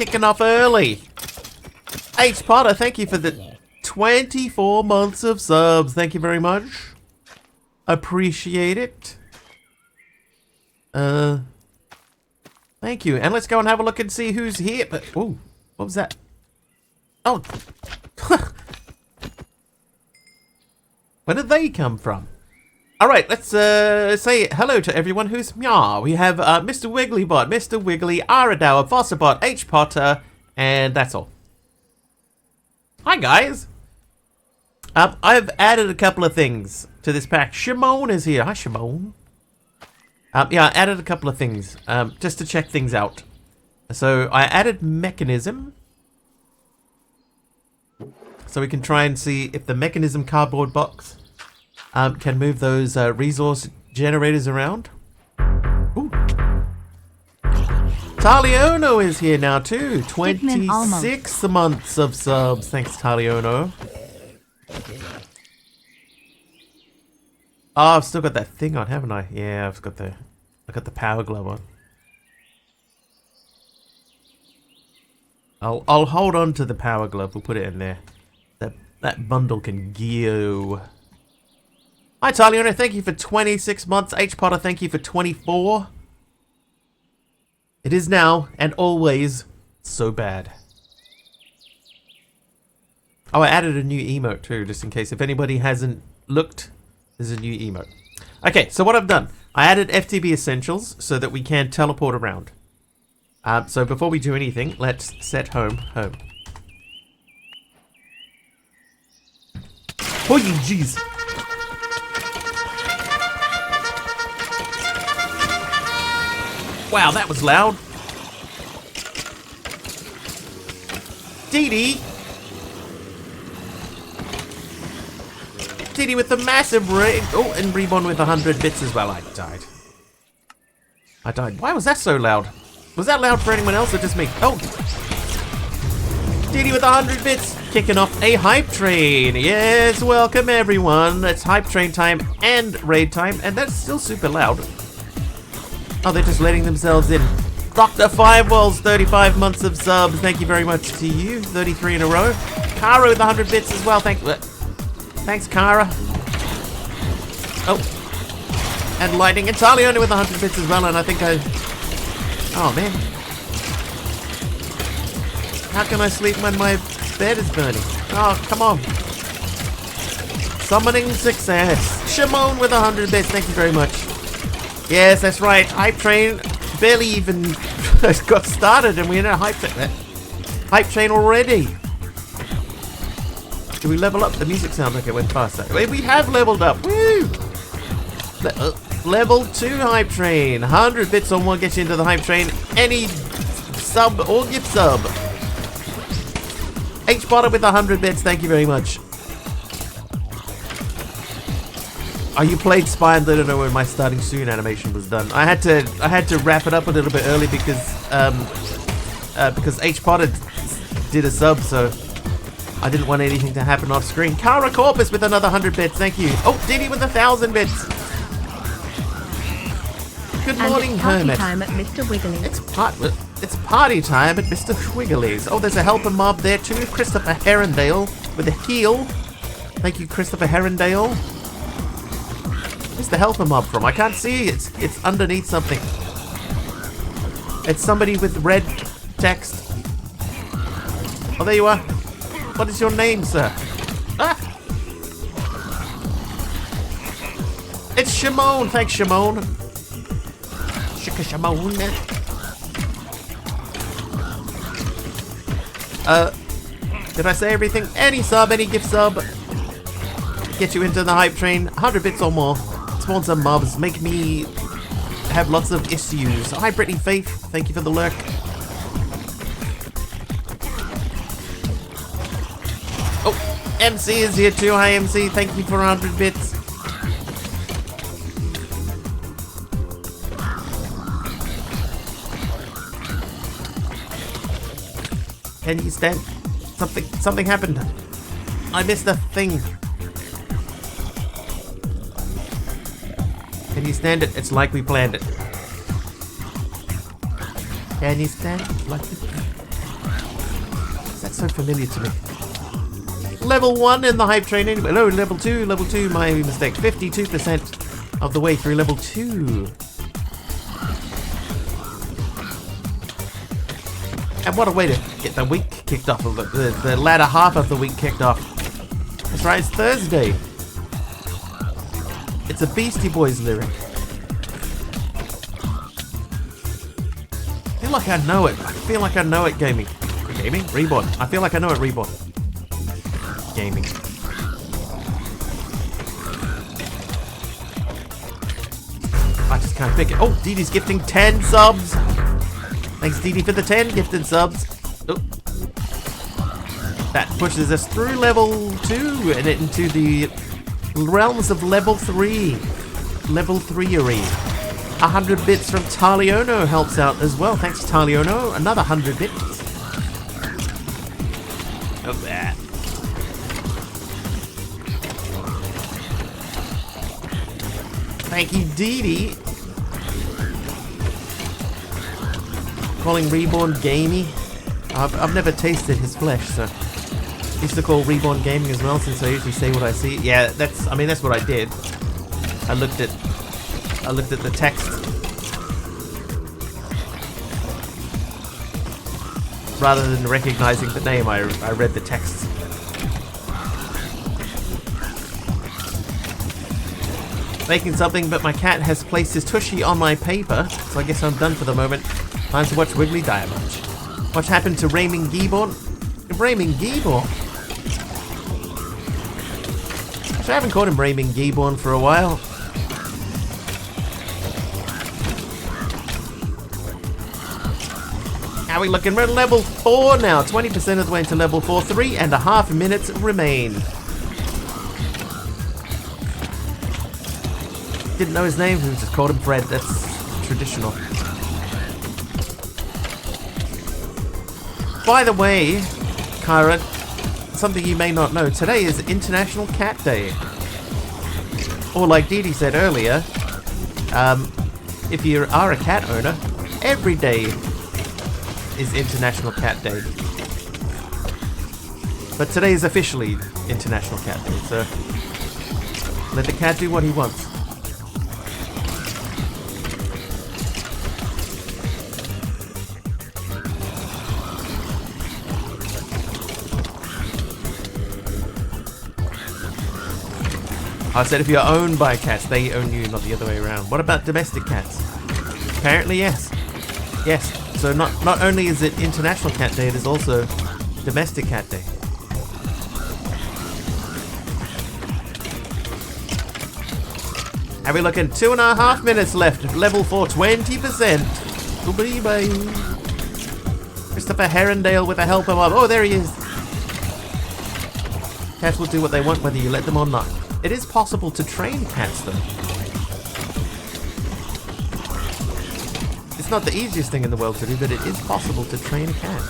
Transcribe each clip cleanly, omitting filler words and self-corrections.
kicking off early. H. Potter, thank you for the 24 months of subs. Thank you very much. Appreciate it. Thank you. And let's go and have a look and see who's here. But, ooh, what was that? Oh. Where did they come from? Alright, let's say hello to everyone who's meow. We have Mr. Wigglybot, Mr. Wiggly, Aradower, Fosterbot, H. Potter, and that's all. Hi guys! I've added a couple of things to this pack. Shimon is here. Hi Shimon. Yeah, I added a couple of things just to check things out. So I added mechanism. So we can try and see if the mechanism cardboard box can move those resource generators around. Ooh. Taliono is here now too. 26 months of subs. Thanks, Taliono. Oh, I've still got that thing on, haven't I? Yeah, I got the power glove on. I'll hold on to the power glove. We'll put it in there. That bundle can go. Hi, Taliono. Thank you for 26 months. H. Potter, thank you for 24. It is now and always so bad. Oh, I added a new emote too, just in case. If anybody hasn't looked, there's a new emote. Okay, so what I've done, I added FTB Essentials so that we can teleport around. So before we do anything, let's set home. Oh, jeez. Wow, that was loud. Dee Dee with the massive raid. Oh, and Reborn with 100 bits as well. I died. Why was that so loud? Was that loud for anyone else or just me? Oh. Dee with 100 bits. Kicking off a hype train. Yes, welcome everyone. It's hype train time and raid time. And that's still super loud. Oh, they're just letting themselves in. Dr. Firewalls, 35 months of subs. Thank you very much to you. 33 in a row. Kara with 100 bits as well. Thanks, Kara. Oh. And Lightning and Taliona with 100 bits as well. And I think oh, man. How can I sleep when my bed is burning? Oh, come on. Summoning success. Shimon with 100 bits. Thank you very much. Yes, that's right. Hype train barely even got started and we're in a hype train already. Do we level up? The music sounds like it went faster. We have leveled up. Woo! Level 2 hype train. 100 bits or more gets you into the hype train. Any sub or gift sub. H. Potter with 100 bits. Thank you very much. Oh, you played Spy and didn't know when my starting soon animation was done. I had to wrap it up a little bit early because H. Potter did a sub, so I didn't want anything to happen off screen. Kara Corpus with another 100 bits. Thank you. Oh, Diddy with 1,000 bits. Good morning, Hermit. It's party time at Mr. Wiggly's. It's party time at Mr. Wiggly's. Oh, there's a helper mob there too. Christopher Herondale with a heal. Thank you, Christopher Herondale. Where's the helper mob from? I can't see. It's underneath something. It's somebody with red text. Oh, there you are. What is your name, sir? Ah! It's Shimon. Thanks, Shimon. Shika Shimon. Did I say everything? Any sub, any gift sub. Get you into the hype train. 100 bits or more. Spawn some mobs. Make me have lots of issues. Hi, Brittany Faith. Thank you for the lurk. Oh, MC is here too. Hi, MC. Thank you for 100 bits. Can you stand? Something happened. I missed a thing. Can you stand it? It's like we planned it. Can you stand it? Like we planned it? is that so familiar to me? Level 1 in the hype train anyway. No, level 2, my mistake. 52% of the way through level 2. And what a way to get the week kicked off, the latter half of the week kicked off. That's right, it's Thursday. It's a Beastie Boys lyric. I feel like I know it. I feel like I know it, gaming. Gaming? Reborn. I feel like I know it, Reborn. Gaming. I just can't pick it. Oh, Dee Dee's gifting 10 subs. Thanks, Dee Dee, for the 10 gifted subs. Oh. That pushes us through level 2 and into the realms of level 3. Level 3-ery. 100 bits from Taliono helps out as well. Thanks, Taliono. Another 100 bits. Oh, that. Thank you, Dee Dee. Calling Reborn gamey. I've never tasted his flesh, so I used to call Reborn gaming as well, since I usually say what I see. Yeah, that's what I did. I looked at the text rather than recognizing the name. I read the text. Making something, but my cat has placed his tushy on my paper, so I guess I'm done for the moment. Time to watch Wiggly die a bunch. What happened to Raymond Geeborn? Raymond Geeborn? Actually, I haven't called him Raymond Geeborn for a while. How are we looking? We're at level 4 now. 20% of the way into level 4. 3.5 minutes remain. Didn't know his name, we just called him Fred. That's traditional. By the way, Kyra, something you may not know, today is International Cat Day. Or like Dee Dee said earlier, if you are a cat owner, every day is International Cat Day. But today is officially International Cat Day, so let the cat do what he wants. I said if you're owned by cats, they own you, not the other way around. What about domestic cats? Apparently, yes. Yes. So not only is it International Cat Day, it is also Domestic Cat Day. How we looking? 2.5 minutes left. Level 4, 20%. Goodbye. Christopher Herondale with a helper mob. Oh, there he is. Cats will do what they want, whether you let them or not. It is possible to train cats, though. It's not the easiest thing in the world to do, but it is possible to train a cat.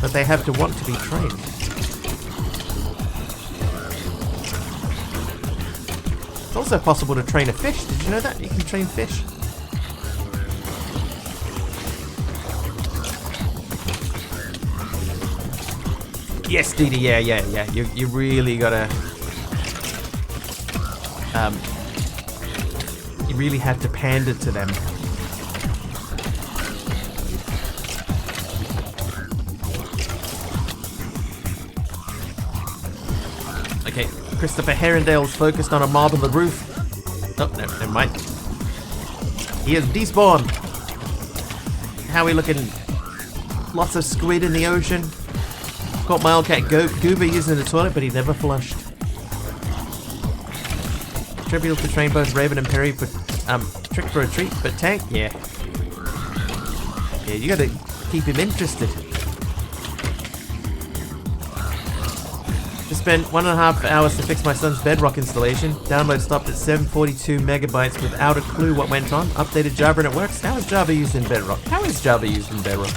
But they have to want to be trained. It's also possible to train a fish. Did you know that? You can train fish. Yes, Dee Dee, yeah. You really gotta... you really have to pander to them. Okay, Christopher Herondale's focused on a mob on the roof. Oh, no, never mind. He is despawned. How are we looking? Lots of squid in the ocean. Caught my old cat Goober using the toilet, but he never flushed. Trivial to train both Raven and Perry, but trick for a treat, but Tank, yeah. Yeah, you gotta keep him interested. Just spent 1.5 hours to fix my son's bedrock installation. Download stopped at 742 megabytes without a clue what went on. Updated Java and it works. How is Java used in Bedrock? How is Java used in Bedrock?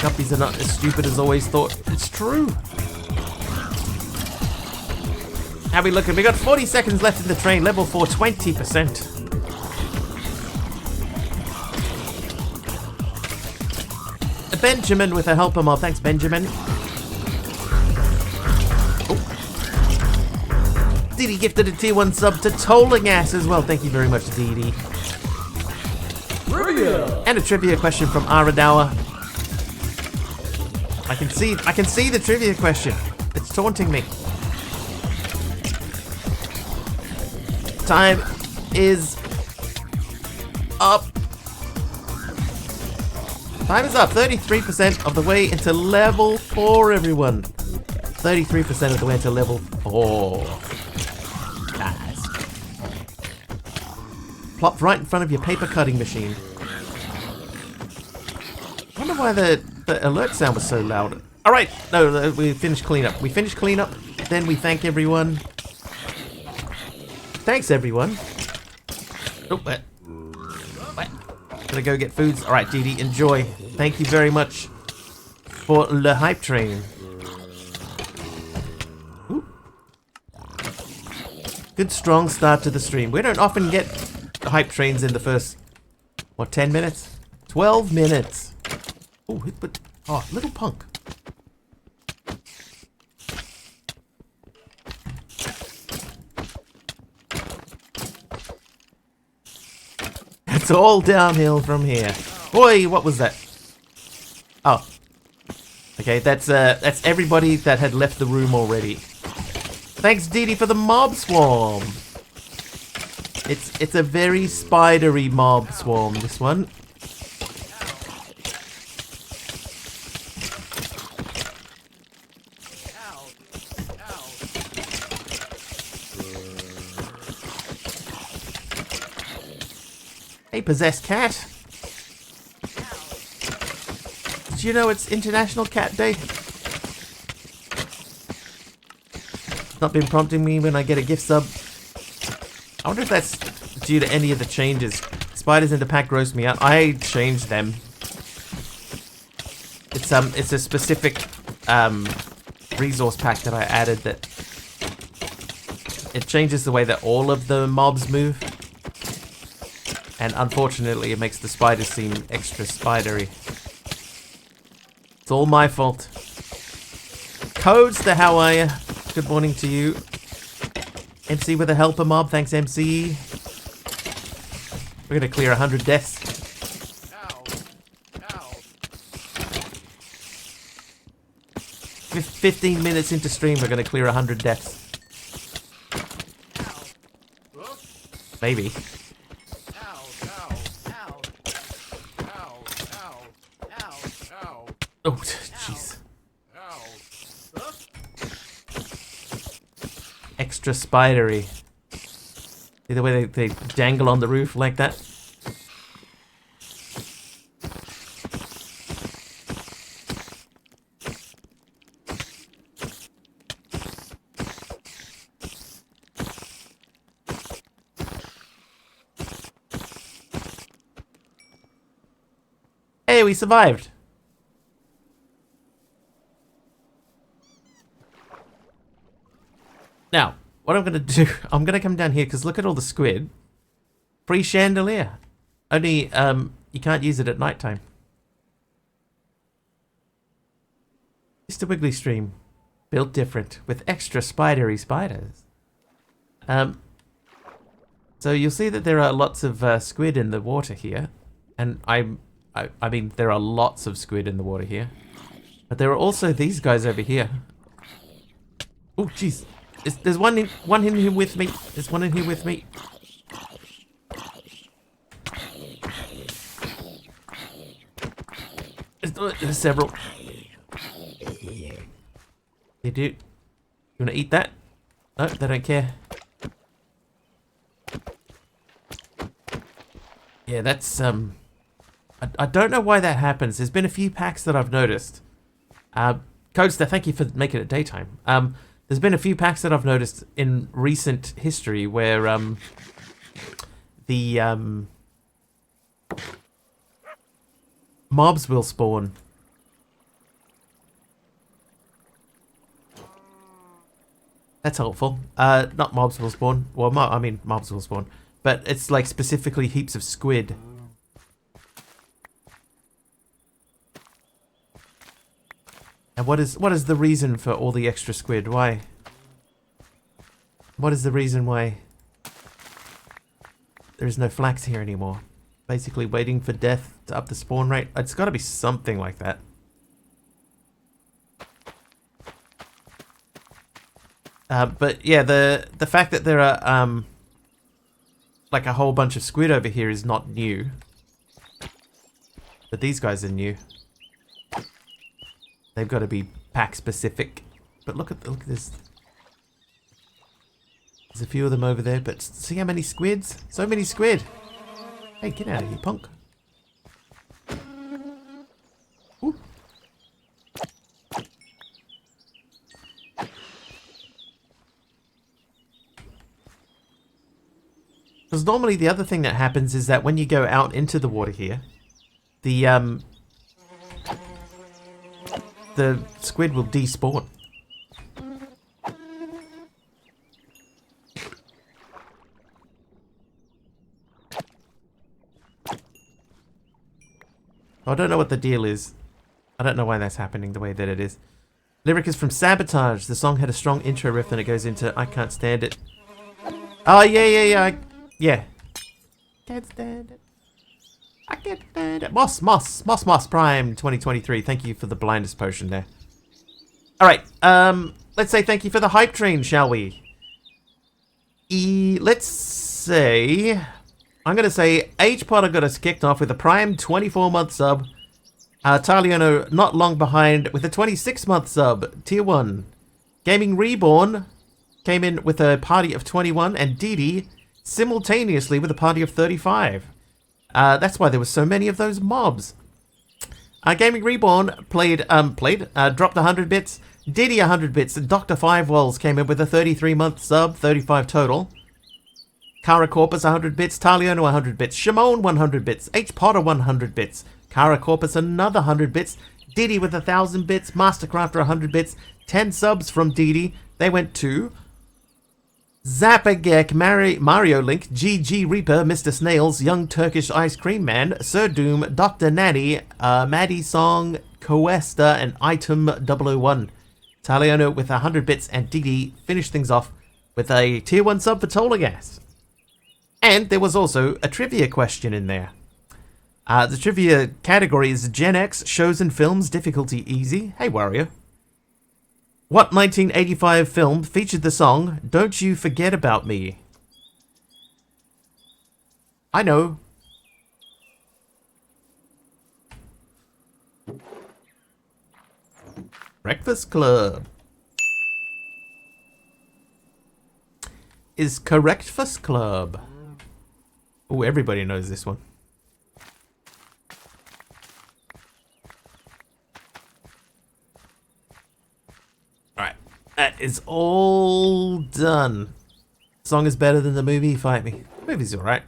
Guppies are not as stupid as always thought. It's true. How we looking? We got 40 seconds left in the train. Level 4, 20%. Benjamin with a helper mob. Thanks, Benjamin. Oh. Dee Dee gifted a tier 1 sub to Tolling Ass as well. Thank you very much, Dee Dee. Trivia. And a trivia question from Aradawa. I can see the trivia question. It's taunting me. Time is up. Time is up. 33% of the way into level 4, everyone. 33% of the way into level 4. Nice. Plop right in front of your paper cutting machine. I wonder why the alert sound was so loud. Alright, no, we finished cleanup. We finished cleanup, then we thank everyone. Thanks, everyone. Oh, what? Gonna go get foods. Alright, Dee Dee, enjoy. Thank you very much for the hype train. Ooh. Good strong start to the stream. We don't often get hype trains in the first, what, 10 minutes? 12 minutes. Oh, but, oh, little punk. It's all downhill from here. Oi, what was that? Oh. Okay, that's everybody that had left the room already. Thanks, Dee Dee, for the mob swarm. It's a very spidery mob swarm, this one. Hey, possessed cat. Did you know it's International Cat Day? It's not been prompting me when I get a gift sub. I wonder if that's due to any of the changes. Spiders in the pack gross me out. I changed them. It's a specific resource pack that I added that it changes the way that all of the mobs move. And unfortunately, it makes the spiders seem extra spidery. It's all my fault. Codester, how are you? Good morning to you. MC with a helper mob. Thanks, MC. We're going to clear 100 deaths. 15 minutes into stream, we're going to clear 100 deaths. Maybe. Oh, jeez. Extra spidery. See the way they dangle on the roof like that? Hey, we survived. Now, what I'm going to do, I'm going to come down here because look at all the squid. Free chandelier. Only, you can't use it at nighttime. Mr. Wiggly stream. Built different with extra spidery spiders. So you'll see that there are lots of squid in the water here. And I mean, there are lots of squid in the water here. But there are also these guys over here. Oh, jeez. There's one in here with me. There's one in here with me. There's several. They do. You want to eat that? No, they don't care. Yeah, that's I don't know why that happens. There's been a few packs that I've noticed. Codester, thank you for making it daytime. There's been a few packs that I've noticed in recent history where the mobs will spawn. That's helpful. Not mobs will spawn. Well, I mean, mobs will spawn. But it's like specifically heaps of squid. And what is the reason for all the extra squid? Why? What is the reason why there is no flax here anymore? Basically waiting for death to up the spawn rate. It's got to be something like that. But yeah, the fact that there are like a whole bunch of squid over here is not new. But these guys are new. They've got to be pack specific. But look at this. There's a few of them over there, but see how many squids? So many squid. Hey, get out of here, punk. Ooh. Because normally the other thing that happens is that when you go out into the water here, the squid will despawn. I don't know what the deal is. I don't know why that's happening the way that it is. Lyric is from Sabotage. The song had a strong intro riff, and it goes into I Can't Stand It. Oh, yeah. Yeah. Can't stand it. I can't stand it. Moss Prime 2023. Thank you for the blindness potion there. Alright, let's say thank you for the hype train, shall we? Let's say... I'm going to say H Potter got us kicked off with a Prime 24-month sub. Taliano not long behind with a 26-month sub, Tier 1. Gaming Reborn came in with a party of 21, and Didi simultaneously with a party of 35. That's why there were so many of those mobs. Gaming Reborn dropped 100 bits. Diddy 100 bits. Dr. Five Walls came in with a 33-month sub, 35 total. Kara Corpus 100 bits. Taliano 100 bits. Shimon 100 bits. H Potter 100 bits. Kara Corpus another 100 bits. Diddy with 1,000 bits. Mastercrafter 100 bits. 10 subs from Didi. They went to Zapagek, Mario Link, GG Reaper, Mr. Snails, Young Turkish Ice Cream Man, Sir Doom, Dr. Nanny, Maddie Song, Coesta, and Item 001. Taliano with 100 bits, and Didi finished things off with a Tier 1 sub for Tolagas. And there was also a trivia question in there. The trivia category is Gen X, shows and films, difficulty easy. Hey, Warrior. What 1985 film featured the song Don't You Forget About Me? I know. Breakfast Club is Correctfast Club. Oh, everybody knows this one. Alright, that is all done. Song is better than the movie, fight me. The movie's alright.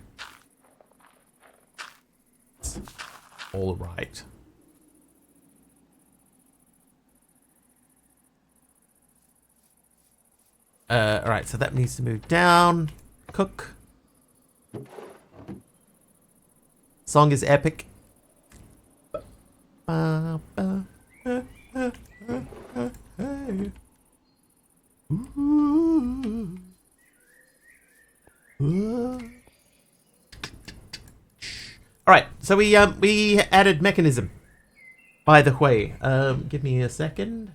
Alright. Alright, so that needs to move down. Cook. Song is epic. Alright, so we added mechanism. By the way, give me a second.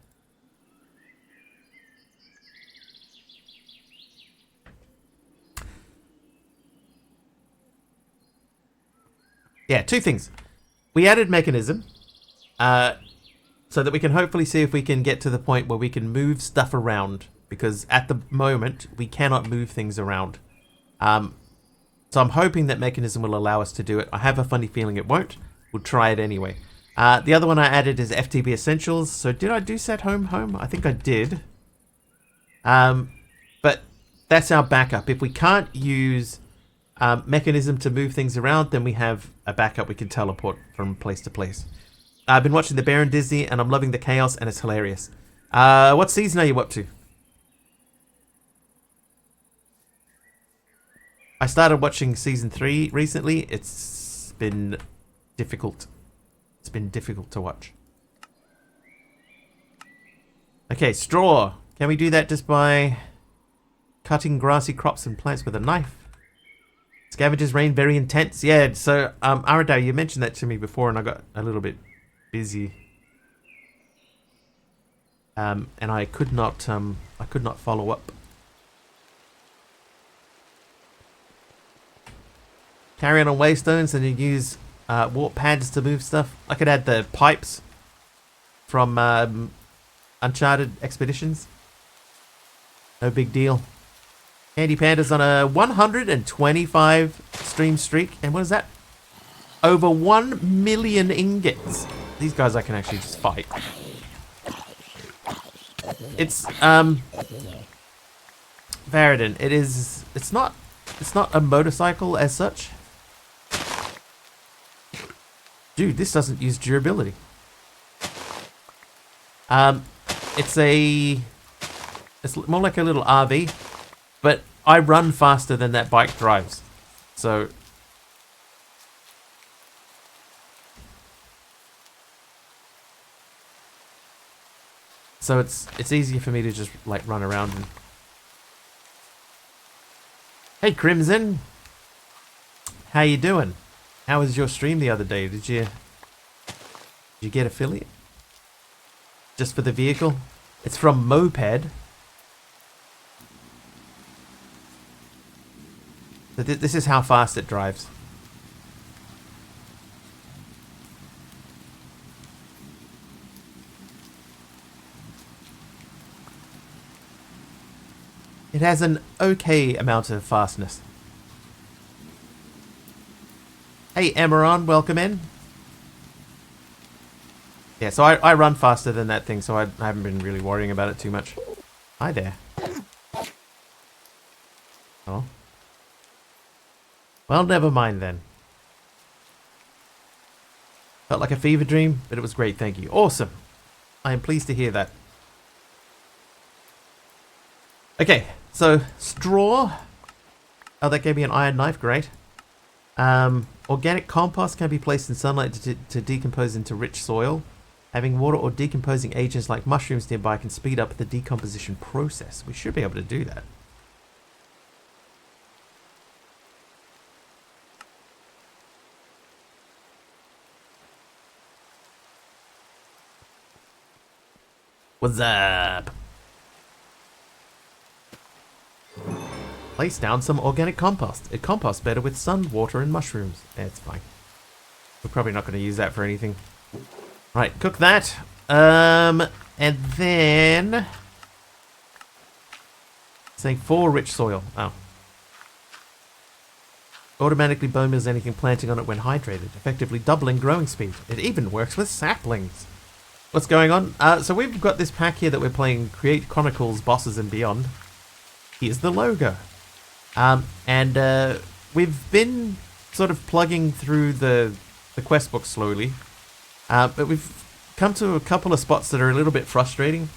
Yeah, two things. We added mechanism, so that we can hopefully see if we can get to the point where we can move stuff around, because at the moment we cannot move things around. So I'm hoping that mechanism will allow us to do it. I have a funny feeling it won't. We'll try it anyway. The other one I added is FTB Essentials. So did I do set home? I think I did. But that's our backup. If we can't use mechanism to move things around, then we have a backup. We can teleport from place to place. I've been watching The Bear and Disney, and I'm loving the chaos, and it's hilarious. What season are you up to? I started watching season 3 recently. It's been difficult. It's been difficult to watch. Okay, straw. Can we do that just by cutting grassy crops and plants with a knife? Scavengers rain very intense. Yeah, so Aradao, you mentioned that to me before and I got a little bit busy. And I could not follow up. Carry on waystones and you use warp pads to move stuff. I could add the pipes from Uncharted Expeditions. No big deal. Candy Panda's on a 125 stream streak. And what is that? Over 1 million ingots. These guys I can actually just fight. It's Varadin. It's not a motorcycle as such. Dude, this doesn't use durability. It's more like a little RV, but I run faster than that bike drives. So it's easier for me to just like run around and... Hey Crimson, how you doing? How was your stream the other day? Did you get affiliate? Just for the vehicle? It's from Moped. So this is how fast it drives. It has an okay amount of fastness. Hey Emeron, welcome in. Yeah, so I run faster than that thing, so I haven't been really worrying about it too much. Hi there. Oh. Well, never mind then. Felt like a fever dream, but it was great, thank you. Awesome. I am pleased to hear that. Okay, so straw. Oh, that gave me an iron knife, great. Organic compost can be placed in sunlight to decompose into rich soil. Having water or decomposing agents like mushrooms nearby can speed up the decomposition process. We should be able to do that. What's up? Place down some organic compost. It composts better with sun, water, and mushrooms. Yeah, it's fine. We're probably not going to use that for anything. Right, cook that. And then... saying 4 rich soil. Oh. Automatically bone meals anything planting on it when hydrated, effectively doubling growing speed. It even works with saplings. What's going on? So we've got this pack here that we're playing Create Chronicles Bosses and Beyond. Here's the logo. And we've been sort of plugging through the quest book slowly. But we've come to a couple of spots that are a little bit frustrating.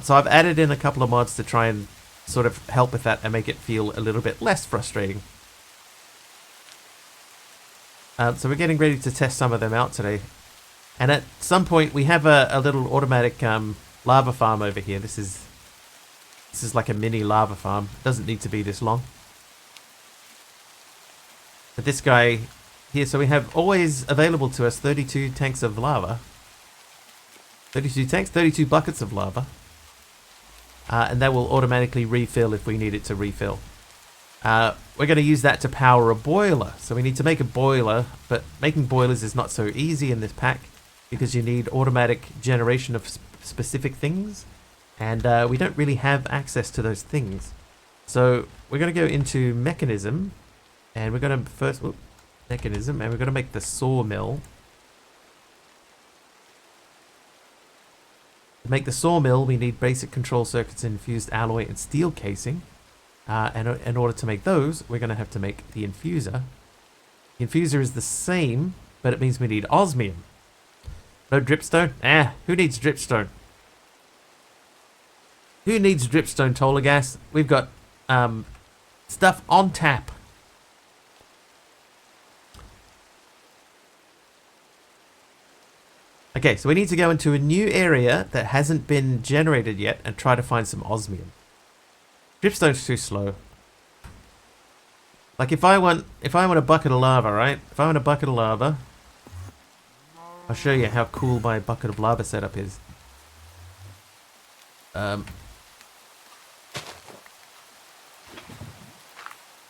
So I've added in a couple of mods to try and sort of help with that and make it feel a little bit less frustrating. So we're getting ready to test some of them out today. And at some point we have a little automatic lava farm over here. This is like a mini lava farm. It doesn't need to be this long. But this guy here, so we have always available to us 32 tanks of lava. 32 tanks, 32 buckets of lava. And that will automatically refill if we need it to refill. We're going to use that to power a boiler. So we need to make a boiler, but making boilers is not so easy in this pack because you need automatic generation of specific things. And we don't really have access to those things. So we're going to go into mechanism. And we're going to first... mechanism. And we're going to make the sawmill. To make the sawmill, we need basic control circuits, infused alloy, and steel casing. And in order to make those, we're going to have to make the infuser. The infuser is the same, but it means we need osmium. No dripstone? Who needs dripstone? Who needs dripstone Tola gas? We've got stuff on tap Okay, so we need to go into a new area that hasn't been generated yet and try to find some osmium. Dripstone's too slow. Like if I want a bucket of lava, right? If I want a bucket of lava, I'll show you how cool my bucket of lava setup is. Oh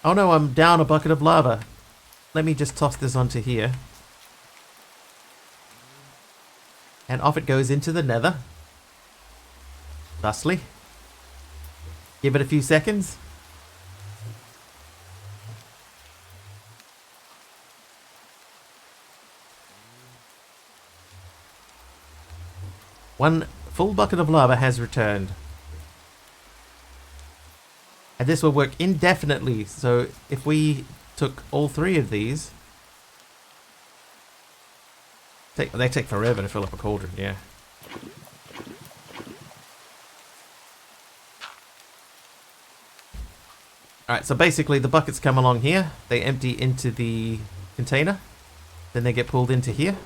no, I'm down a bucket of lava. Let me just toss this onto here. And off it goes into the nether. Thusly. Give it a few seconds. One full bucket of lava has returned. And this will work indefinitely, so if we took all 3 of these... They take forever to fill up a cauldron, yeah. Alright, so basically the buckets come along here, they empty into the container, then they get pulled into here,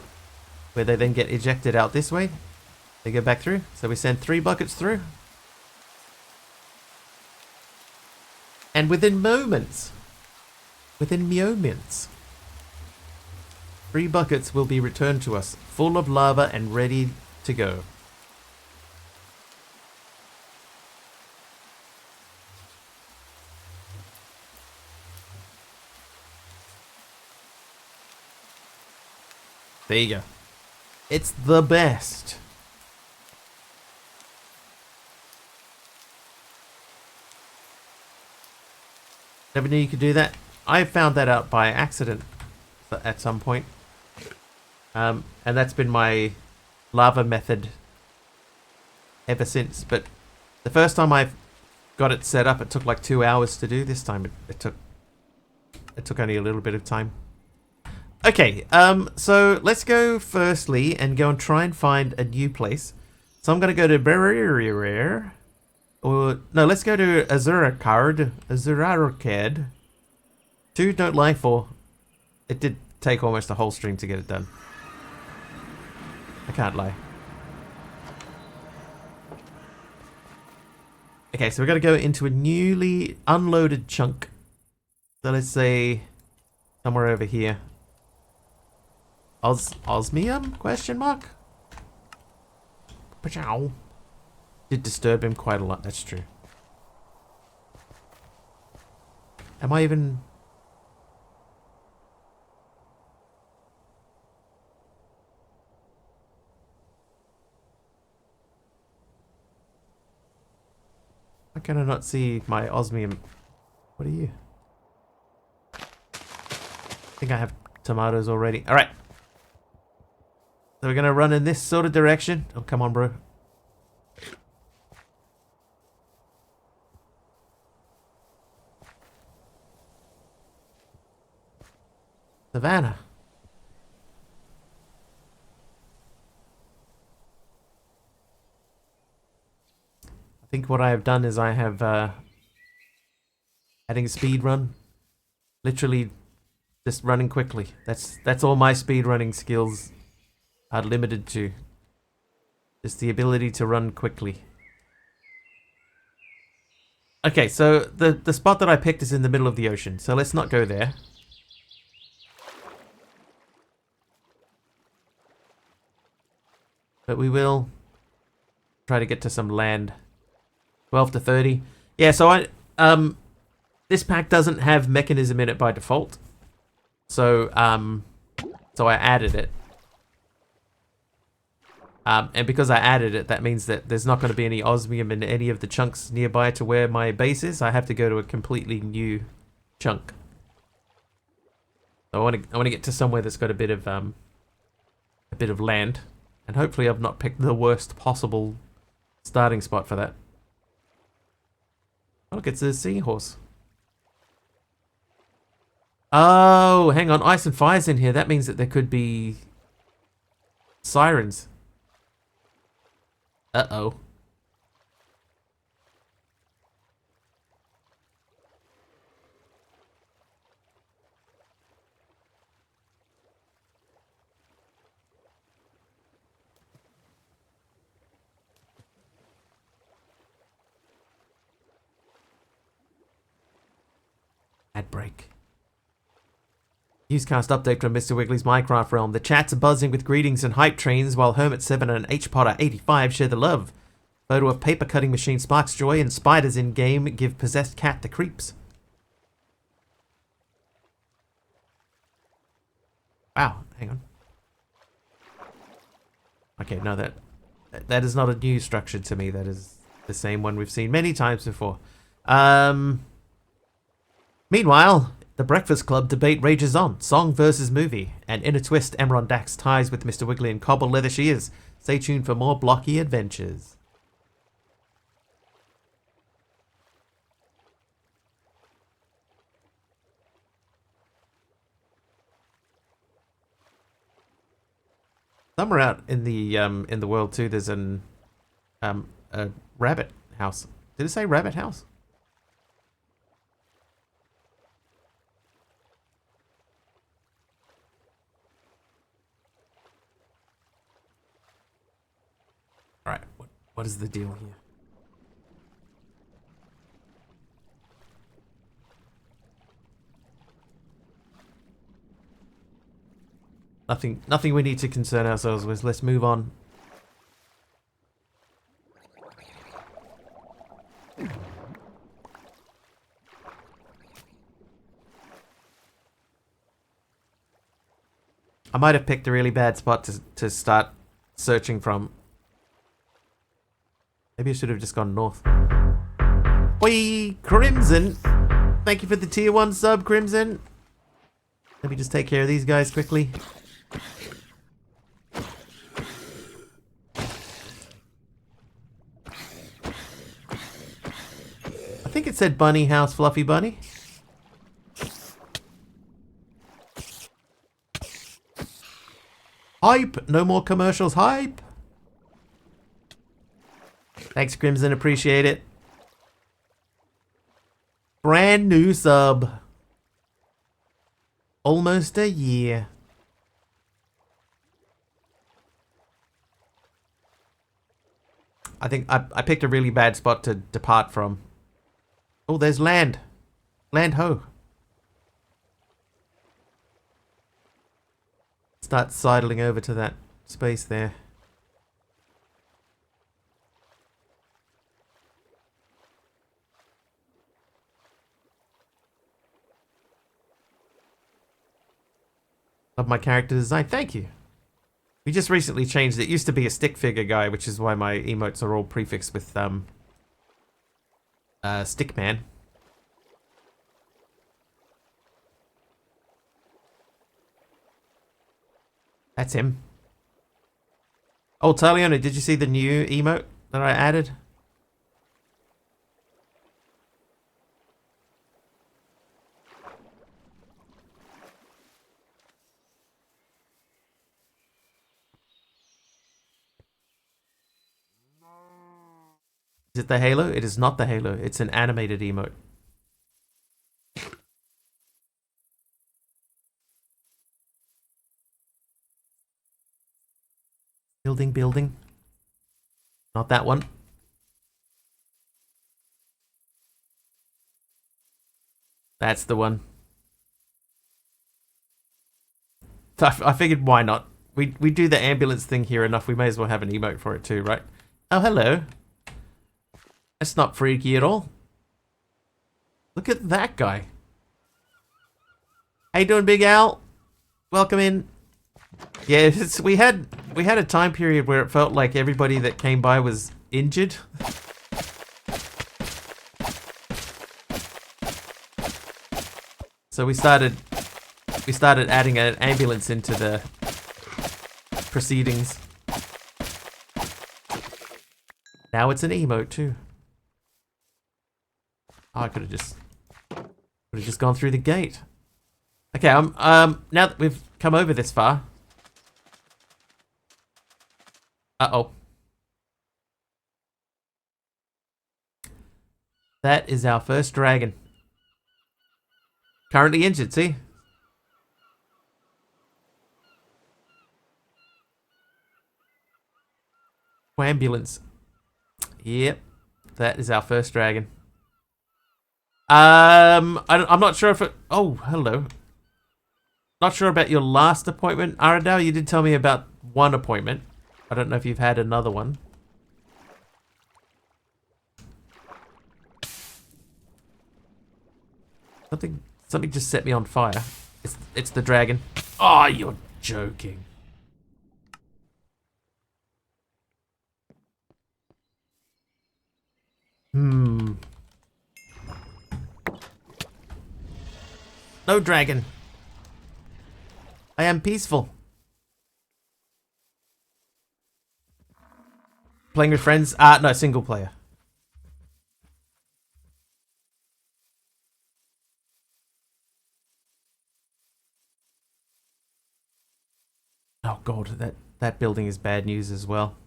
where they then get ejected out this way. They go back through, so we send 3 buckets through. And within moments, 3 buckets will be returned to us, full of lava and ready to go. There you go. It's the best. Never knew you could do that. I found that out by accident at some point. And that's been my lava method ever since. But the first time I got it set up, it took like 2 hours to do. This time it took only a little bit of time. Okay, so let's go firstly and go and try and find a new place. So I'm going to go to Barrier. Or, no, let's go to Azurarcad. 2 don't lie for. It did take almost a whole stream to get it done. I can't lie. Okay, so we're going to go into a newly unloaded chunk. So let's say somewhere over here. Osmium? Question mark? Pachow. Did disturb him quite a lot, that's true. Am I even... Why can I not see my osmium? What are you? I think I have tomatoes already. Alright. So we're gonna run in this sort of direction. Oh, come on, bro. Savannah. I think what I have done is I have adding a speed run. Literally just running quickly. That's all my speed running skills are limited to. Just the ability to run quickly. Okay, so the spot that I picked is in the middle of the ocean, so let's not go there. But we will try to get to some land. 12 to 30. Yeah, so this pack doesn't have mechanism in it by default. So I added it. And because I added it, that means that there's not going to be any osmium in any of the chunks nearby to where my base is. I have to go to a completely new chunk. So I want to get to somewhere that's got a bit of land. And hopefully I've not picked the worst possible starting spot for that. Oh, look, it's a seahorse. Oh, hang on. Ice and fire's in here. That means that there could be sirens. Uh-oh. Ad break. Newscast update from Mr. Wiggly's Minecraft realm. The chat's buzzing with greetings and hype trains while Hermit7 and HPotter85 share the love. Photo of paper cutting machine sparks joy and spiders in game give possessed cat the creeps. Wow, hang on. Okay, no, that is not a new structure to me. That is the same one we've seen many times before. Meanwhile, the Breakfast Club debate rages on. Song versus movie. And in a twist, Emron Dax ties with Mr. Wiggly and cobble leather she is. Stay tuned for more blocky adventures. Somewhere out in the world too, there's a rabbit house. Did it say rabbit house? All right, what is the deal here? Nothing we need to concern ourselves with. Let's move on. I might have picked a really bad spot to start searching from. Maybe I should have just gone north. Whee! Crimson! Thank you for the tier 1 sub, Crimson. Let me just take care of these guys quickly. I think it said bunny house, Fluffy Bunny. Hype! No more commercials, hype! Thanks, Crimson, appreciate it. Brand new sub. Almost a year. I think I picked a really bad spot to depart from. Oh, there's land. Land ho. Start sidling over to that space there. Love my character design. Thank you. We just recently changed it. It used to be a stick figure guy, which is why my emotes are all prefixed with Stickman. That's him. Oh, Taliona, did you see the new emote that I added? Is it the halo? It is not the halo. It's an animated emote. Building. Not that one. That's the one. I figured why not? We do the ambulance thing here enough. We may as well have an emote for it too, right? Oh, hello. That's not freaky at all. Look at that guy. How you doing, Big Al? Welcome in. Yeah, we had a time period where it felt like everybody that came by was injured. So we started adding an ambulance into the proceedings. Now it's an emote too. Oh, I could have just gone through the gate. Okay, now that we've come over this far. Uh-oh. That is our first dragon. Currently injured, see? Ambulance. Yep. That is our first dragon. I'm not sure if it... Oh, hello. Not sure about your last appointment, Aradao. You did tell me about one appointment. I don't know if you've had another one. Something just set me on fire. It's the dragon. Oh, you're joking. No dragon. I am peaceful. Playing with friends? No, single player. Oh god, that building is bad news as well.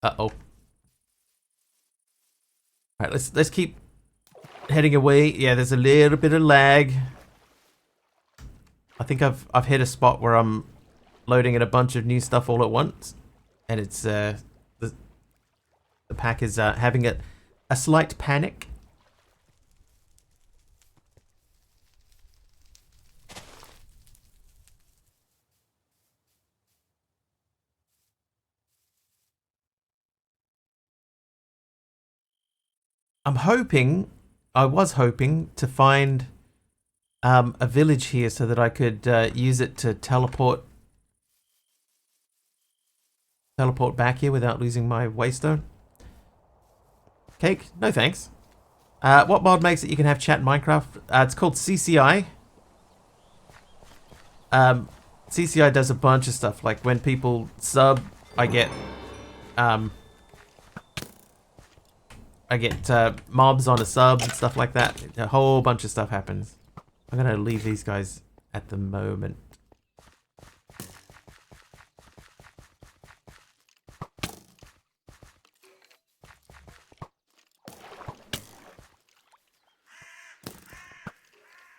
Uh-oh. Alright, let's keep heading away. Yeah, there's a little bit of lag. I think I've hit a spot where I'm loading in a bunch of new stuff all at once. And it's the pack is having a slight panic. I was hoping to find a village here so that I could use it to teleport back here without losing my waystone. Cake? No thanks. What mod makes it you can have chat in Minecraft? It's called CCI. CCI does a bunch of stuff, like when people sub, I get mobs on a sub and stuff like that. A whole bunch of stuff happens. I'm gonna leave these guys at the moment.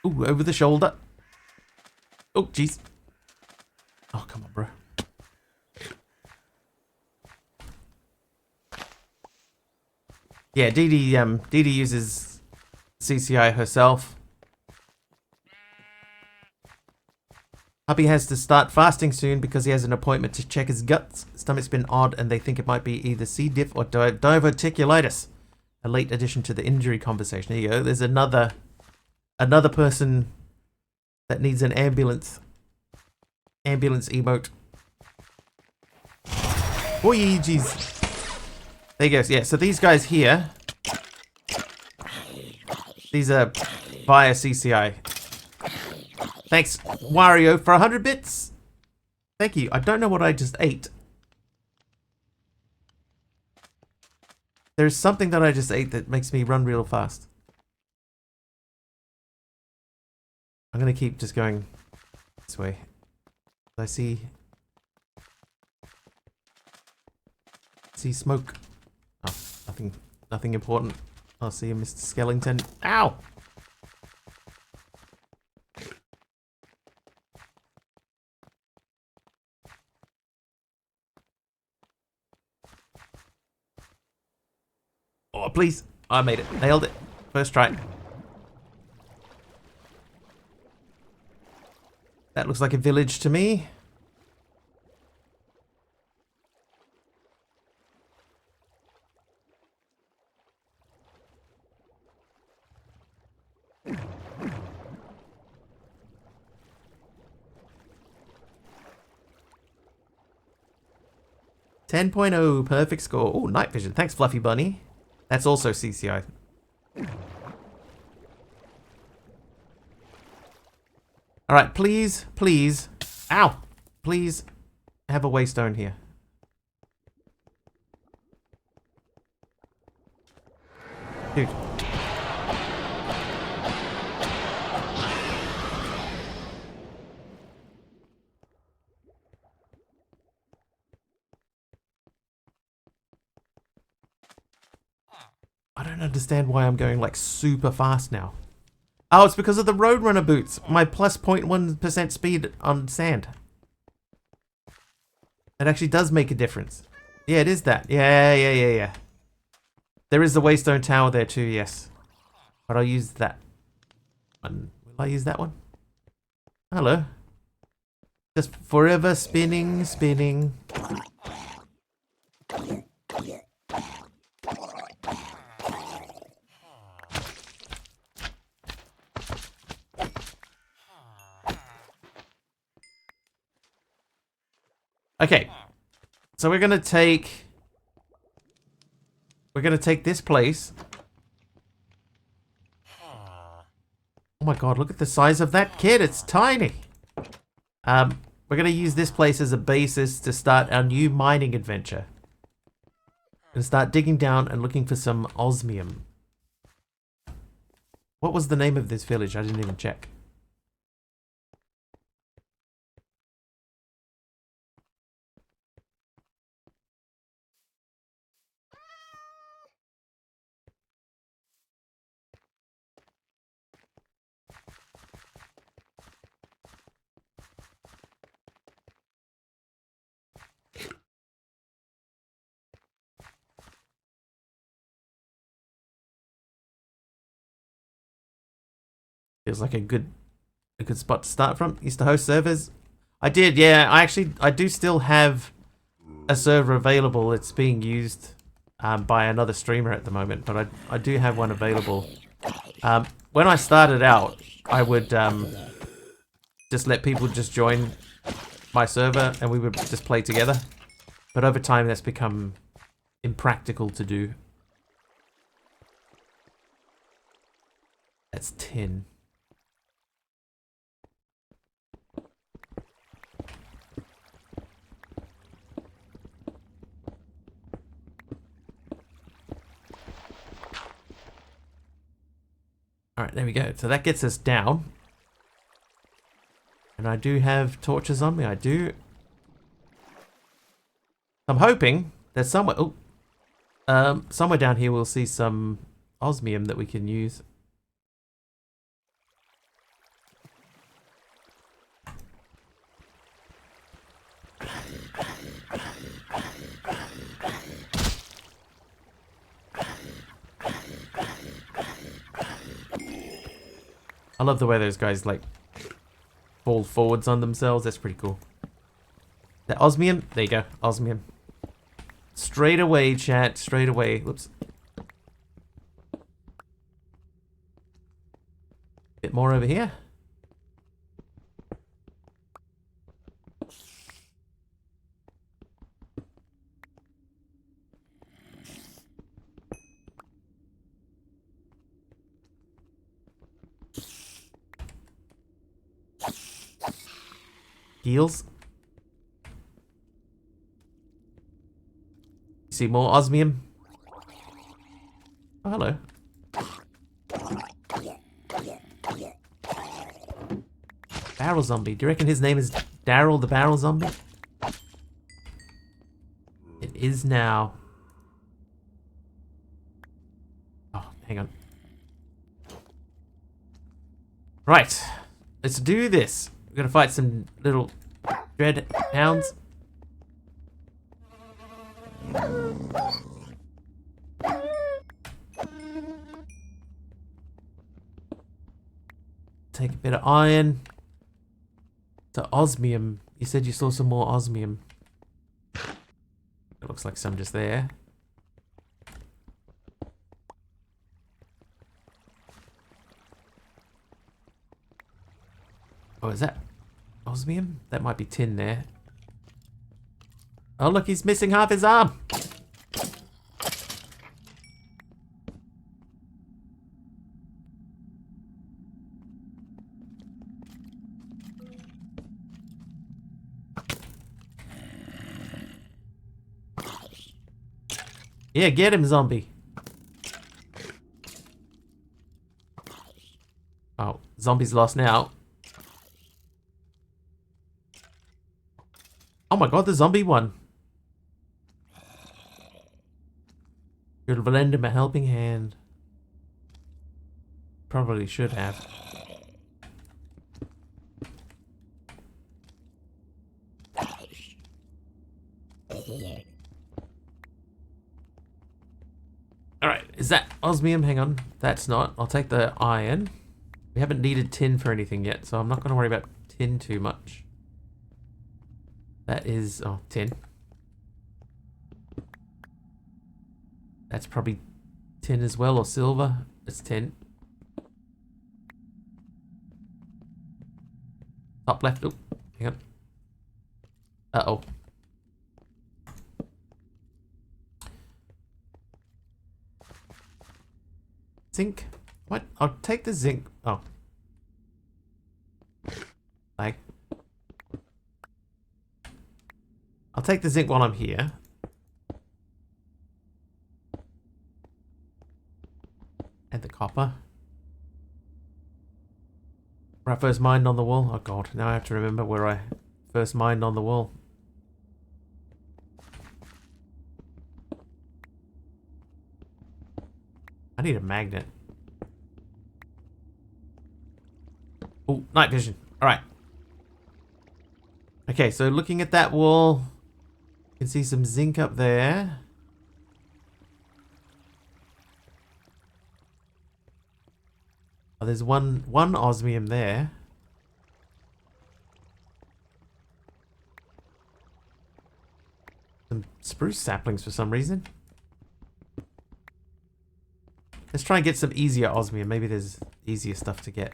Ooh, over the shoulder. Oh, jeez. Oh, come on, bro. Yeah, Dee Dee uses CCI herself. Hubby has to start fasting soon because he has an appointment to check his guts. Stomach's been odd and they think it might be either C. diff or diverticulitis. A late addition to the injury conversation. There you go. There's another person that needs an ambulance. Ambulance emote. Oh, jeez. There you go. Yeah, so these guys here, these are via CCI. Thanks, Wario, for 100 bits. Thank you. I don't know what I just ate. There's something that I just ate that makes me run real fast. I'm gonna keep just going this way. I see smoke. Oh, nothing important. I'll see you, Mr. Skellington. Ow! Oh, please. I made it. Nailed it. First try. That looks like a village to me. .10, perfect score. Oh, night vision. Thanks, Fluffy Bunny. That's also CCI. Alright, please, please. Ow! Please have a waystone here. Dude. I don't understand why I'm going like super fast now. Oh, it's because of the Roadrunner boots. My plus 0.1% speed on sand. It actually does make a difference. Yeah, it is that. Yeah. There is the Waystone Tower there too, yes. But I'll use that one. Will I use that one? Hello. Just forever spinning. Okay. So we're gonna take this place. Oh my god, look at the size of that kid. It's tiny. We're going to use this place as a basis to start our new mining adventure. And start digging down and looking for some osmium. What was the name of this village? I didn't even check. Feels like a good spot to start from. Used to host servers. I did, yeah. I do still have a server available. It's being used by another streamer at the moment, but I do have one available. When I started out, I would just let people just join my server and we would just play together. But over time, that's become impractical to do. That's tin. Alright, there we go. So that gets us down. And I do have torches on me. I do. I'm hoping there's somewhere... Oh, somewhere down here we'll see some osmium that we can use. I love the way those guys like fall forwards on themselves. That's pretty cool. The osmium, there you go, osmium. Straight away, chat, straight away. Whoops. Bit more over here. Heals. See more osmium. Oh, hello. Barrel zombie. Do you reckon his name is Daryl the Barrel Zombie? It is now. Oh, hang on. Right. Let's do this. We're gonna fight some little dread hounds. Take a bit of iron. To osmium. You said you saw some more osmium. It looks like some just there. Oh, is that osmium? That might be tin there. Oh, look, he's missing half his arm. Yeah, get him, zombie. Oh, zombie's lost now. Oh my god, the zombie won. You'll lend him a helping hand. probably should have. Alright, is that osmium? Hang on. That's not. I'll take the iron. We haven't needed tin for anything yet, so I'm not going to worry about tin too much. That is... oh, tin. That's probably tin as well, or silver. It's tin. Top left. Oh, hang on. Uh-oh. Zinc. What? I'll take the zinc. Oh. Like. I'll take the zinc while I'm here. And the copper. Where I first mined on the wall. Oh god, now I have to remember where I first mined on the wall. I need a magnet. Oh, night vision. Alright. Okay, so looking at that wall, you can see some zinc up there. Oh, there's one osmium there. Some spruce saplings for some reason. Let's try and get some easier osmium. Maybe there's easier stuff to get.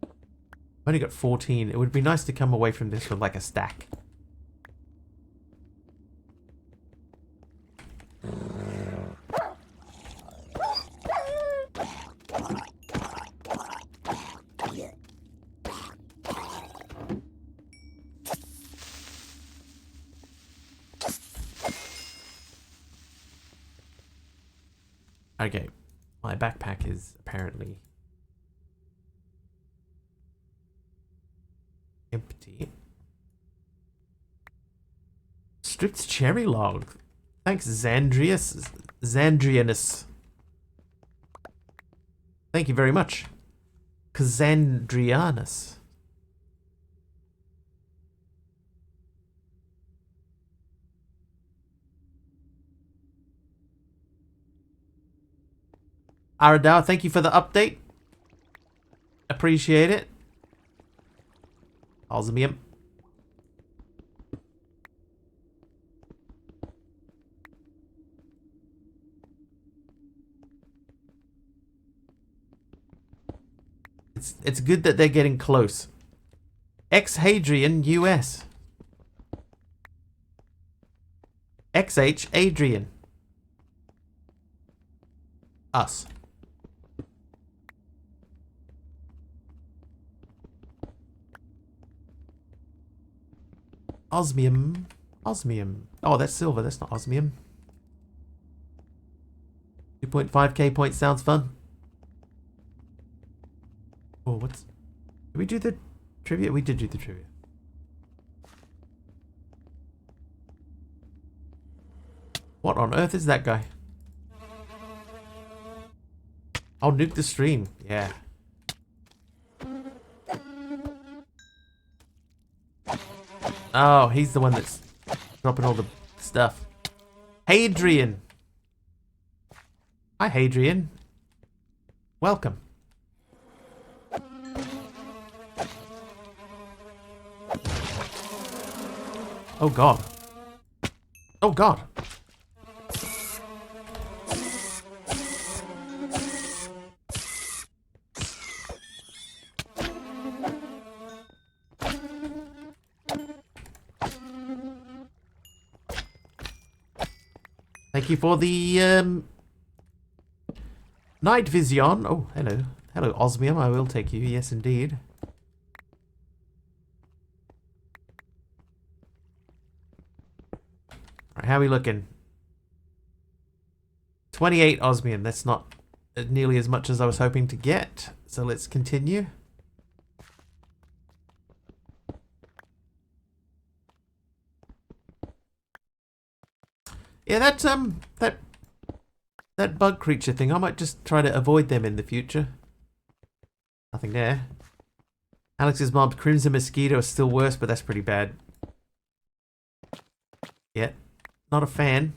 I've only got 14. It would be nice to come away from this with like a stack. Okay, my backpack is apparently empty. Stripped cherry log. Thanks, Zandrianus. Thank you very much. Xandrianus. Aradao, thank you for the update. Appreciate it. Osmium. It's good that they're getting close. X-Hadrian, US. XH Adrian. Us. Osmium. Osmium. Oh, that's silver. That's not osmium. 2.5k points sounds fun. Oh, what's... Did we do the trivia? We did do the trivia. What on earth is that guy? I'll nuke the stream. Yeah. Oh, he's the one that's dropping all the stuff. Hadrian. Hi, Hadrian. Welcome. Oh, God. Oh, God. Thank you for the night vision. Oh, hello. Hello, osmium. I will take you. Yes, indeed. Alright, how are we looking? 28 osmium. That's not nearly as much as I was hoping to get. So let's continue. Yeah, that bug creature thing, I might just try to avoid them in the future. Nothing there. Alex's mom's Crimson Mosquito is still worse, but that's pretty bad. Yeah, not a fan.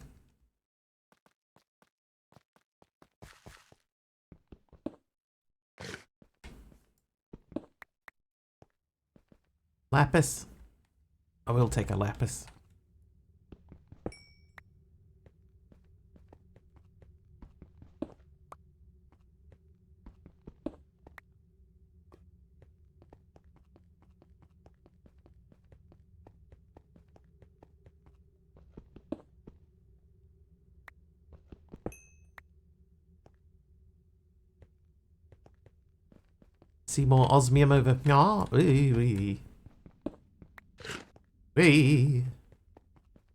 Lapis. I will take a lapis. See more osmium over. Ah, wee.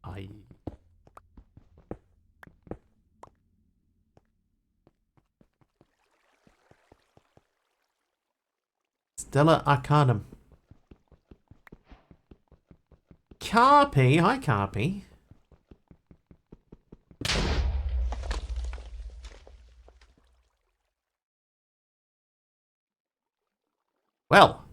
Aye. Stella Arcanum. Carpy, hi Carpy. Well.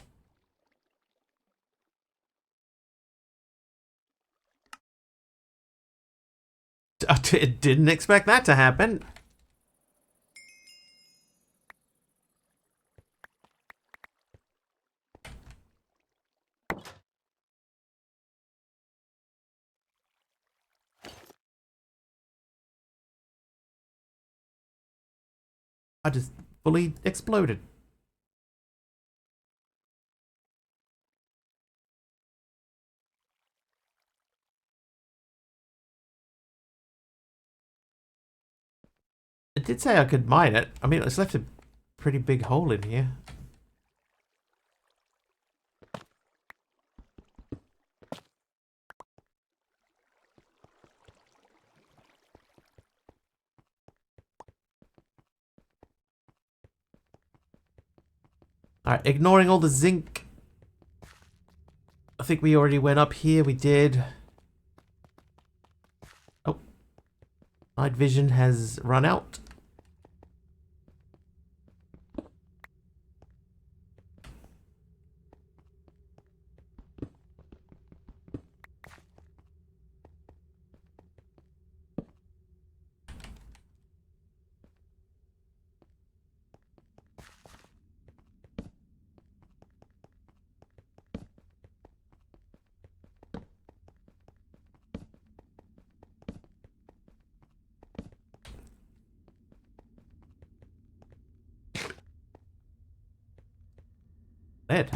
I didn't expect that to happen. I just fully exploded. It did say I could mine it. I mean, it's left a pretty big hole in here. Alright, ignoring all the zinc. I think we already went up here. We did. Oh. Night vision has run out. Lead.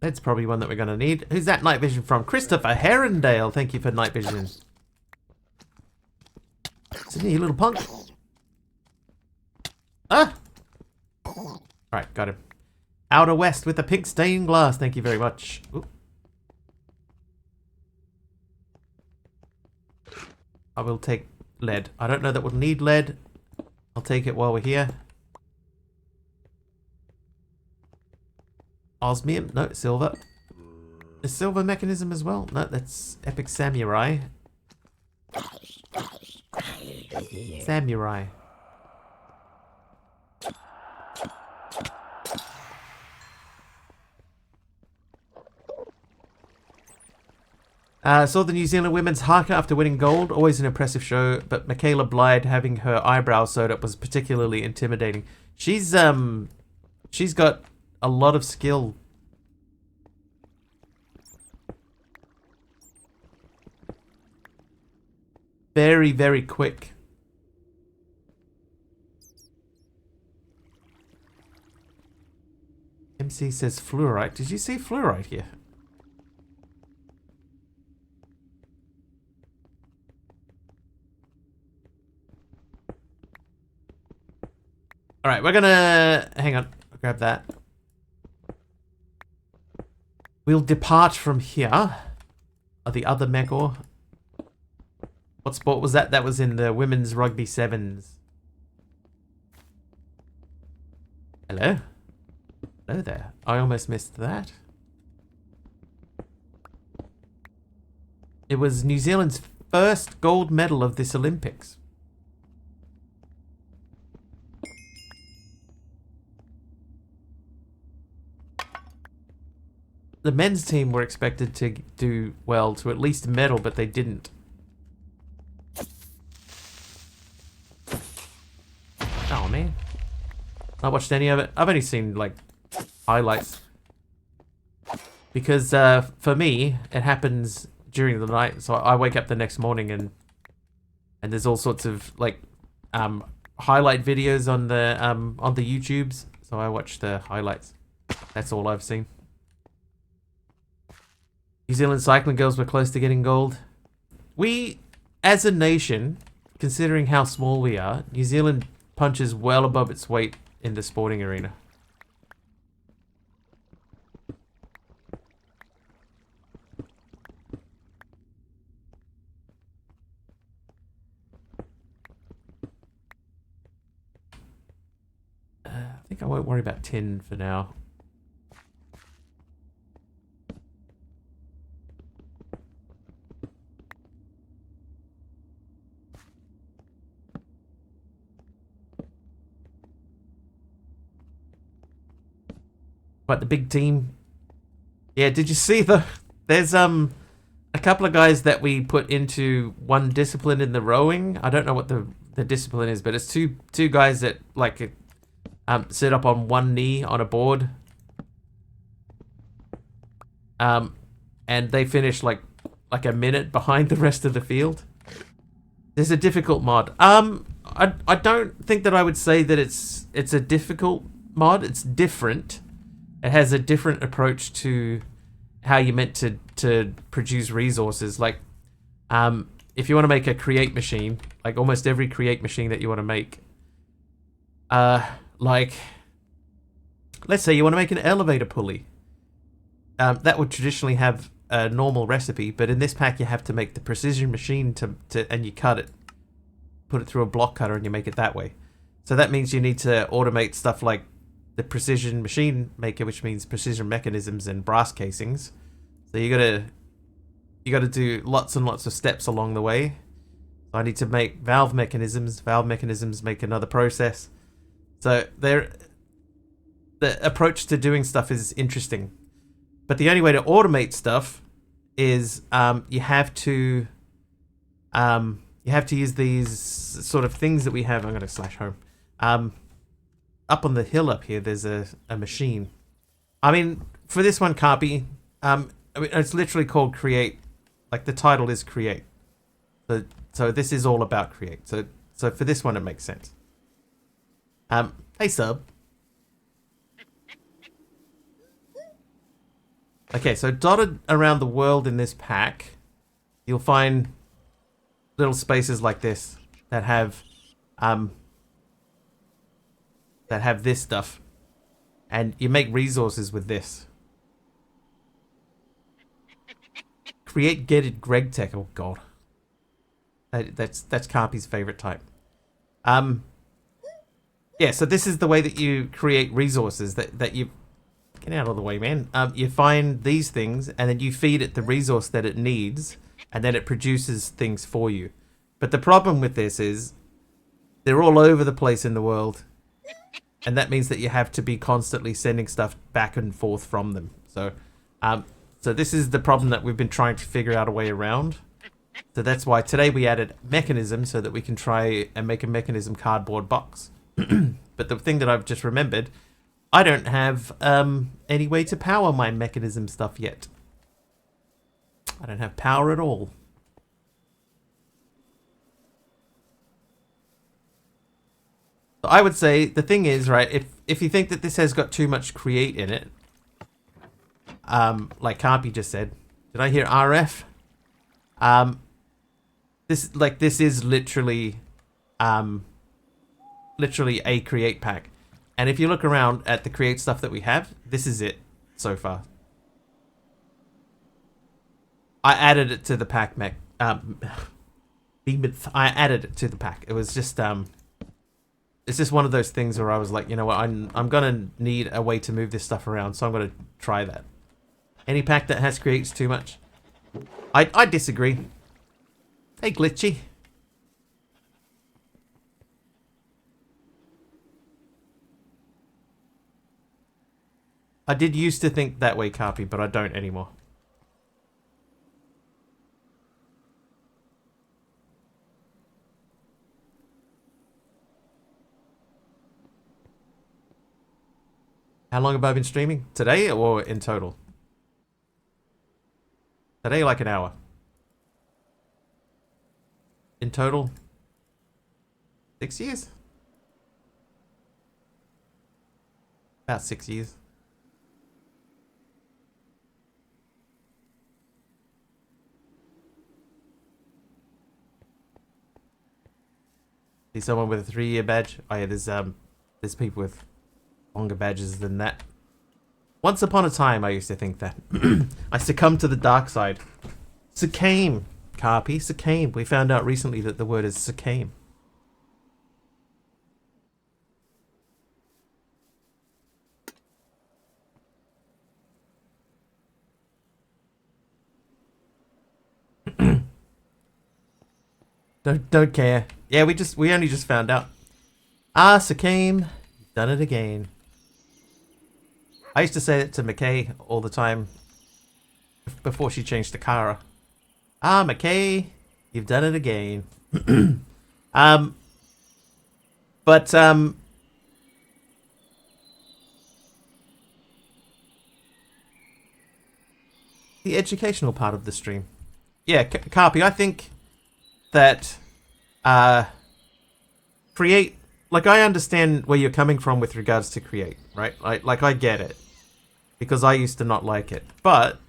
Lead's probably one that we're going to need. Who's that night vision from? Christopher Herondale. Thank you for night vision. Sydney, you little punk. Ah! Alright, got him. Outer West with the pink stained glass. Thank you very much. Ooh. I will take lead. I don't know that we'll need lead. I'll take it while we're here. Osmium? No, silver. Is silver mechanism as well? No, that's Epic Samurai. Samurai. Saw the New Zealand women's haka after winning gold. Always an impressive show, but Michaela Blyde having her eyebrows sewed up was particularly intimidating. She's got a lot of skill. Very, very quick. MC says fluorite. Did you see fluorite here? Alright, we're gonna... Hang on. I'll grab that. We'll depart from here. The other mech ore. What sport was that? That was in the women's rugby sevens. Hello? Hello there. I almost missed that. It was New Zealand's first gold medal of this Olympics. The men's team were expected to do well, to at least medal, but they didn't. Oh, man. Not watched any of it. I've only seen, like, highlights. Because, for me, it happens during the night, so I wake up the next morning and there's all sorts of, like, highlight videos on the YouTubes, so I watch the highlights. That's all I've seen. New Zealand cycling girls were close to getting gold. We, as a nation, considering how small we are, New Zealand punches well above its weight in the sporting arena. I think I won't worry about tin for now. But the big team. Yeah, did you see there's a couple of guys that we put into one discipline in the rowing. I don't know what the discipline is, but it's two guys that like sit up on one knee on a board. And they finish like a minute behind the rest of the field. There's a difficult mod. I don't think that I would say that it's a difficult mod. It's different. It has a different approach to how you're meant to produce resources. Like, if you want to make a create machine, like almost every create machine that you want to make, like, let's say you want to make an elevator pulley. That would traditionally have a normal recipe, but in this pack you have to make the precision machine and you cut it, put it through a block cutter, and you make it that way. So that means you need to automate stuff like the precision machine maker, which means precision mechanisms and brass casings. So you gotta do lots and lots of steps along the way. So I need to make valve mechanisms. Valve mechanisms make another process. So the approach to doing stuff is interesting. But the only way to automate stuff is you have to use these sort of things that we have. I'm gonna slash home. Up on the hill up here, there's a machine. I mean, for this one, Carpy, I mean, it's literally called Create. Like, the title is Create. So this is all about Create. So for this one, it makes sense. Hey, sub. Okay, so dotted around the world in this pack, you'll find little spaces like this that have this stuff, and you make resources with this. Create Getted Greg Tech. Oh god, that's Carpy's favorite type. Yeah. So this is the way that you create resources. That you get out of the way, man. You find these things, and then you feed it the resource that it needs, and then it produces things for you. But the problem with this is they're all over the place in the world. And that means that you have to be constantly sending stuff back and forth from them. So this is the problem that we've been trying to figure out a way around. So that's why today we added mechanism so that we can try and make a mechanism cardboard box. But the thing that I've just remembered, I don't have any way to power my mechanism stuff yet. I don't have power at all. I would say the thing is, right, if you think that this has got too much create in it, like Carpy just said, did I hear RF? This is literally a create pack. And if you look around at the create stuff that we have, this is it so far. I added it to the pack, I added it to the pack. It was just it's just one of those things where I was like, you know what, I'm gonna need a way to move this stuff around, so I'm gonna try that. Any pack that has creates too much? I disagree. Hey, Glitchy. I did used to think that way, Carpy, but I don't anymore. How long have I been streaming? Today or in total? Today, like an hour. In total, 6 years? About 6 years. See someone with a 3-year badge? Oh yeah, there's people with longer badges than that. Once upon a time, I used to think that. I succumbed to the dark side. Succumb, Carpy, succumb. We found out recently that the word is succumb. Don't care. Yeah, we only just found out. Ah, succumb, done it again. I used to say it to McKay all the time before she changed to Kara. Ah, McKay, you've done it again. But the educational part of the stream. Yeah, Carpy, I think that create, like, I understand where you're coming from with regards to create, right? Like I get it, because I used to not like it, but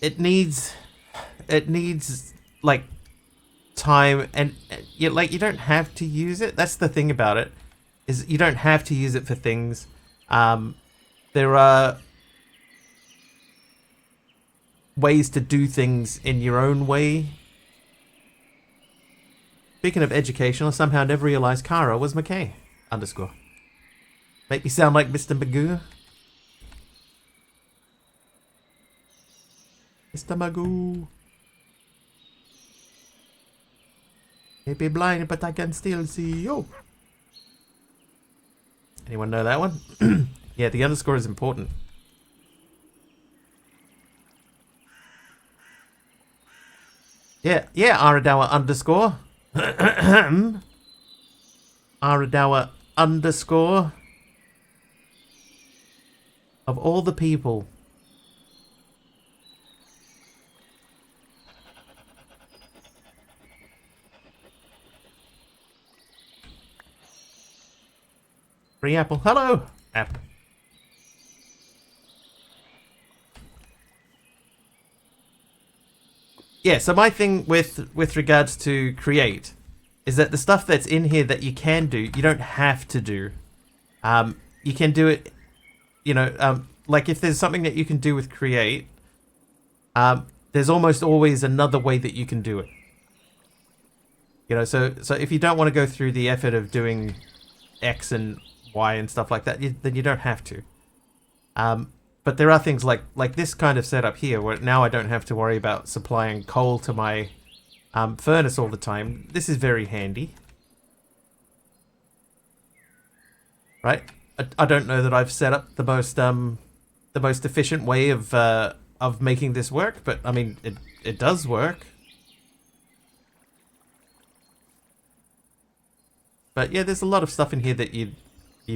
it needs like time, and you don't have to use it. That's the thing about it, is you don't have to use it for things. There are ways to do things in your own way. Speaking of educational, I somehow never realized Kara was McKay _. Make me sound like Mr. Magoo. Mr. Magoo. May be blind, but I can still see you. Anyone know that one? Yeah, the underscore is important. Yeah, Aradawa _ Aradawa _ of all the people. Free apple. Hello, apple. Yeah, so my thing with regards to create is that the stuff that's in here that you can do, you don't have to do. You can do it, like if there's something that you can do with create, there's almost always another way that you can do it. So if you don't want to go through the effort of doing X and Y and stuff like that, then you don't have to. But there are things like this kind of setup here, where now I don't have to worry about supplying coal to my furnace all the time. This is very handy. Right? I don't know that I've set up the most efficient way of making this work, but I mean it does work. But yeah, there's a lot of stuff in here that you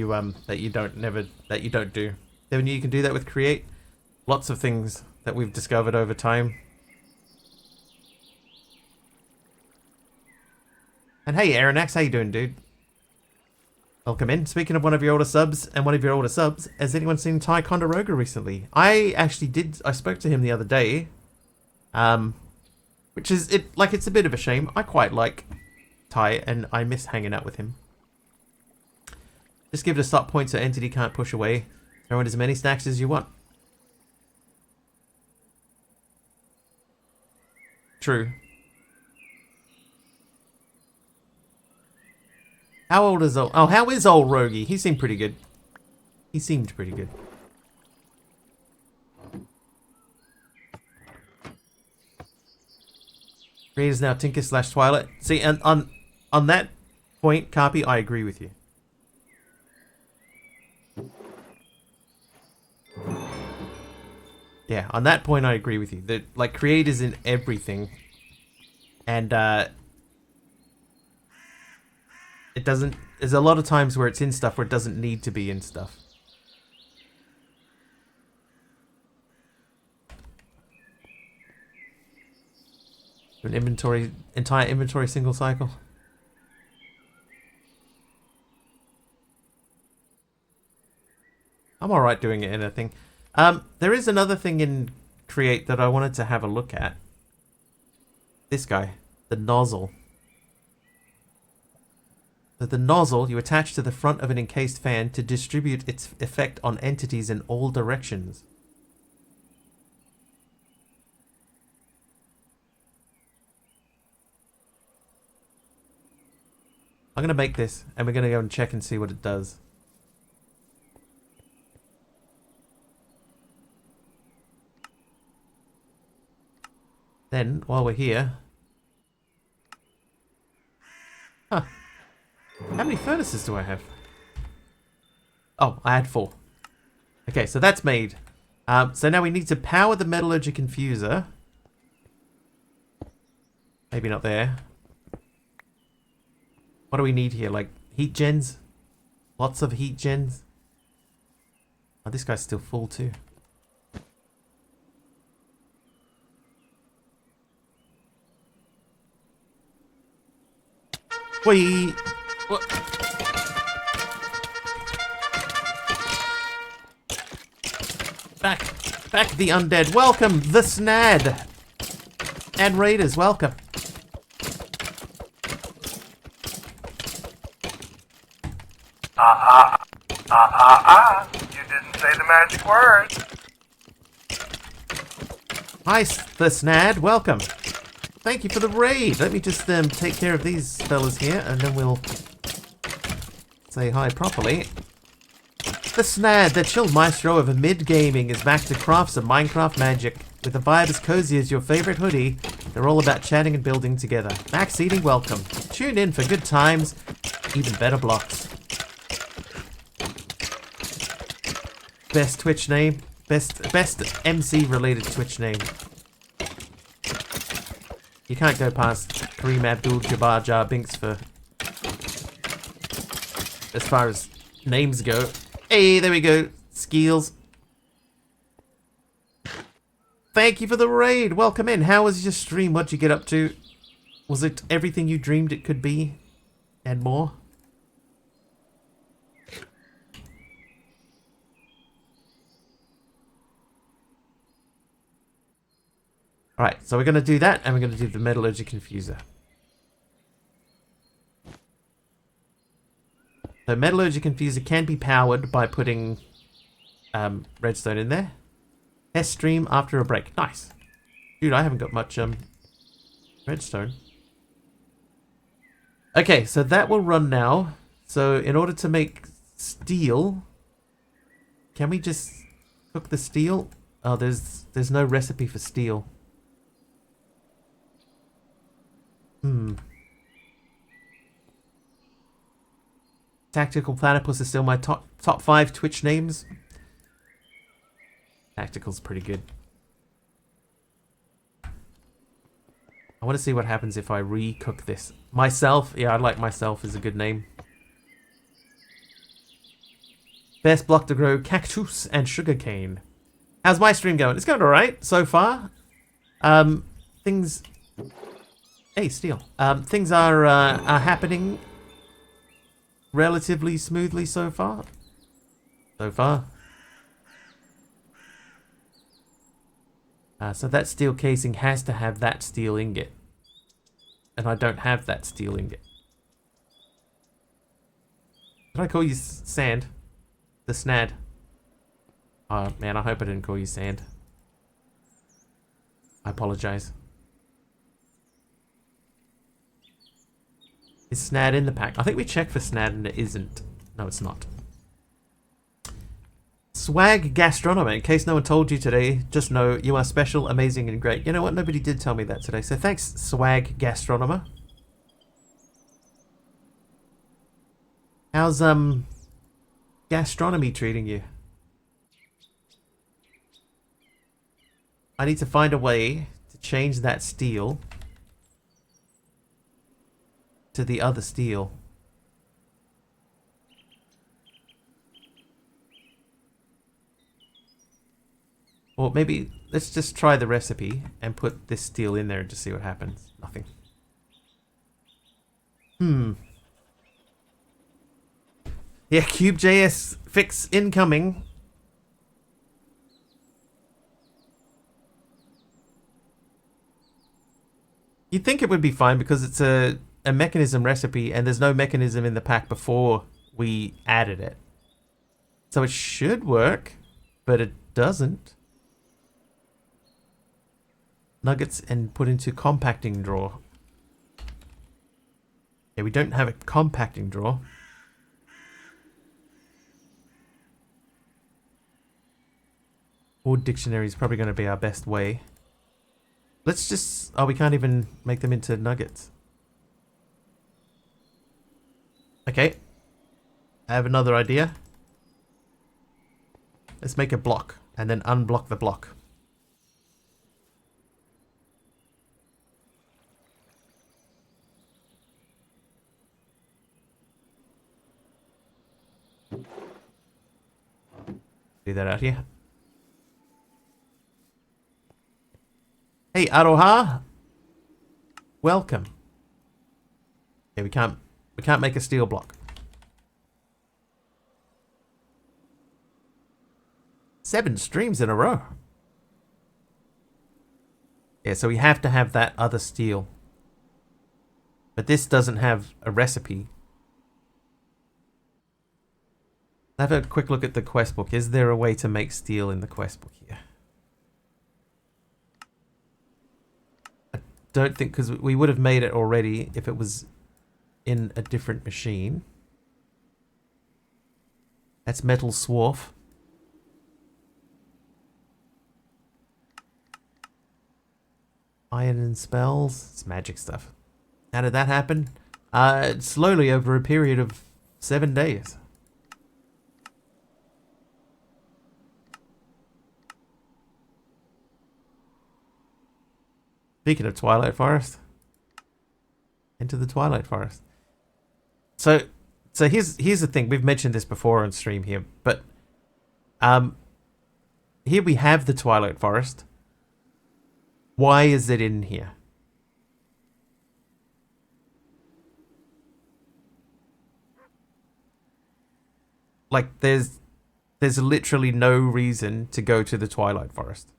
don't do. Then you can do that with create. Lots of things that we've discovered over time. And hey, Aaronax, how you doing, dude? Welcome in. Speaking of one of your older subs, has anyone seen Ty Condoroga recently? I actually did. I spoke to him the other day. Which is, it's a bit of a shame. I quite like Ty, and I miss hanging out with him. Just give it a stop point so Entity can't push away. Throw in as many snacks as you want. True. How old is old? Oh, how is old Rogie? He seemed pretty good. He seemed pretty good. Creators now Tinker / Twilight. See, and on that point, Carpy, I agree with you. Yeah, on that point, I agree with you. That like creators in everything, and it doesn't. There's a lot of times where it's in stuff where it doesn't need to be in stuff. An inventory, entire inventory single cycle. I'm alright doing it in a thing. There is another thing in Create that I wanted to have a look at. This guy, the nozzle. So the nozzle you attach to the front of an encased fan to distribute its effect on entities in all directions. I'm going to make this, and we're going to go and check and see what it does. Then, while we're here... Huh. How many furnaces do I have? Oh, I had 4. Okay, so that's made. So now we need to power the metallurgy confuser. Maybe not there. What do we need here? Like, heat gens? Lots of heat gens? Oh, this guy's still full too. Whee! What? Back the undead. Welcome, the Snad. And raiders, welcome. You didn't say the magic word. Hi, the Snad, welcome. Thank you for the raid. Let me just take care of these fellas here, and then we'll say hi properly. The Snad, the chill maestro of mid-gaming, is back to craft some Minecraft magic. With a vibe as cozy as your favorite hoodie, they're all about chatting and building together. Max Eating, welcome. Tune in for good times, even better blocks. Best Twitch name. Best MC related Twitch name. You can't go past Kareem Abdul-Jabbar Jar Binks for as far as names go. Hey, there we go. Skeels. Thank you for the raid. Welcome in. How was your stream? What'd you get up to? Was it everything you dreamed it could be? And more? Alright, so we're going to do that, and we're going to do the metallurgy confuser. So metallurgy confuser can be powered by putting redstone in there. Test stream after a break. Nice. Dude, I haven't got much redstone. Okay, so that will run now. So in order to make steel, can we just cook the steel? Oh, there's no recipe for steel. Tactical Platypus is still my top 5 Twitch names. Tactical's pretty good. I want to see what happens if I re-cook this. Myself? Yeah, I like myself as a good name. Best block to grow cactus and sugarcane. How's my stream going? It's going alright so far. Things... Hey, steel. Things are happening relatively smoothly so far. So that steel casing has to have that steel ingot. And I don't have that steel ingot. Did I call you sand? The Snad. Oh man, I hope I didn't call you sand. I apologize. Is Snad in the pack? I think we checked for Snad and it isn't. No, it's not. Swag Gastronomer. In case no one told you today, just know you are special, amazing, and great. You know what? Nobody did tell me that today. So thanks, Swag Gastronomer. How's gastronomy treating you? I need to find a way to change that steel to the other steel. Or maybe let's just try the recipe and put this steel in there and just see what happens. Nothing. Yeah, Cube.js fix incoming. You'd think it would be fine because it's a mechanism recipe and there's no mechanism in the pack before we added it. So it should work, but it doesn't. Nuggets and put into compacting drawer. Yeah, we don't have a compacting drawer. Word dictionary is probably going to be our best way. Let's just... Oh, we can't even make them into nuggets. Okay. I have another idea. Let's make a block and then unblock the block. Do that out here. Hey, Aroha. Welcome. Okay, we can't make a steel block. 7 streams in a row. Yeah, so we have to have that other steel. But this doesn't have a recipe. Have a quick look at the quest book. Is there a way to make steel in the quest book here? I don't think, because we would have made it already if it was in a different machine. That's metal swarf. Iron and spells. It's magic stuff. How did that happen? Slowly over a period of 7 days. Speaking of Twilight Forest, into the Twilight Forest. So here's the thing. We've mentioned this before on stream here, but here we have the Twilight Forest. Why is it in here? Like there's literally no reason to go to the Twilight Forest.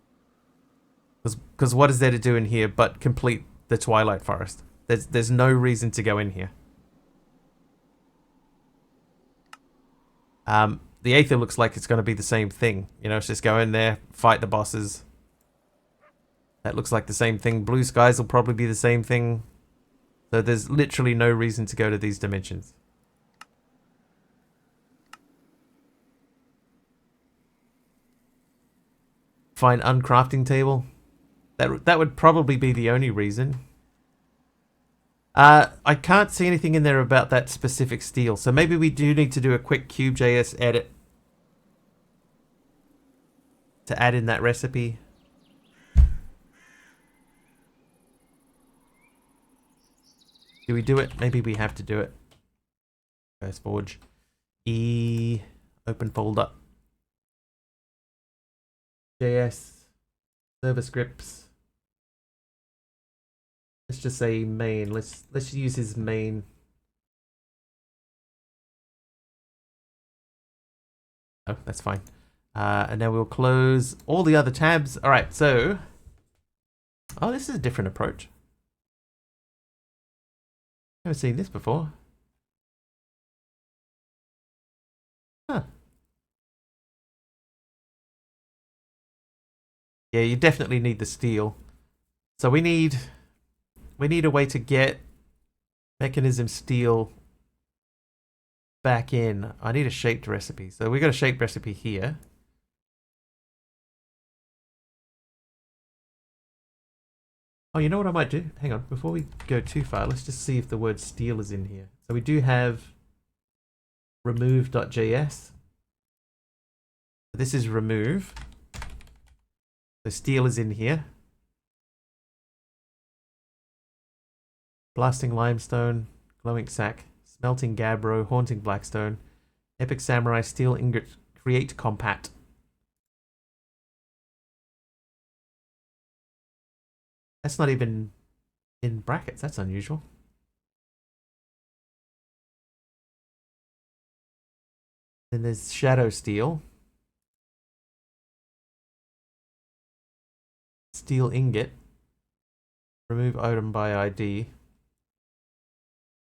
Because what is there to do in here but complete the Twilight Forest? There's no reason to go in here. The Aether looks like it's going to be the same thing. You know, it's just go in there, fight the bosses. That looks like the same thing. Blue Skies will probably be the same thing. So there's literally no reason to go to these dimensions. Find uncrafting table. That would probably be the only reason. I can't see anything in there about that specific steel. So maybe we do need to do a quick Cube.js edit to add in that recipe. Do we do it? Maybe we have to do it. First Forge. E. Open folder. JS. Server scripts. Let's just say main. Let's use his main. Oh, that's fine. And now we'll close all the other tabs. All right, so. Oh, this is a different approach. Never seen this before. Huh. Yeah, you definitely need the steel. So we need a way to get mechanism steel back in. I need a shaped recipe. So we got a shaped recipe here. Oh, you know what I might do? Hang on, before we go too far, let's just see if the word steel is in here. So we do have remove.js. This is remove. The steel is in here. Blasting limestone, glowing sack, smelting gabbro, haunting blackstone, epic samurai, steel ingot, create compat. That's not even in brackets. That's unusual. Then there's shadow steel. Steel ingot. Remove item by ID.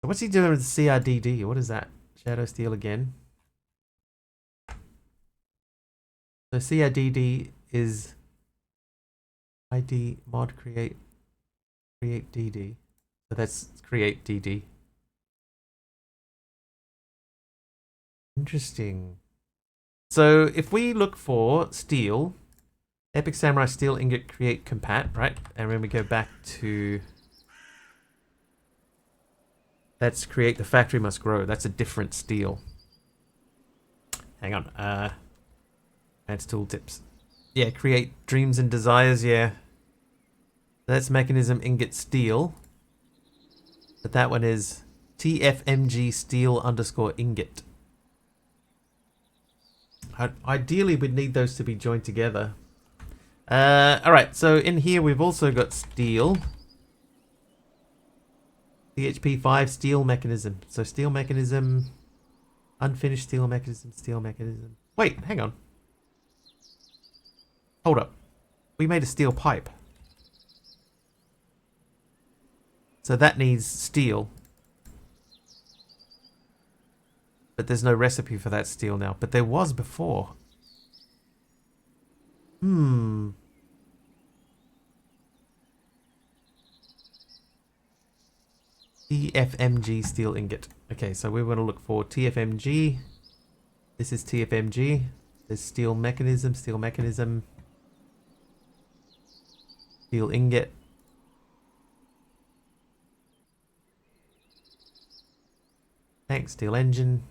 So what's he doing with CRDD? What is that? Shadow steel again. So CRDD is ID mod create DD. So that's create DD. Interesting. So if we look for steel, epic samurai steel ingot create compat, right? And when we go back to that's create the factory must grow. That's a different steel. Hang on. Advanced tooltips. Yeah, create dreams and desires. Yeah. That's mechanism ingot steel. But that one is TFMG steel underscore ingot. Ideally, we'd need those to be joined together. Alright, so in here we've also got steel. CHP5 steel mechanism. So steel mechanism, unfinished steel mechanism, steel mechanism. Wait, hang on. Hold up. We made a steel pipe. So that needs steel. But there's no recipe for that steel now. But there was before. TFMG steel ingot. Okay, so we want to look for TFMG. This is TFMG. There's steel mechanism, steel ingot. Thanks, steel engine.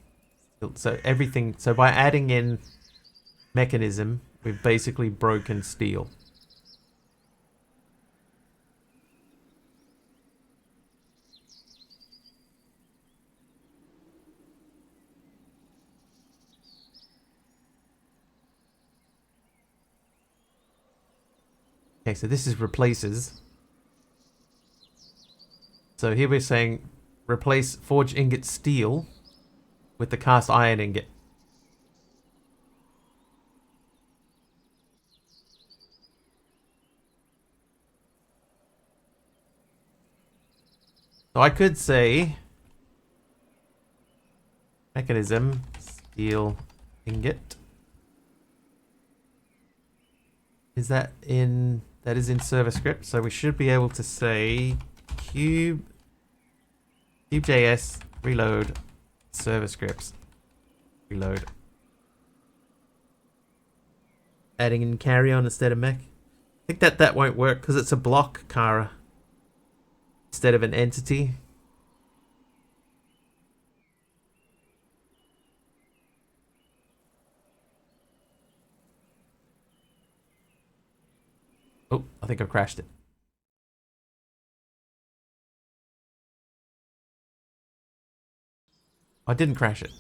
So everything, so by adding in mechanism, we've basically broken steel. Okay, so this is replaces. So here we're saying replace forge ingot steel with the cast iron ingot. So I could say mechanism steel ingot. Is that in that is in server script, so we should be able to say cube.js reload server scripts reload, adding in carry on instead of mech. I think that won't work because it's a block, Kara, instead of an entity. Oh, I think I've crashed it. I didn't crash it.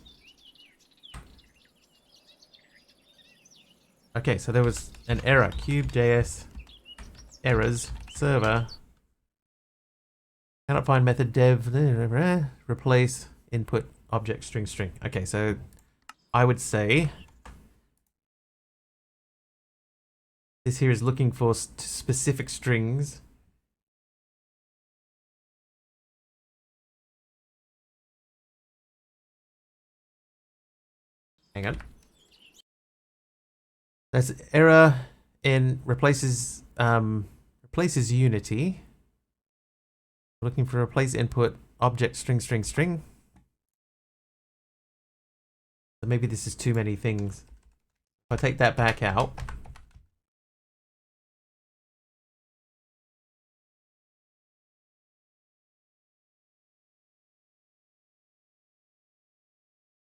Okay, so there was an error. Cube.js errors server cannot find method dev replace input object string. Okay, so I would say this here is looking for specific strings. Hang on. That's error in replaces unity. Looking for replace input object string. So maybe this is too many things. If I take that back out.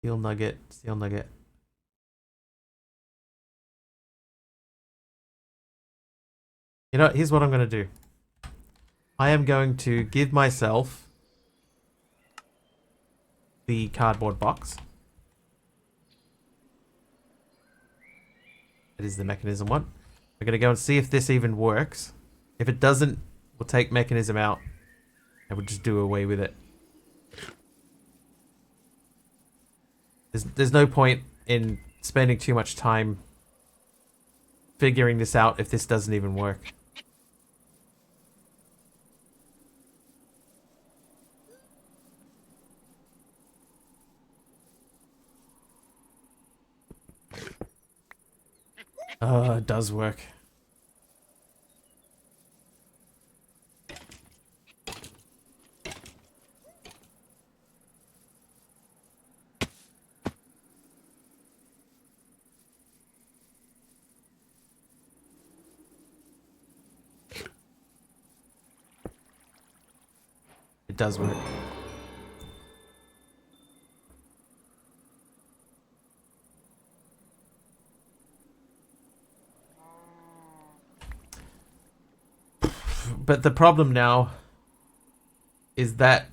Steel nugget, steel nugget. You know, here's what I'm going to do. I am going to give myself the cardboard box. That is the mechanism one. We're going to go and see if this even works. If it doesn't, we'll take mechanism out and we'll just do away with it. There's no point in spending too much time figuring this out if this doesn't even work. Oh, it does work. It does work. But the problem now is that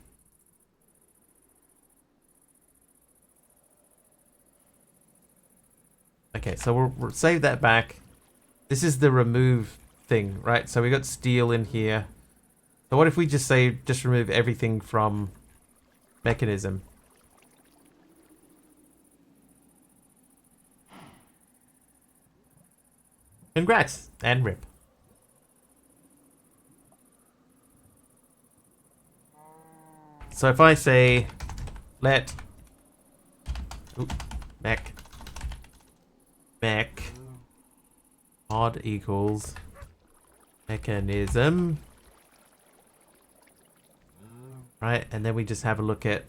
okay, so we'll save that back. This is the remove thing, right? So we got steel in here. So what if we just say, just remove everything from mechanism? Congrats, and rip. So if I say, let mech mod equals mechanism, right? And then we just have a look at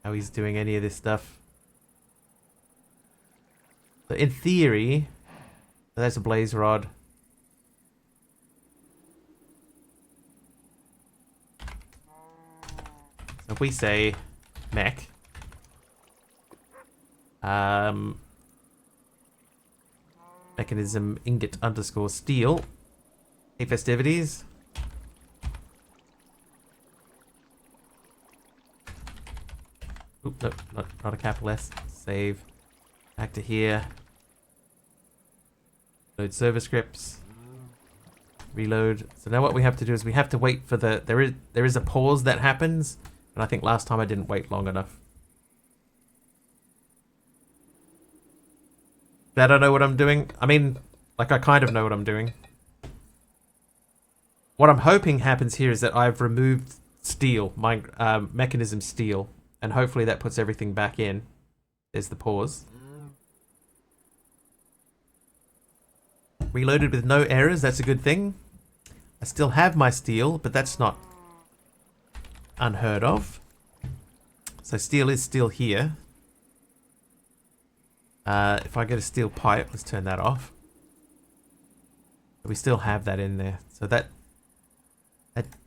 how he's doing any of this stuff. So in theory, there's a blaze rod. So if we say mech, mechanism ingot underscore steel, hey festivities. Oop, nope, not a capital S. Save. Back to here. Load server scripts. Reload. So now what we have to do is we have to wait for the... There is a pause that happens. And I think last time I didn't wait long enough. I don't know what I'm doing. I mean, like I kind of know what I'm doing. What I'm hoping happens here is that I've removed steel, my mechanism steel. And hopefully that puts everything back in. There's the pause. Reloaded with no errors, that's a good thing. I still have my steel, but that's not unheard of. So steel is still here. If I get a steel pipe, let's turn that off. We still have that in there. So that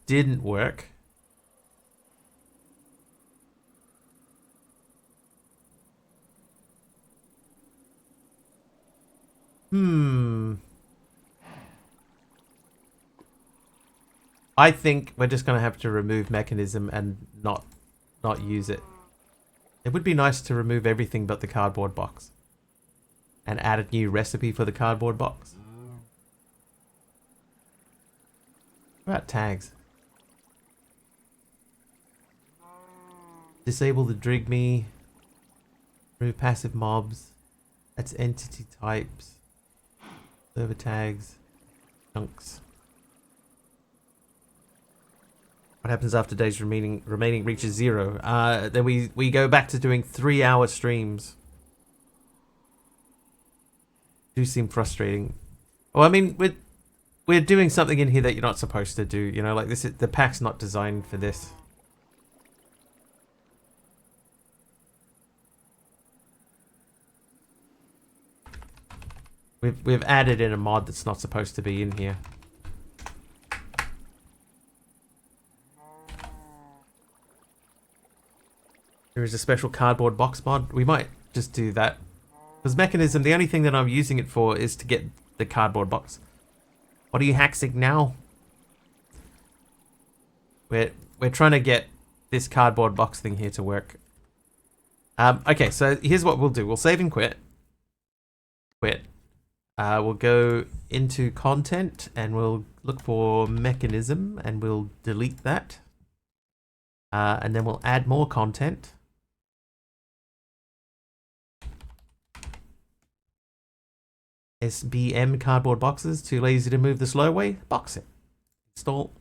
didn't work. I think we're just going to have to remove mechanism and not use it. It would be nice to remove everything but the cardboard box. And add a new recipe for the cardboard box. What about tags? Disable the drigme. Remove passive mobs. That's entity types. Server tags. Chunks. What happens after days remaining reaches 0? Then we go back to doing 3-hour streams. Do seem frustrating. Well, I mean, we're doing something in here that you're not supposed to do. You know, like this is the pack's not designed for this. We've added in a mod that's not supposed to be in here. There is a special cardboard box mod. We might just do that. Because mechanism, the only thing that I'm using it for is to get the cardboard box. What are you haxing now? We're trying to get this cardboard box thing here to work. Okay, so here's what we'll do. We'll save and quit. Quit. We'll go into content and we'll look for mechanism and we'll delete that. And then we'll add more content. SBM cardboard boxes. Too lazy to move the slow way? Box it. Install.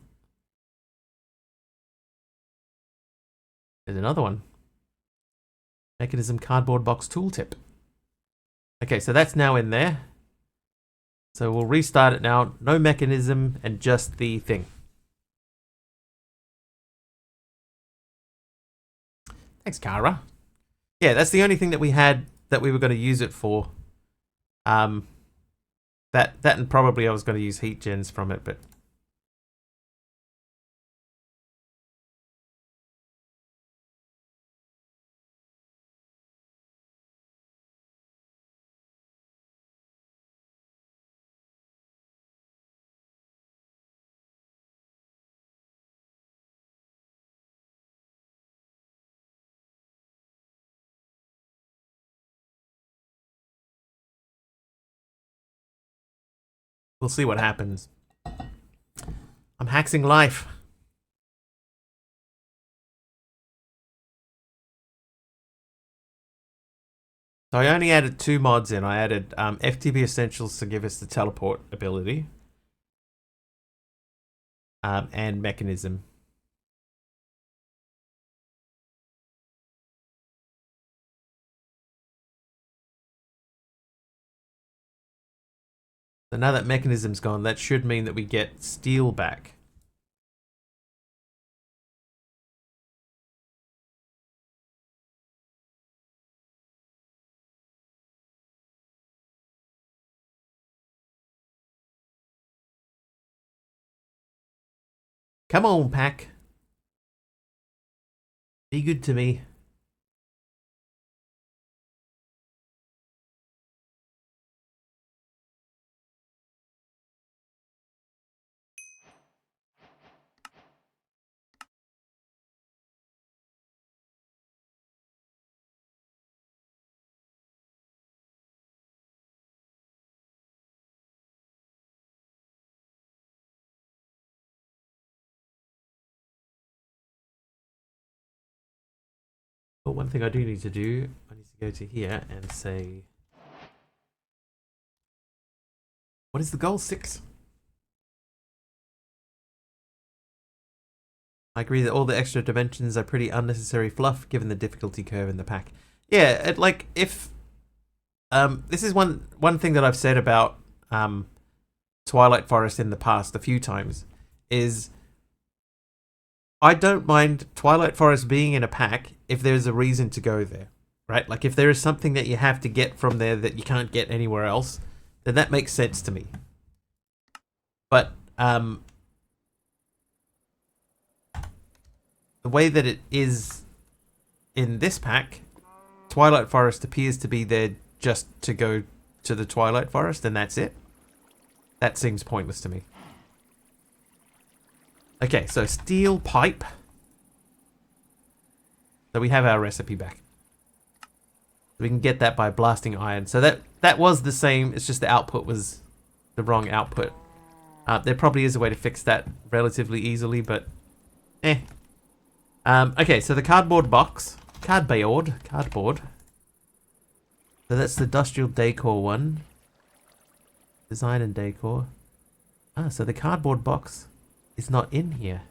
There's another one. Mechanism cardboard box tooltip. Okay, so that's now in there. So we'll restart it now. No mechanism and just the thing. Thanks, Kara. Yeah, that's the only thing that we had that we were going to use it for. That and probably I was going to use heat gens from it, but we'll see what happens. I'm haxing life. So I only added 2 mods in. I added FTB Essentials to give us the teleport ability. And mechanism. So now that mechanism's gone, that should mean that we get steel back. Come on, pack. Be good to me. But one thing I do need to do, I need to go to here and say, what is the goal? 6? I agree that all the extra dimensions are pretty unnecessary fluff given the difficulty curve in the pack. Yeah, like if this is one thing that I've said about Twilight Forest in the past a few times is I don't mind Twilight Forest being in a pack if there's a reason to go there, right? Like if there is something that you have to get from there that you can't get anywhere else, then that makes sense to me. But the way that it is in this pack, Twilight Forest appears to be there just to go to the Twilight Forest and that's it. That seems pointless to me. Okay, so steel pipe. So we have our recipe back. We can get that by blasting iron. So that was the same, it's just the output was the wrong output. There probably is a way to fix that relatively easily, but okay, so the cardboard box. Cardboard. So that's the industrial decor one. Design and decor. So the cardboard box is not in here.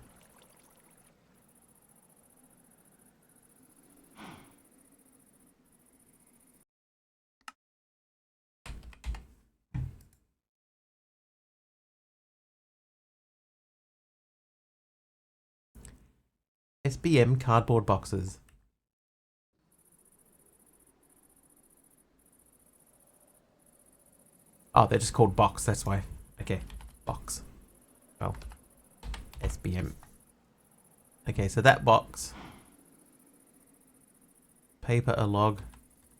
SBM cardboard boxes. Oh, they're just called box, that's why. Okay, box. Well, SBM. Okay, so that box paper, a log.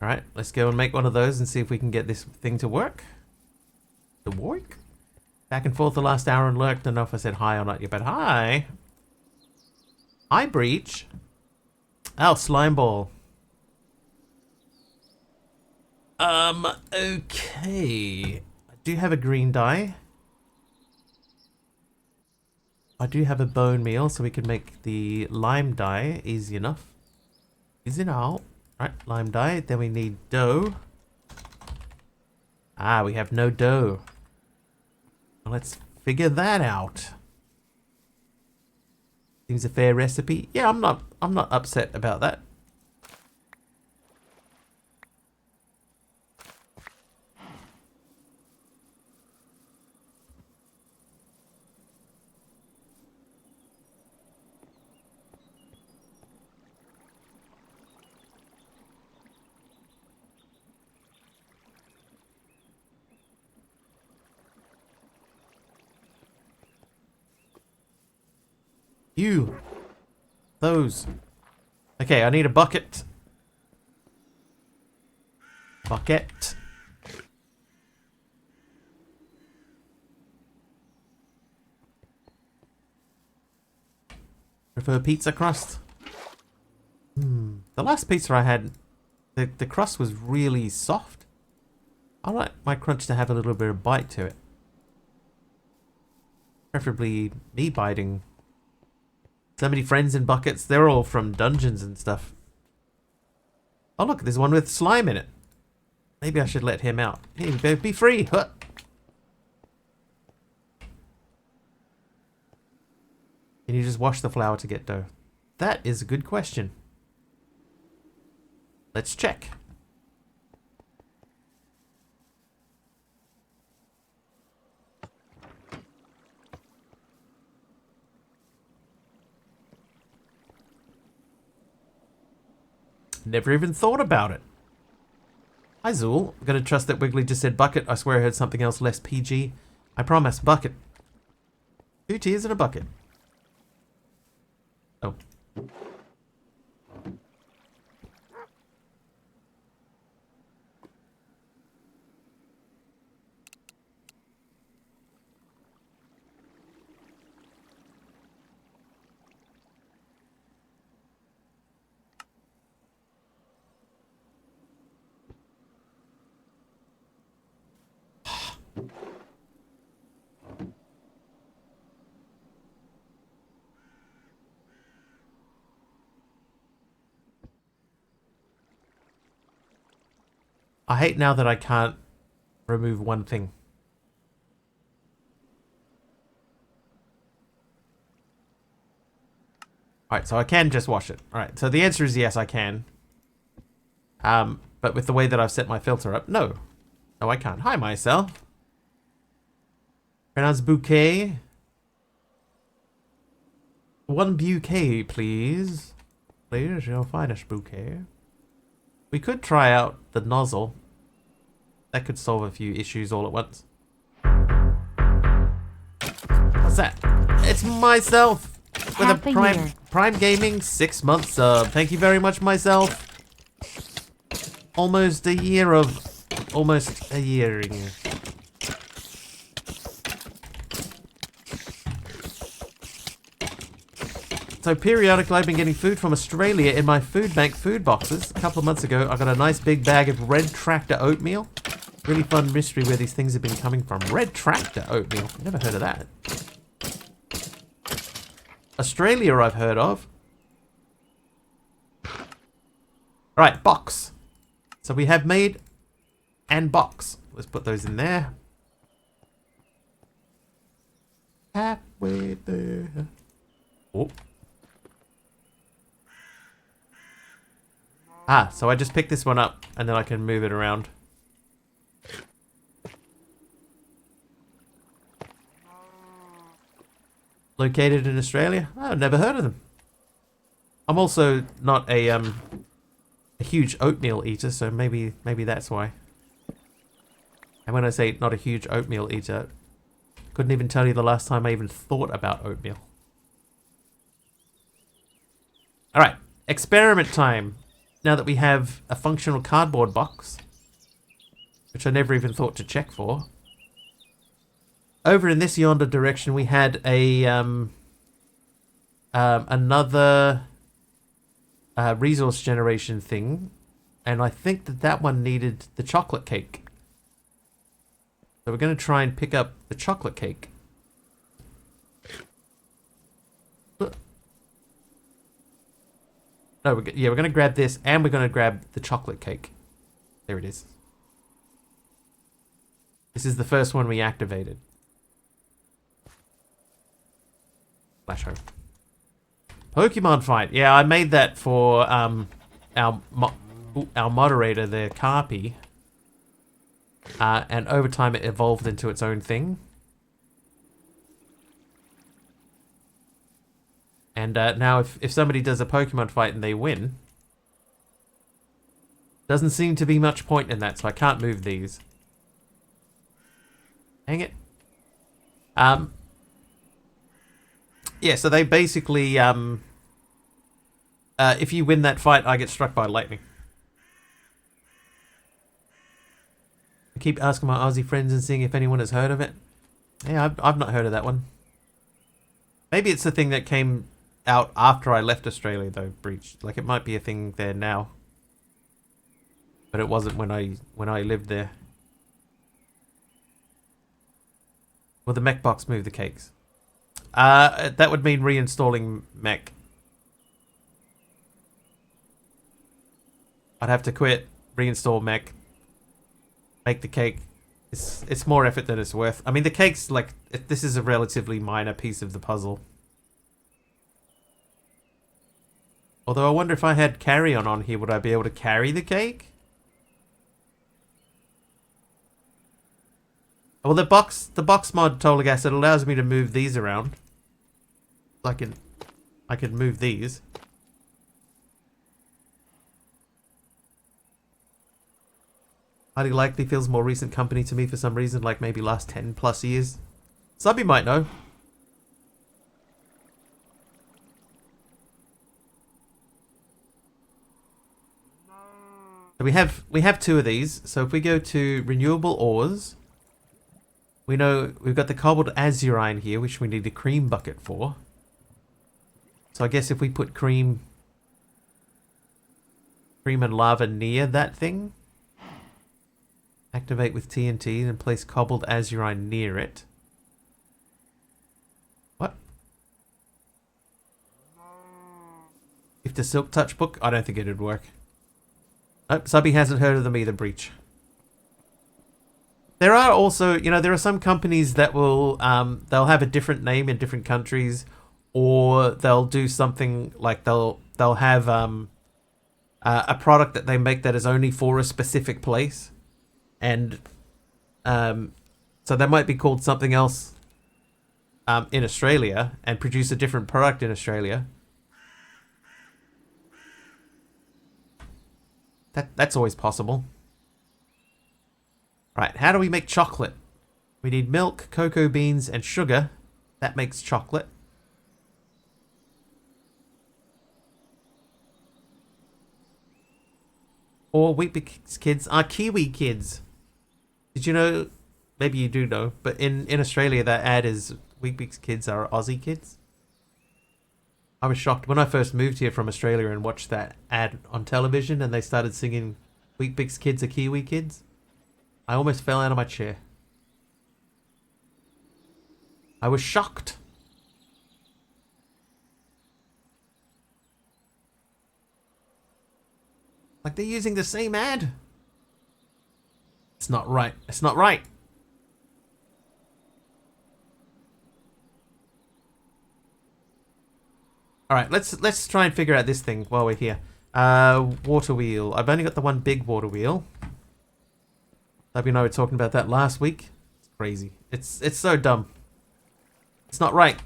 Alright, let's go and make one of those and see if we can get this thing to work. To work? Back and forth the last hour and lurked. Don't know if I said hi or not yet, but hi. Hi, Breach. Oh, slime ball. Okay. I do have a green dye. I do have a bone meal, so we can make the lime dye easy enough. Easy now. Right, lime dye. Then we need dough. Ah, we have no dough. Well, let's figure that out. Seems a fair recipe. Yeah, I'm not upset about that. You. Those. Okay, I need a bucket. Bucket. Prefer pizza crust? The last pizza I had, the crust was really soft. I like my crunch to have a little bit of bite to it. Preferably me biting. So many friends in buckets. They're all from dungeons and stuff. Oh look, there's one with slime in it. Maybe I should let him out. Hey, be free. Huh. Can you just wash the flour to get dough? That is a good question. Let's check. Never even thought about it. Hi, Zool. I'm gonna trust that Wiggly just said bucket. I swear I heard something else less PG. I promise, bucket. 2 tears in a bucket. Oh. I hate now that I can't remove one thing. Alright, so I can just wash it. Alright, so the answer is yes, I can. But with the way that I've set my filter up, no. No, I can't. Hi, myself. Pronounce bouquet. 1 bouquet, please. Please, your finest bouquet. We could try out the nozzle. That could solve a few issues all at once. What's that? It's myself with a Prime Gaming 6 months sub. Thank you very much, myself. Almost a year of almost a yearing. So periodically I've been getting food from Australia in my food bank food boxes. A couple of months ago I got a nice big bag of Red Tractor oatmeal. Really fun mystery where these things have been coming from. Red Tractor oatmeal. Never heard of that. Australia I've heard of. Right, box. So we have made and box. Let's put those in there. Halfway there. Oh. Ah, so I just pick this one up and then I can move it around. Located in Australia? Oh, I've never heard of them. I'm also not a huge oatmeal eater, so maybe that's why. And when I say not a huge oatmeal eater, couldn't even tell you the last time I even thought about oatmeal. Alright, experiment time. now that we have a functional cardboard box, which I never even thought to check for. Over in this yonder direction, we had a another resource generation thing, and I think that one needed the chocolate cake. So we're going to try and pick up the chocolate cake. No, we're going to grab this, and we're going to grab the chocolate cake. There it is. This is the first one we activated. Flash home. Pokemon fight. Yeah, I made that for our moderator there, Carpy. And over time it evolved into its own thing. And now if somebody does a Pokemon fight and they win, doesn't seem to be much point in that, so I can't move these. Dang it. Yeah, so they basically, if you win that fight, I get struck by lightning. I keep asking my Aussie friends and seeing if anyone has heard of it. Yeah, I've not heard of that one. Maybe it's the thing that came out after I left Australia, though, Breach. Like, it might be a thing there now. But it wasn't when I lived there. Will the mech box move the cakes? That would mean reinstalling mech. I'd have to quit, reinstall mech, make the cake. It's more effort than it's worth. I mean, the cake's like, this is a relatively minor piece of the puzzle. Although I wonder if I had carry-on on here, would I be able to carry the cake? Well, the box mod Tolagas, it allows me to move these around. I can move these. Highly likely feels more recent company to me for some reason, like maybe last 10 plus years. Subby might know. So we have two of these. So if we go to renewable ores, we know we've got the cobbled azurine here, which we need a cream bucket for. So I guess if we put cream and lava near that thing, activate with TNT and place cobbled azurine near it. What? If the silk touch book? I don't think it'd work. Nope, Subby hasn't heard of them either, Breach. There are also, you know, there are some companies that will, they'll have a different name in different countries, or they'll do something like they'll have a product that they make that is only for a specific place, and so they might be called something else in Australia and produce a different product in Australia. That's always possible. Right, how do we make chocolate? We need milk, cocoa beans, and sugar. That makes chocolate. Or Weet-Bix kids are Kiwi kids. Did you know? Maybe you do know, but in Australia that ad is Weet-Bix kids are Aussie kids. I was shocked when I first moved here from Australia and watched that ad on television and they started singing Weet-Bix kids are Kiwi kids. I almost fell out of my chair. I was shocked. Like they're using the same ad. It's not right. It's not right. Alright, let's try and figure out this thing while we're here. Water wheel. I've only got the one big water wheel. Hope you know we were talking about that last week. It's crazy. It's so dumb. It's not right.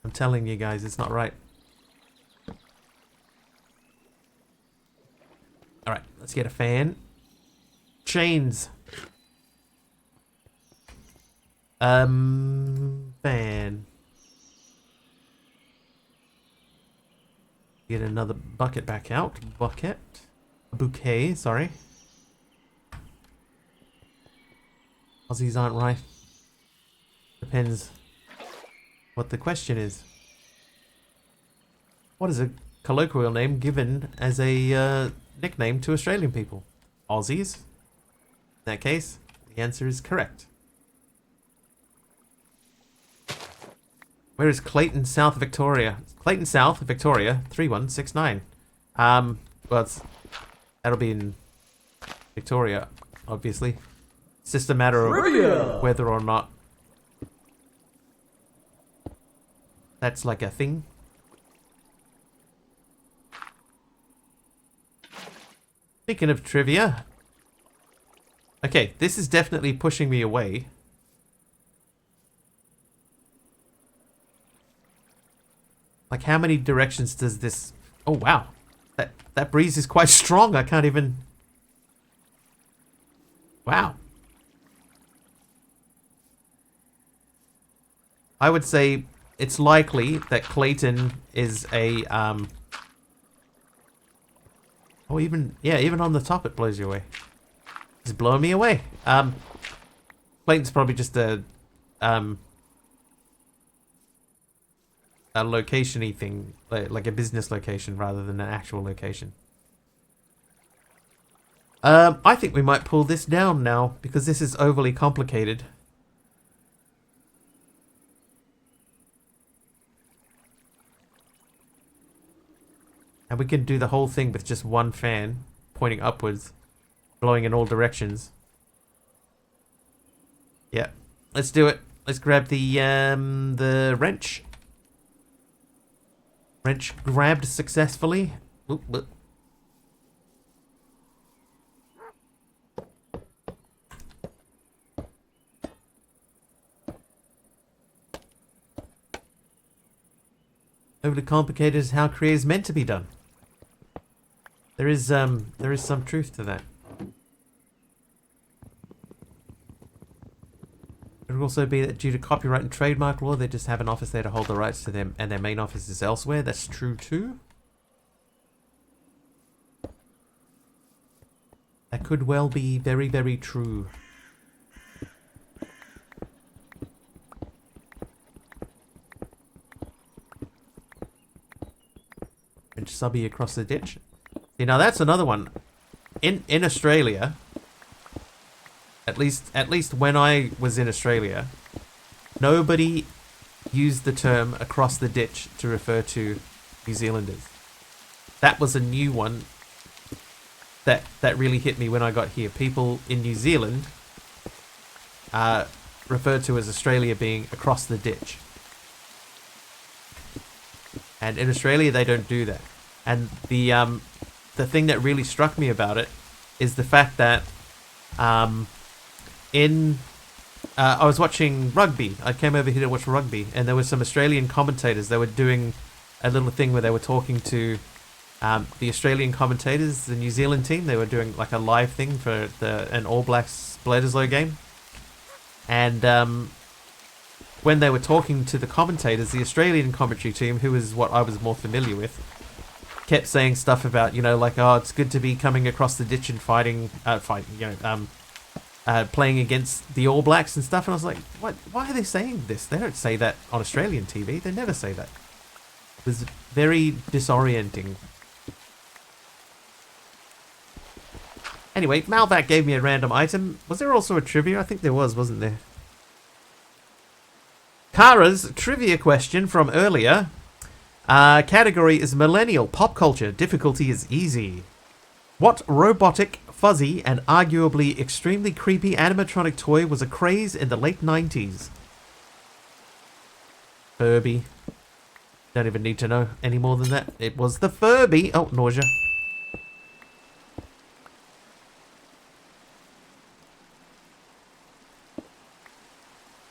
I'm telling you guys, it's not right. Alright, let's get a fan. Chains. Fan. Get another bucket back out. Bucket. A bouquet, sorry. Aussies aren't right. Depends what the question is. What is a colloquial name given as a nickname to Australian people? Aussies? In that case, the answer is correct. Where is Clayton, South Victoria? Clayton, South Victoria, 3169. Well, that'll be in Victoria, obviously. It's just a matter of whether or not that's like a thing. Speaking of trivia. Okay, this is definitely pushing me away. Like, how many directions does this... Oh, wow. That breeze is quite strong. I can't even... Wow. I would say it's likely that Clayton is a... Oh, even on the top it blows you away. It's blowing me away. Clayton's probably just a location-y thing, like a business location rather than an actual location. I think we might pull this down now because this is overly complicated. And we can do the whole thing with just one fan pointing upwards, blowing in all directions. Yeah, let's do it. Let's grab the wrench. Wrench grabbed successfully. Oop, oop. Overly complicated is how Korea is meant to be done. There is some truth to that. It would also be that due to copyright and trademark law, they just have an office there to hold the rights to them, and their main office is elsewhere. That's true too. That could well be very, very true. And subby across the ditch. You know, that's another one. In Australia, at least when I was in Australia, nobody used the term across the ditch to refer to New Zealanders. That was a new one that really hit me when I got here. People in New Zealand referred to as Australia being across the ditch. And in Australia, they don't do that. And the thing that really struck me about it is the fact that I was watching rugby. I came over here to watch rugby, and there were some Australian commentators. They were doing a little thing where they were talking to the Australian commentators, the New Zealand team. They were doing like a live thing for an All Blacks Bledisloe game. And when they were talking to the commentators, the Australian commentary team, who is what I was more familiar with, kept saying stuff about, you know, like, oh, it's good to be coming across the ditch and fighting, playing against the All Blacks and stuff. And I was like, what? Why are they saying this? They don't say that on Australian TV. They never say that. It was very disorienting. Anyway, Malvac gave me a random item. Was there also a trivia? I think there was, wasn't there? Kara's trivia question from earlier. Category is millennial pop culture. Difficulty is easy. What robotic, fuzzy, and arguably extremely creepy animatronic toy was a craze in the late 90s? Furby. Don't even need to know any more than that. It was the Furby. Oh, nausea.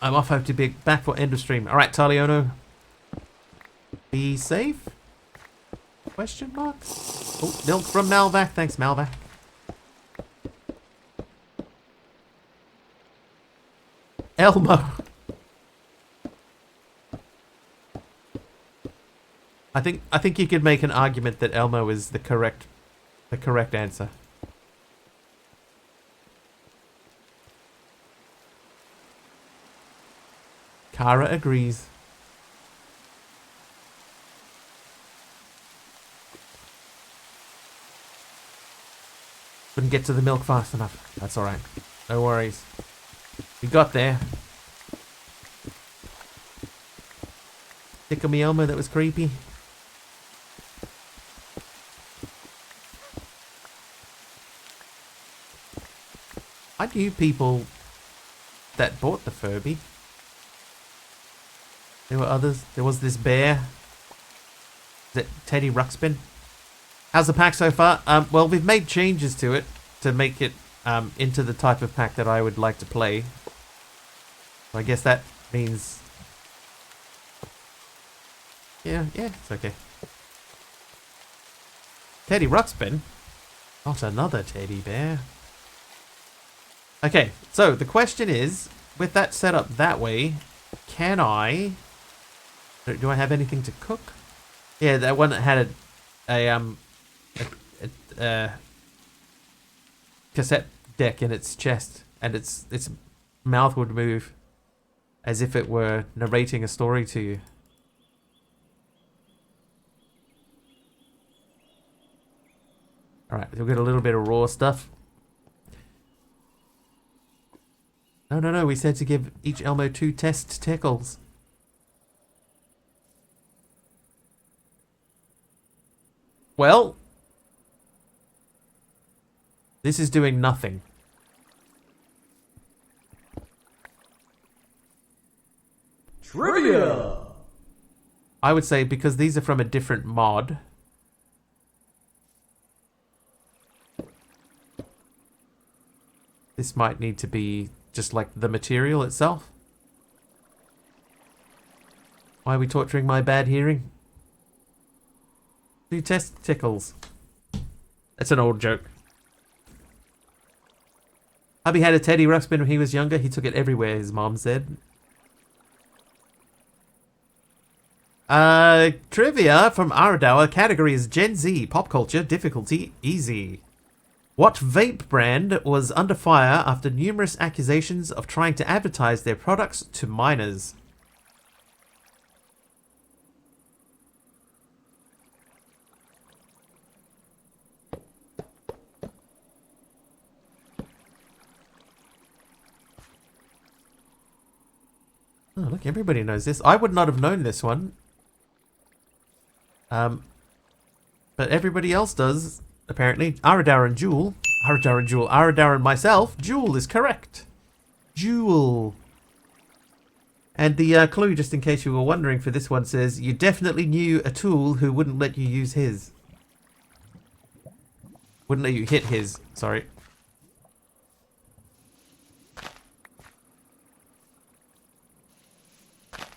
I'm off. I have to be back for end of stream. All right, Taliono. Be safe? Question mark? Oh, milk from Malvac. Thanks, Malvac. Elmo. I think you could make an argument that Elmo is the correct answer. Kara agrees. Couldn't get to the milk fast enough. That's alright. No worries. We got there. Tickle me Elmo, that was creepy. I knew people that bought the Furby. There were others. There was this bear. Is it Teddy Ruxpin? How's the pack so far? Well, we've made changes to it to make it into the type of pack that I would like to play. So I guess that means... Yeah, it's okay. Teddy Ruxpin? Not another teddy bear. Okay, so the question is, with that set up that way, can I... Do I have anything to cook? Yeah, that one that had a cassette deck in its chest, and its mouth would move as if it were narrating a story to you. Alright, we'll get a little bit of raw stuff. No, we said to give each Elmo 2 test tickles. Well, this is doing nothing. Trivia! I would say because these are from a different mod. This might need to be just like the material itself. Why are we torturing my bad hearing? 2 test tickles. That's an old joke. Hubby had a Teddy Ruxpin when he was younger. He took it everywhere, his mom said. Trivia from Aradawa. Category is Gen Z. Pop culture. Difficulty easy. What vape brand was under fire after numerous accusations of trying to advertise their products to minors? Oh, look, everybody knows this. I would not have known this one. But everybody else does, apparently. Aradar and Jewel. Aradar and myself. Jewel is correct. Jewel. And the clue, just in case you were wondering for this one, says, you definitely knew a tool who wouldn't let you use his. Wouldn't let you hit his, sorry.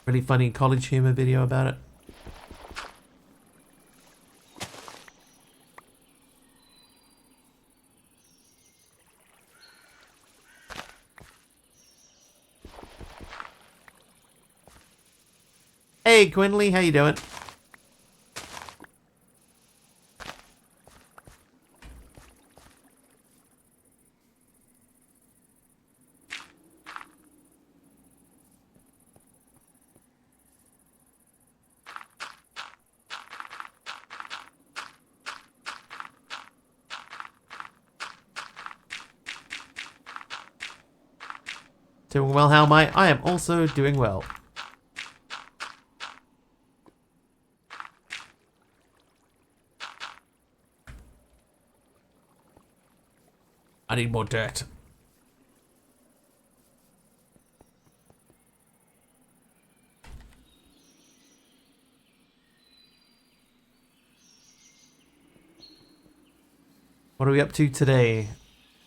Really funny college humor video about it. Hey, Quinley, how you doing? Doing well, how am I? I am also doing well. I need more dirt. What are we up to today?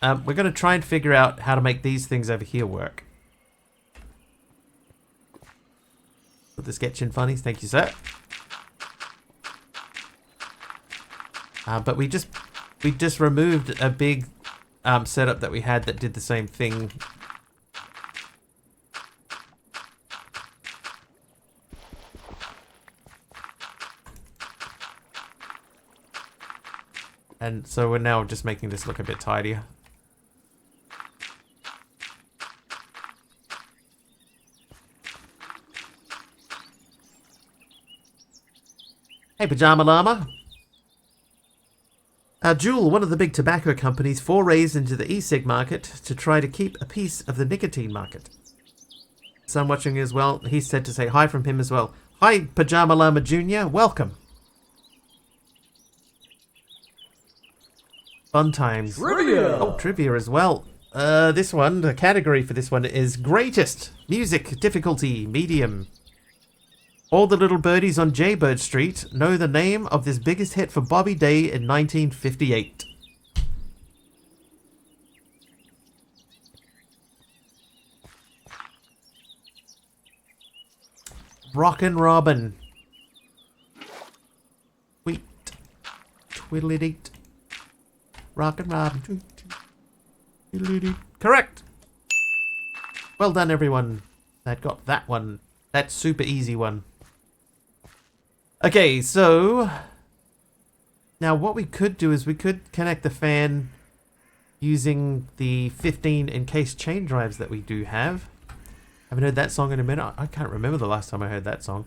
We're going to try and figure out how to make these things over here work. Put the sketch in funnies, thank you, sir. But we just removed a big setup that we had that did the same thing. And so we're now just making this look a bit tidier. Hey, Pajama Llama. Juul, one of the big tobacco companies, forays into the e-cig market to try to keep a piece of the nicotine market. So I'm watching as well. He said to say hi from him as well. Hi, Pajama Llama Jr. Welcome. Fun times. Trivia! Oh, trivia as well. This one, the category for this one is greatest music difficulty medium. All the little birdies on Jaybird Street know the name of this biggest hit for Bobby Day in 1958. Rockin' Robin. Sweet. Twiddly-deet. Rockin' Robin. Twiddly-deet. Correct! Well done, everyone. That got that one. That super easy one. Okay, so now what we could do is we could connect the fan using the 15 encased chain drives that we do have. Haven't heard that song in a minute. I can't remember the last time I heard that song.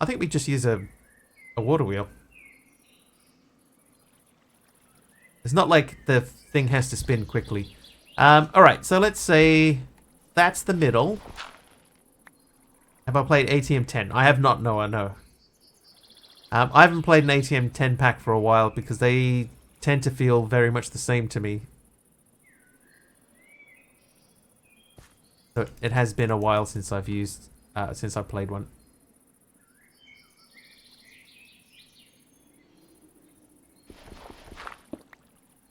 I think we just use a water wheel. It's not like the thing has to spin quickly. Alright, so let's say that's the middle. Have I played ATM 10? I have not, no, I know. I haven't played an ATM 10 pack for a while because they tend to feel very much the same to me. So it has been a while since I've used, since I've played one.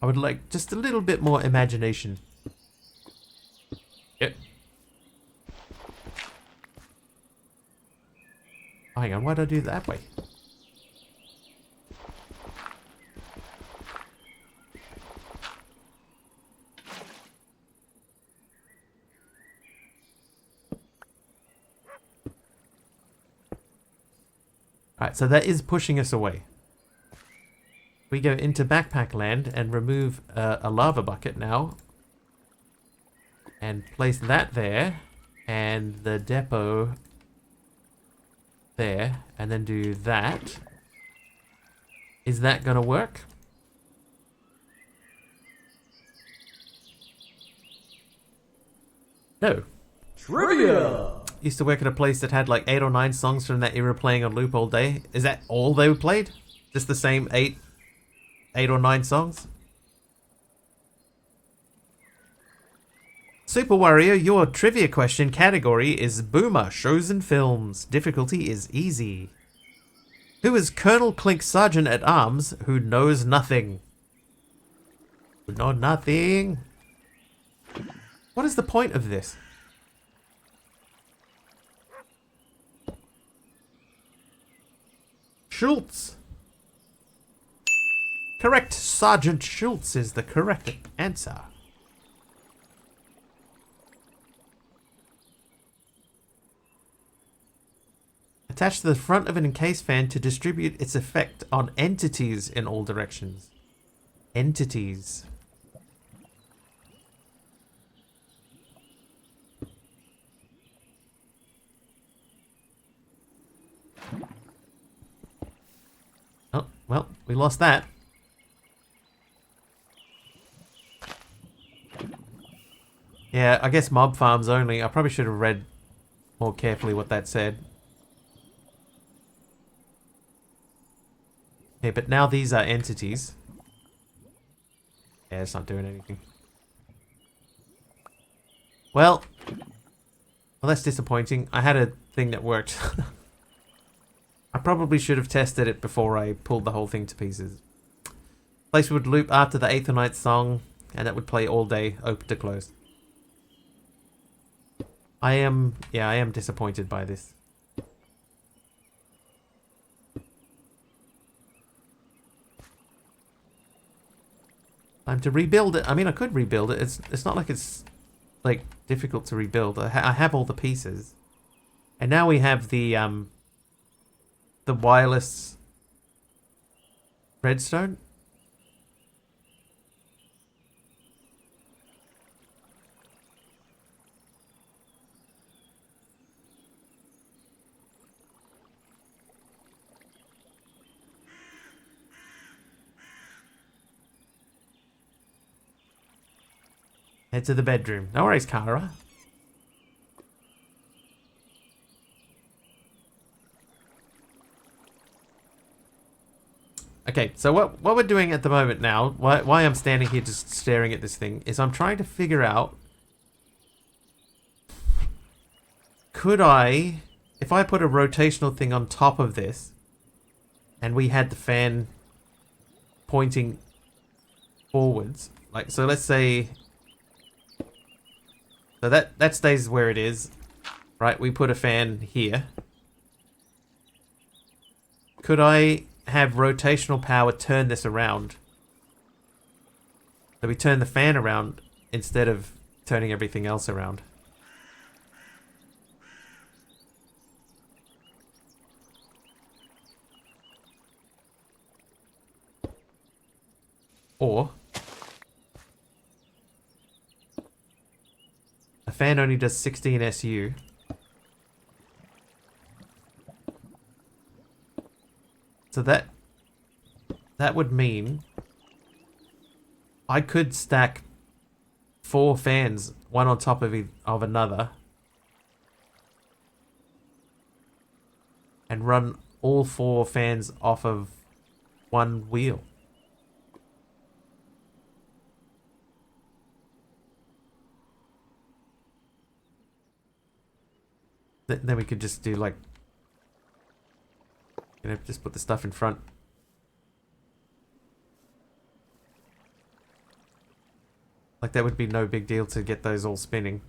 I would like just a little bit more imagination. Yep. Oh, hang on, why did I do it that way? Alright, so that is pushing us away. We go into backpack land and remove a lava bucket now. And place that there. And the depot there. And then do that. Is that going to work? No. Trivia! Used to work at a place that had like 8 or 9 songs from that era playing on loop all day. Is that all they played? Just the same 8 or 9 songs? Super Warrior, your trivia question category is Boomer, shows and films. Difficulty is easy. Who is Colonel Clink Sergeant at Arms who knows nothing? Who know nothing? What is the point of this? Schultz. Correct. Sergeant Schultz is the correct answer. Attach to the front of an encased fan to distribute its effect on entities in all directions. Entities. Oh, well, we lost that. Yeah, I guess mob farms only. I probably should have read more carefully what that said. Okay, but now these are entities. Yeah, it's not doing anything. Well, that's disappointing. I had a thing that worked. I probably should have tested it before I pulled the whole thing to pieces. Place would loop after the 8th or 9th song, and that would play all day, open to close. I am disappointed by this. Time to rebuild it. I mean, I could rebuild it. It's not like it's like difficult to rebuild. I have all the pieces. And now we have the wireless redstone. Head to the bedroom. No worries, Kara. Okay, so what we're doing at the moment now, why I'm standing here just staring at this thing, is I'm trying to figure out, could I, if I put a rotational thing on top of this, and we had the fan pointing forwards, like, so let's say, so that stays where it is, right? We put a fan here. Could I have rotational power turn this around? So we turn the fan around instead of turning everything else around. Or a fan only does 16 SU. So that would mean I could stack 4 fans, one on top of another, and run all 4 fans off of one wheel. Then we could just do like, you know, just put the stuff in front. Like, that would be no big deal to get those all spinning.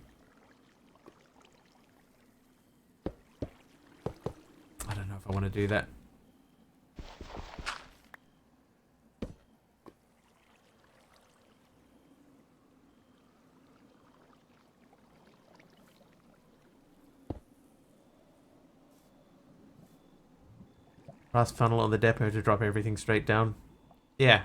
I don't know if I want to do that. Brass funnel on the depot to drop everything straight down. Yeah.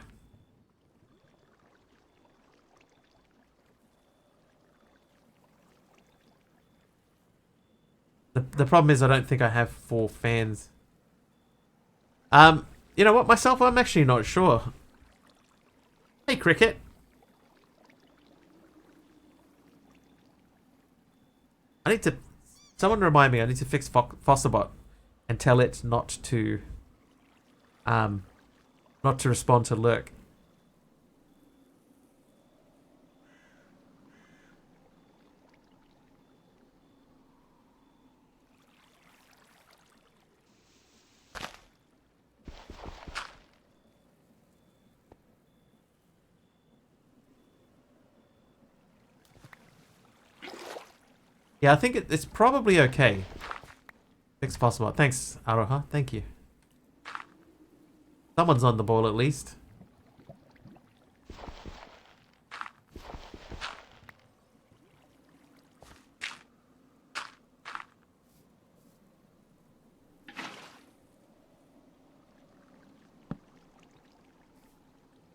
The problem is I don't think I have 4 fans. You know what, myself, I'm actually not sure. Hey, Cricket. I need to... Someone remind me, I need to fix Fossabot and tell it not to respond to Lurk. Yeah, I think it's probably okay. Fix Fossabot. Thanks, Aroha. Thank you. Someone's on the ball at least.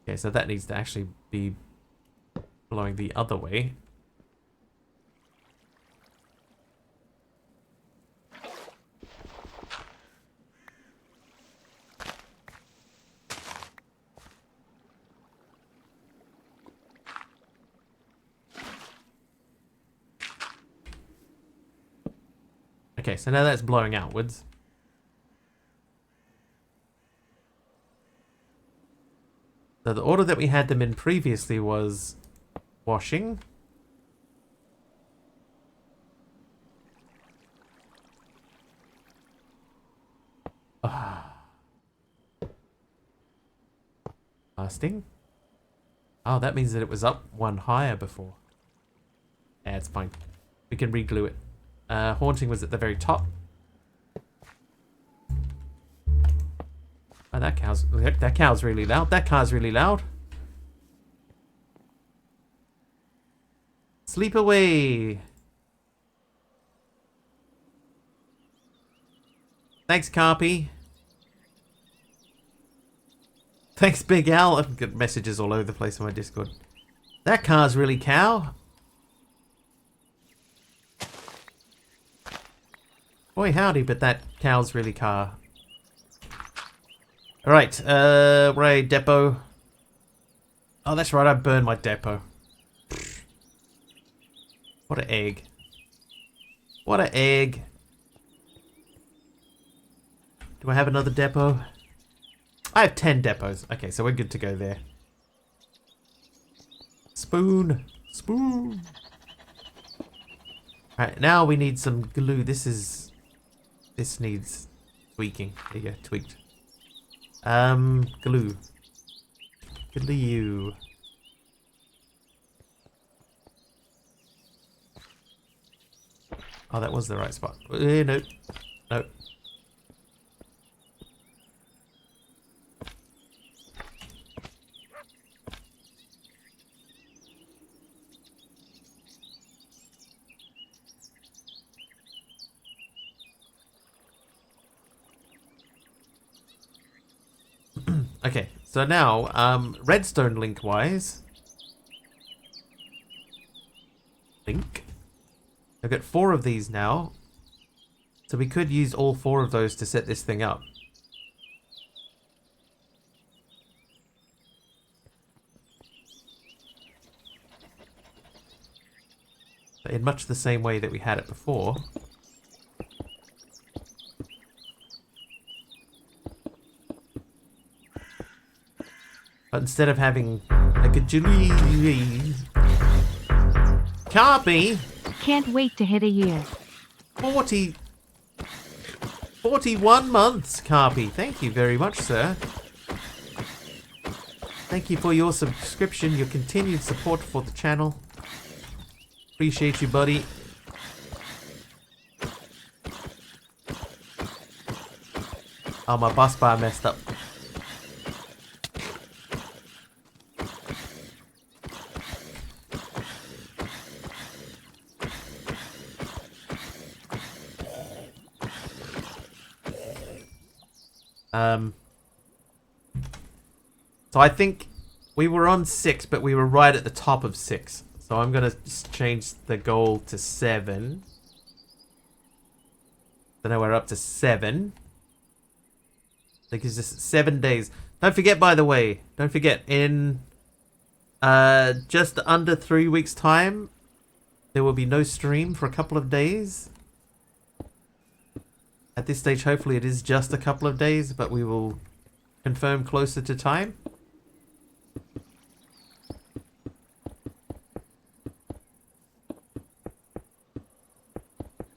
Okay, so that needs to actually be blowing the other way. Okay, so now that's blowing outwards. So the order that we had them in previously was washing. Casting. Oh, that means that it was up one higher before. Yeah, it's fine. We can re-glue it. Haunting was at the very top. Oh, that cow's really loud. That car's really loud. Sleep away. Thanks, Carpy. Thanks, Big Al. I've got messages all over the place on my Discord. That car's really cow. Boy, howdy, but that cow's really car. Alright, Ray, depot. Oh, that's right, I burned my depot. What an egg. What an egg. Do I have another depot? I have 10 depots. Okay, so we're good to go there. Spoon. Spoon. Alright, now we need some glue. This needs tweaking. There you go, tweaked. Glue. Glue. Oh, that was the right spot. No. No. Okay, so now, redstone link-wise. Link. I've got 4 of these now. So we could use all 4 of those to set this thing up. In much the same way that we had it before. But instead of having a gajillion... Carpy! Can't wait to hit a year. 41 months, Carpy. Thank you very much, sir. Thank you for your subscription, your continued support for the channel. Appreciate you, buddy. Oh, my bus bar messed up. So I think we were on 6, but we were right at the top of 6. So I'm going to change the goal to 7. So now we're up to 7. I think it's just 7 days. Don't forget, by the way, don't forget, in just under 3 weeks' time, there will be no stream for a couple of days. At this stage, hopefully it is just a couple of days, but we will confirm closer to time.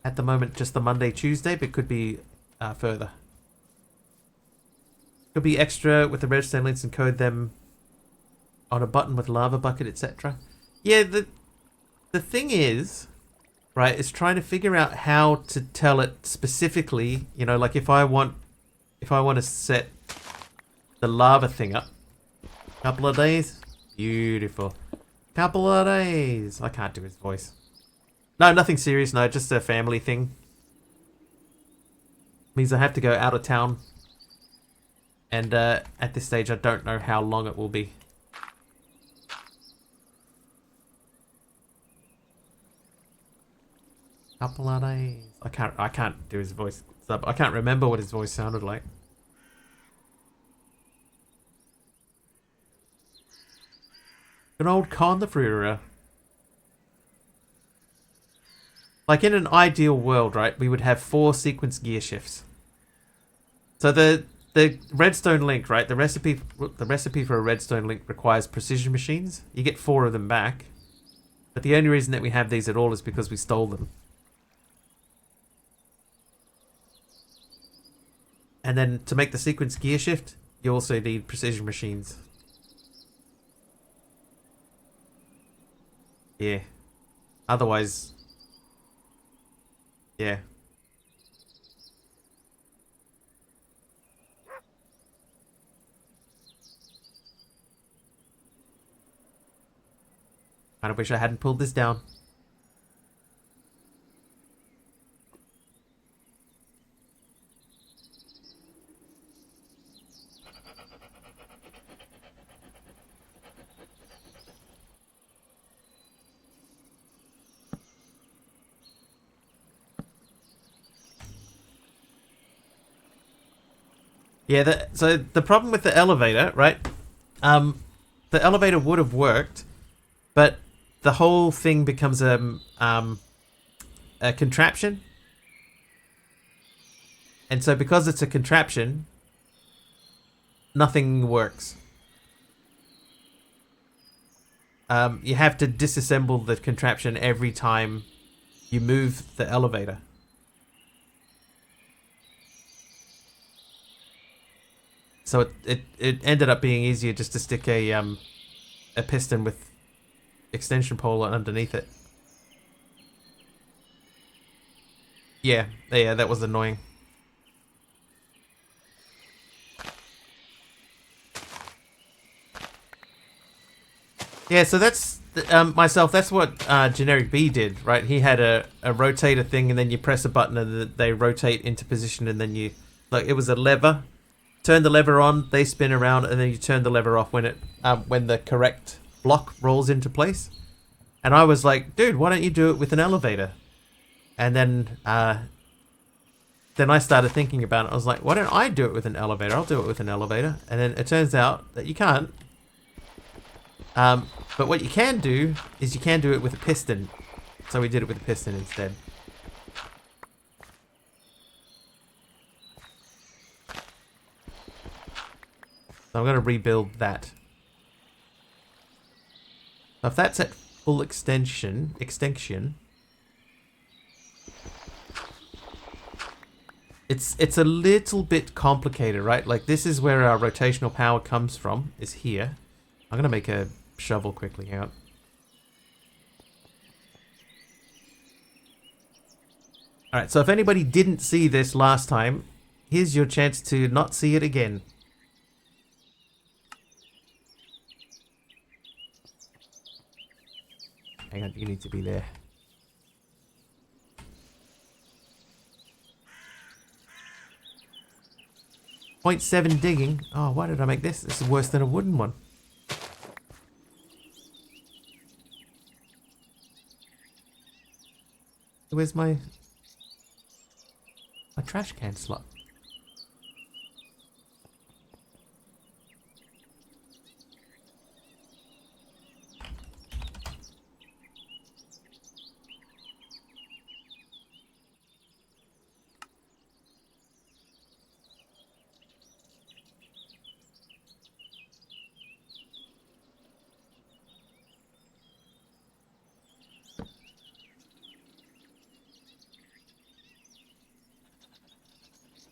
At the moment, just the Monday, Tuesday, but could be further. Could be extra with the redstone links and code them on a button with lava bucket, etc. Yeah, the thing is, right, is trying to figure out how to tell it specifically. You know, like if I want to set the lava thing up, couple of days, beautiful. Couple of days. I can't do his voice. No, nothing serious. No, just a family thing. Means I have to go out of town. And at this stage, I don't know how long it will be. Couple of days. I can't do his voice. I can't remember what his voice sounded like. An old con the fruiterer. Like in an ideal world, right, we would have 4 sequence gear shifts. So the redstone link, right, the recipe for a redstone link requires precision machines. You get 4 of them back. But the only reason that we have these at all is because we stole them. And then to make the sequence gear shift, you also need precision machines. Yeah. Otherwise... yeah. Kinda wish I hadn't pulled this down. Yeah, so the problem with the elevator, right? The elevator would have worked, but the whole thing becomes a contraption. And so because it's a contraption, nothing works. You have to disassemble the contraption every time you move the elevator. So it ended up being easier just to stick a piston with extension pole underneath it. Yeah, that was annoying. Yeah, so that's myself. That's what Generic B did, right? He had a rotator thing, and then you press a button, and they rotate into position, and then you it was a lever. Turn the lever on, they spin around, and then you turn the lever off when the correct block rolls into place. And I was like, dude, why don't you do it with an elevator? And then I started thinking about it. I was like, why don't I do it with an elevator? I'll do it with an elevator. And then it turns out that you can't. But what you can do is you can do it with a piston. So we did it with a piston instead. So I'm going to rebuild that. So if that's at full extension, it's a little bit complicated, right? Like this is where our rotational power comes from, is here. I'm going to make a shovel quickly, hang on. Alright, so if anybody didn't see this last time, here's your chance to not see it again. Hang on, you need to be there. .7 digging. Oh, why did I make this? This is worse than a wooden one. Where's my trash can slot?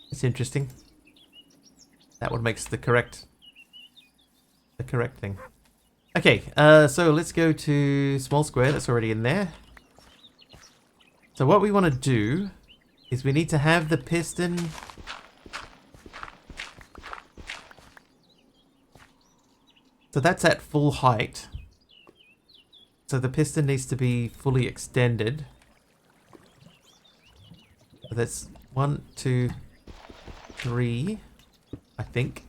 It's interesting. That one makes the correct thing. Okay, so let's go to small square. That's already in there. So what we want to do is we need to have the piston. So that's at full height. So the piston needs to be fully extended. So that's 1, 2, 3, I think.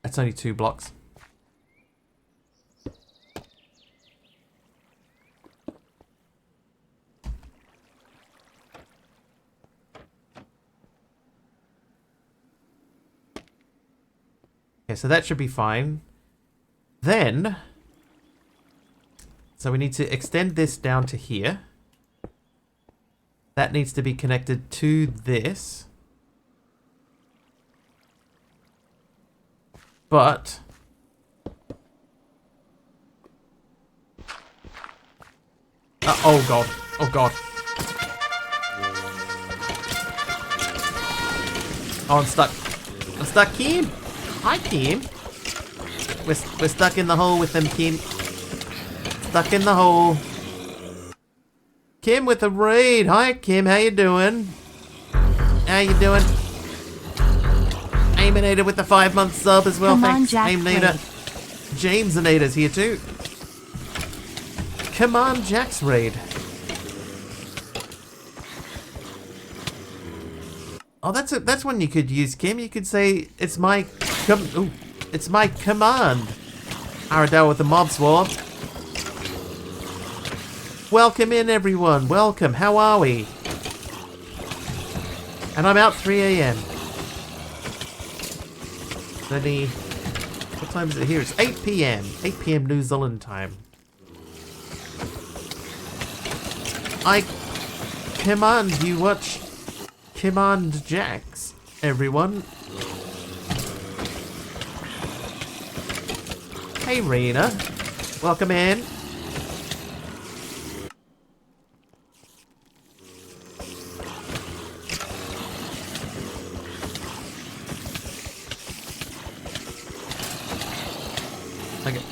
That's only 2 blocks. Okay, so that should be fine. Then, so we need to extend this down to here. That needs to be connected to this. But oh god. Oh god. Oh, I'm stuck. I'm stuck, Kim. Hi, Kim. We're stuck in the hole with them, Kim. Stuck in the hole. Kim with a raid. Hi, Kim. How you doing? How you doing? Aminator with the 5-month sub as well. Come on, Thanks, Jack Aminator. Jamesinator's here too. Command Jack's raid. Oh, that's one you could use, Kim. You could say it's my it's my command. Aradel with the mob swarm. Welcome in, everyone. Welcome. How are we? And I'm out 3 a.m. What time is it here? It's 8 p.m. 8 p.m. New Zealand time. I command you watch Command Jacks, everyone. Hey, Rena. Welcome in.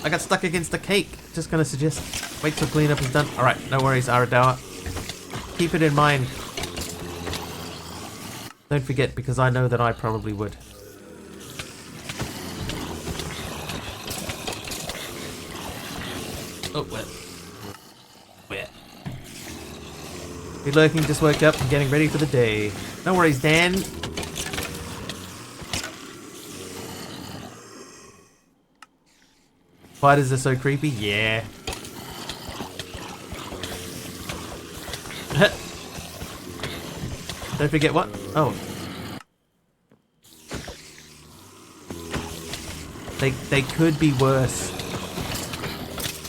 I got stuck against the cake. Just gonna suggest wait till cleanup is done. Alright, no worries, Aradawa. Keep it in mind. Don't forget, because I know that I probably would. Oh, where? Be lurking, just woke up and getting ready for the day. No worries, Dan. Spiders are so creepy, yeah. Don't forget what? Oh. They could be worse.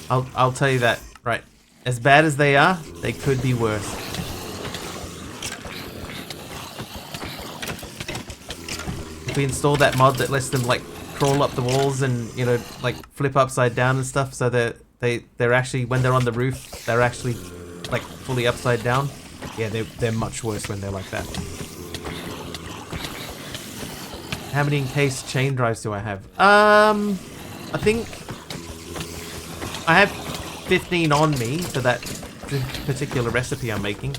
I'll tell you that. Right. As bad as they are, they could be worse. If we install that mod that lets them like crawl up the walls and, you know, like flip upside down and stuff, so that they're actually, when they're on the roof, they're actually like fully upside down. Yeah, they're much worse when they're like that. How many encased chain drives do I have? I think I have 15 on me for that particular recipe I'm making.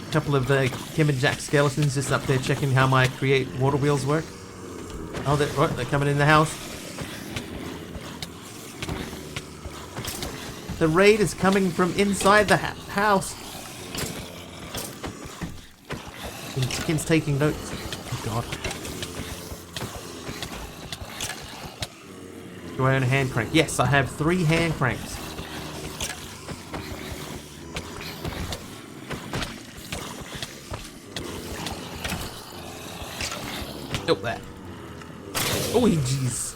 A couple of the Kim and Jack skeletons just up there checking how my create water wheels work. Oh, they're coming in the house. The raid is coming from inside the house. Kim's taking notes. Oh, God. Do I own a hand crank? Yes, I have 3 hand cranks. Oh, that. Oh, jeez.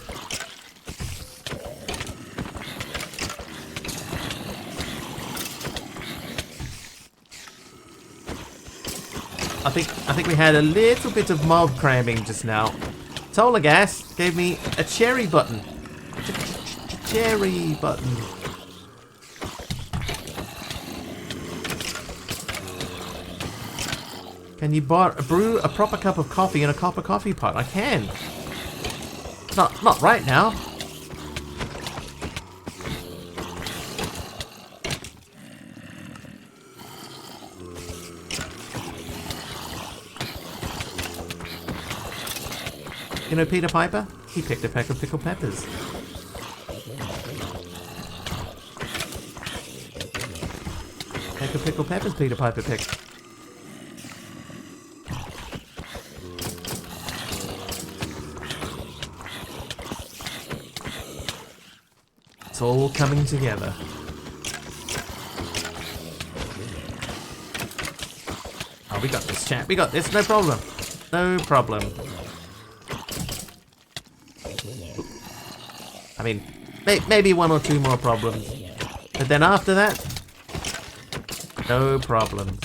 I think we had a little bit of mob cramming just now. Tolagas gave me a cherry button. Cherry button. Can you brew a proper cup of coffee in a copper coffee pot? I can. Not right now. You know Peter Piper? He picked a peck of pickled peppers. Peck of pickled peppers Peter Piper picked. It's all coming together. Oh, we got this, chat. We got this. No problem. No problem. I mean, maybe 1 or 2 more problems. But then after that, no problems.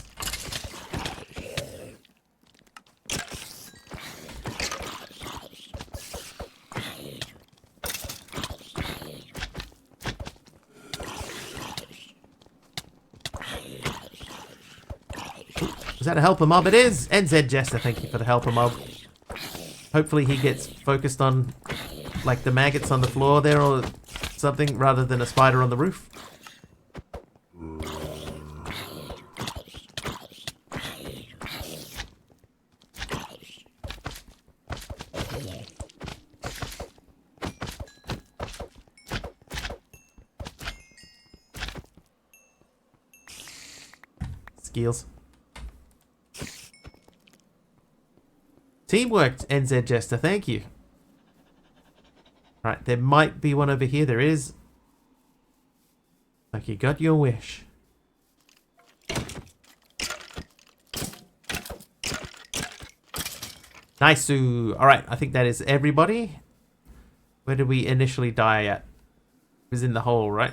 Is that a helper mob? It is! NZ Jester, thank you for the helper mob. Hopefully he gets focused on, like, the maggots on the floor there or something, rather than a spider on the roof. Skills. Teamwork, NZ Jester. Thank you. Right, there might be one over here. There is. Like you got your wish. Nice. Alright, I think that is everybody. Where did we initially die at? It was in the hole, right?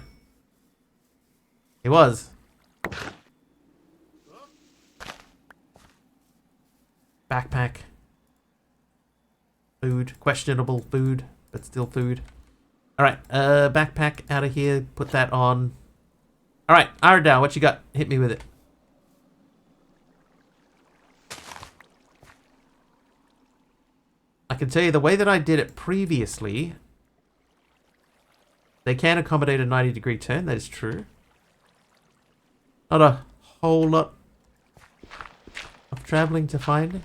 It was. Backpack. Food. Questionable food, but still food. Alright, backpack out of here. Put that on. Alright, Aradao, what you got? Hit me with it. I can tell you the way that I did it previously, they can accommodate a 90-degree turn, that is true. Not a whole lot of traveling to find it.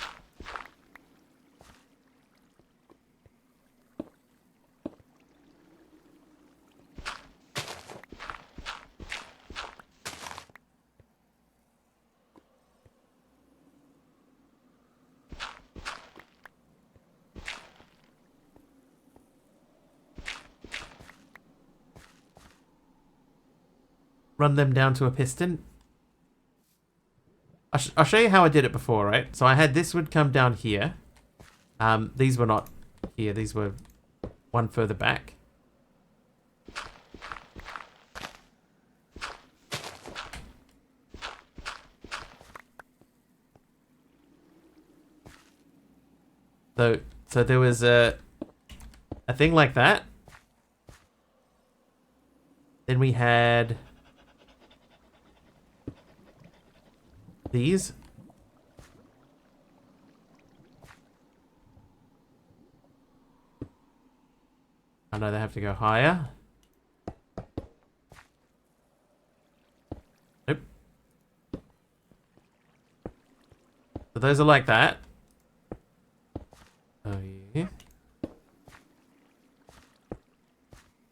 Run them down to a piston. I'll show you how I did it before, right? So I had this would come down here. These were not here. These were one further back. So there was a thing like that. Then we had these. I know they have to go higher. Nope. So those are like that. Oh yeah.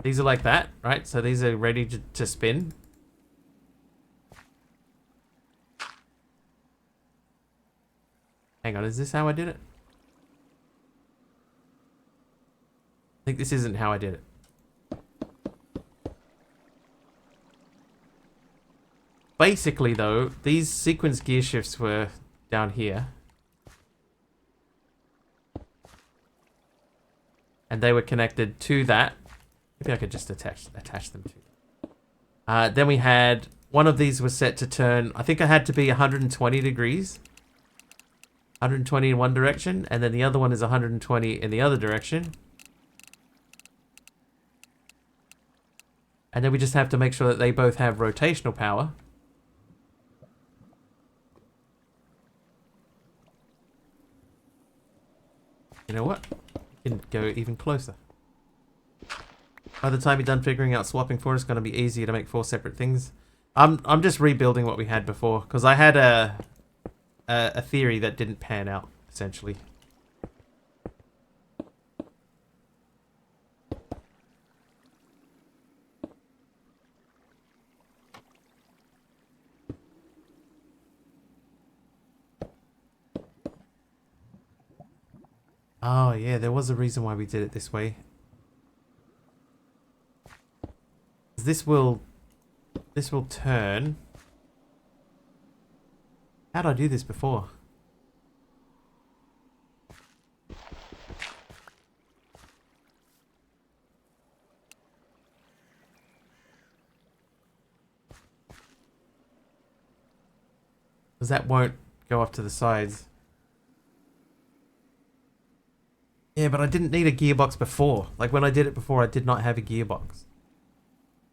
These are like that, right? So these are ready to spin. Hang on, is this how I did it? I think this isn't how I did it. Basically, though, these sequence gear shifts were down here. And they were connected to that. Maybe I could just attach them to that. Then we had, one of these was set to turn, I think it had to be 120 degrees. 120 in one direction, and then the other one is 120 in the other direction. And then we just have to make sure that they both have rotational power. You know what? You can go even closer. By the time you're done figuring out swapping for, it's going to be easier to make 4 separate things. I'm just rebuilding what we had before, because I had a theory that didn't pan out, essentially. Oh yeah, there was a reason why we did it this way. This will turn. How'd I do this before? Because that won't go off to the sides. Yeah, but I didn't need a gearbox before. Like when I did it before, I did not have a gearbox.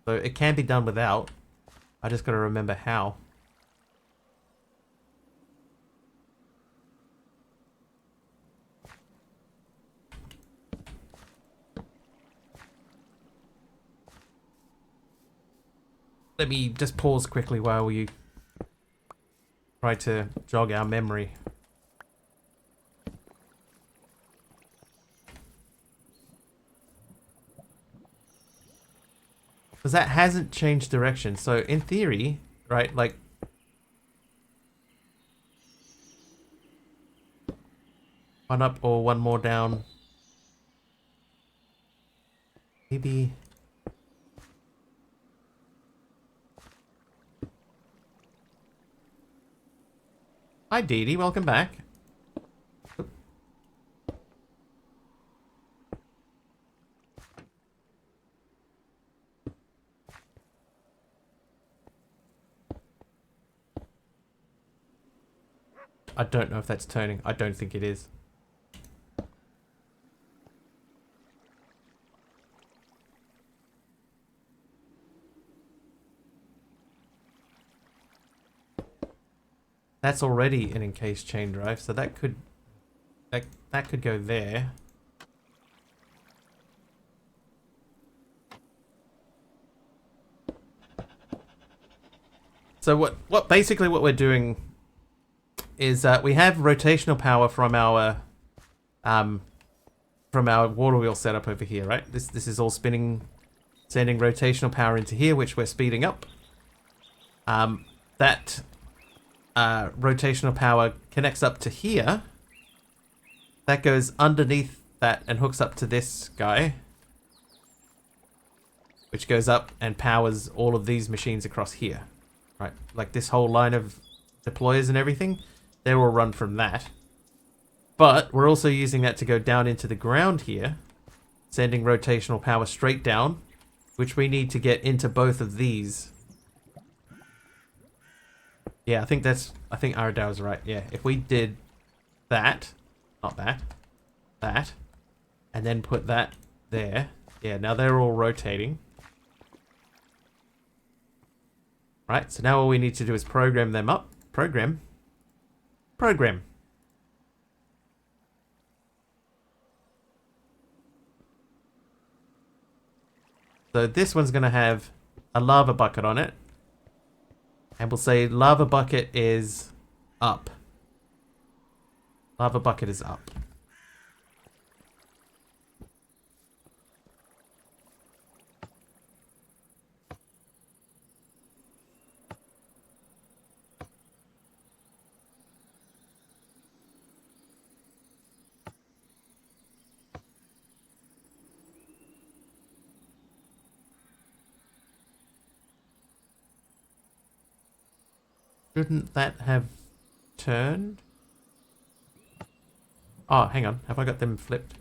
So it can be done without. I just got to remember how. Let me just pause quickly while you try to jog our memory. Because that hasn't changed direction. So in theory, right, like One up or one more down. Maybe... Hi, Dee Dee. Welcome back. I don't know if that's turning. I don't think it is. That's already an encased chain drive, so that could that could go there. So what basically what we're doing is we have rotational power from our water wheel setup over here, right? This is all spinning, sending rotational power into here, which we're speeding up. That rotational power connects up to here. That goes underneath that and hooks up to this guy, which goes up and powers all of these machines across here, right? Like this whole line of deployers and everything, they're all run from that. But we're also using that to go down into the ground here, sending rotational power straight down, which we need to get into both of these. Yeah, I think Aradao is right. Yeah, if we did that, not that, that, and then put that there. Yeah, now they're all rotating. Right, so now all we need to do is program them up. Program. So this one's going to have a lava bucket on it. And we'll say lava bucket is up. Lava bucket is up. Shouldn't that have turned? Oh, hang on. Have I got them flipped?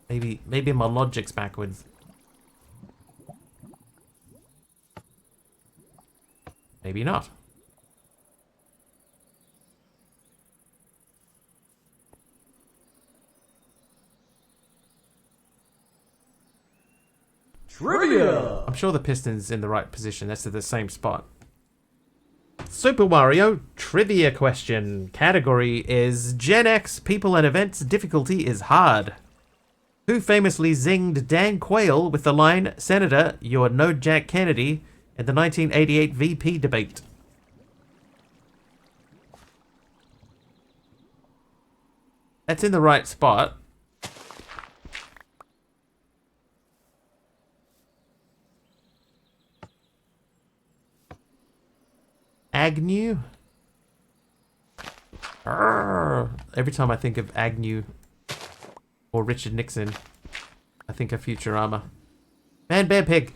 Maybe my logic's backwards. Maybe not. Trivia! I'm sure the piston's in the right position. That's at the same spot. Super Wario trivia question. Category is Gen X, people and events. Difficulty is hard. Who famously zinged Dan Quayle with the line, "Senator, you're no Jack Kennedy," in the 1988 VP debate? That's in the right spot. Agnew? Every time I think of Agnew or Richard Nixon, I think of Futurama. Man, Bear, Pig.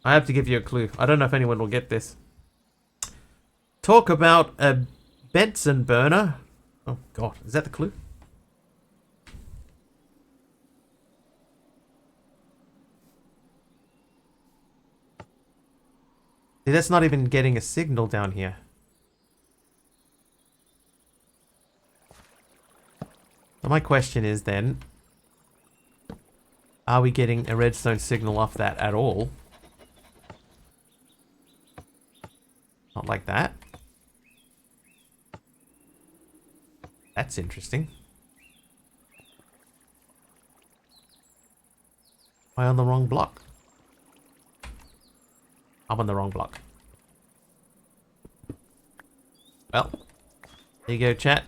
I have to give you a clue. I don't know if anyone will get this. Talk about a Benson burner. Oh, God. Is that the clue? See, that's not even getting a signal down here. So my question is then, are we getting a redstone signal off that at all? Not like that. That's interesting. Am I on the wrong block? I'm on the wrong block. Well, there you go, chat.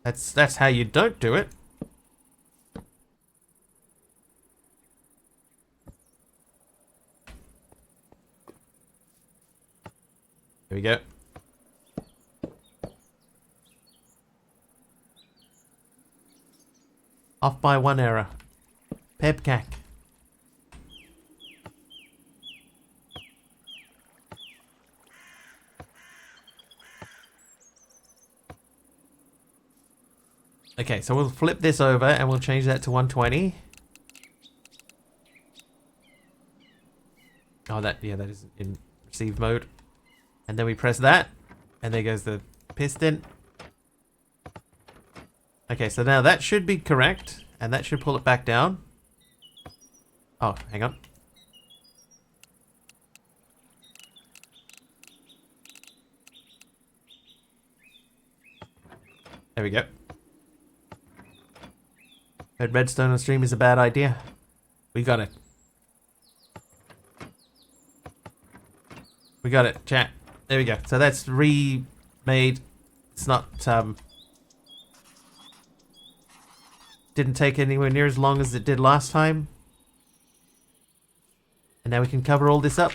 That's how you don't do it. Here we go. Off by 1 error. Pebcack. Okay, so we'll flip this over and we'll change that to 120. Oh, that is in receive mode. And then we press that, and there goes the piston. Okay, so now that should be correct, and that should pull it back down. Oh, hang on. There we go. Heard redstone on stream is a bad idea. We got it. We got it, chat. There we go. So that's remade. It's not, didn't take anywhere near as long as it did last time. And now we can cover all this up.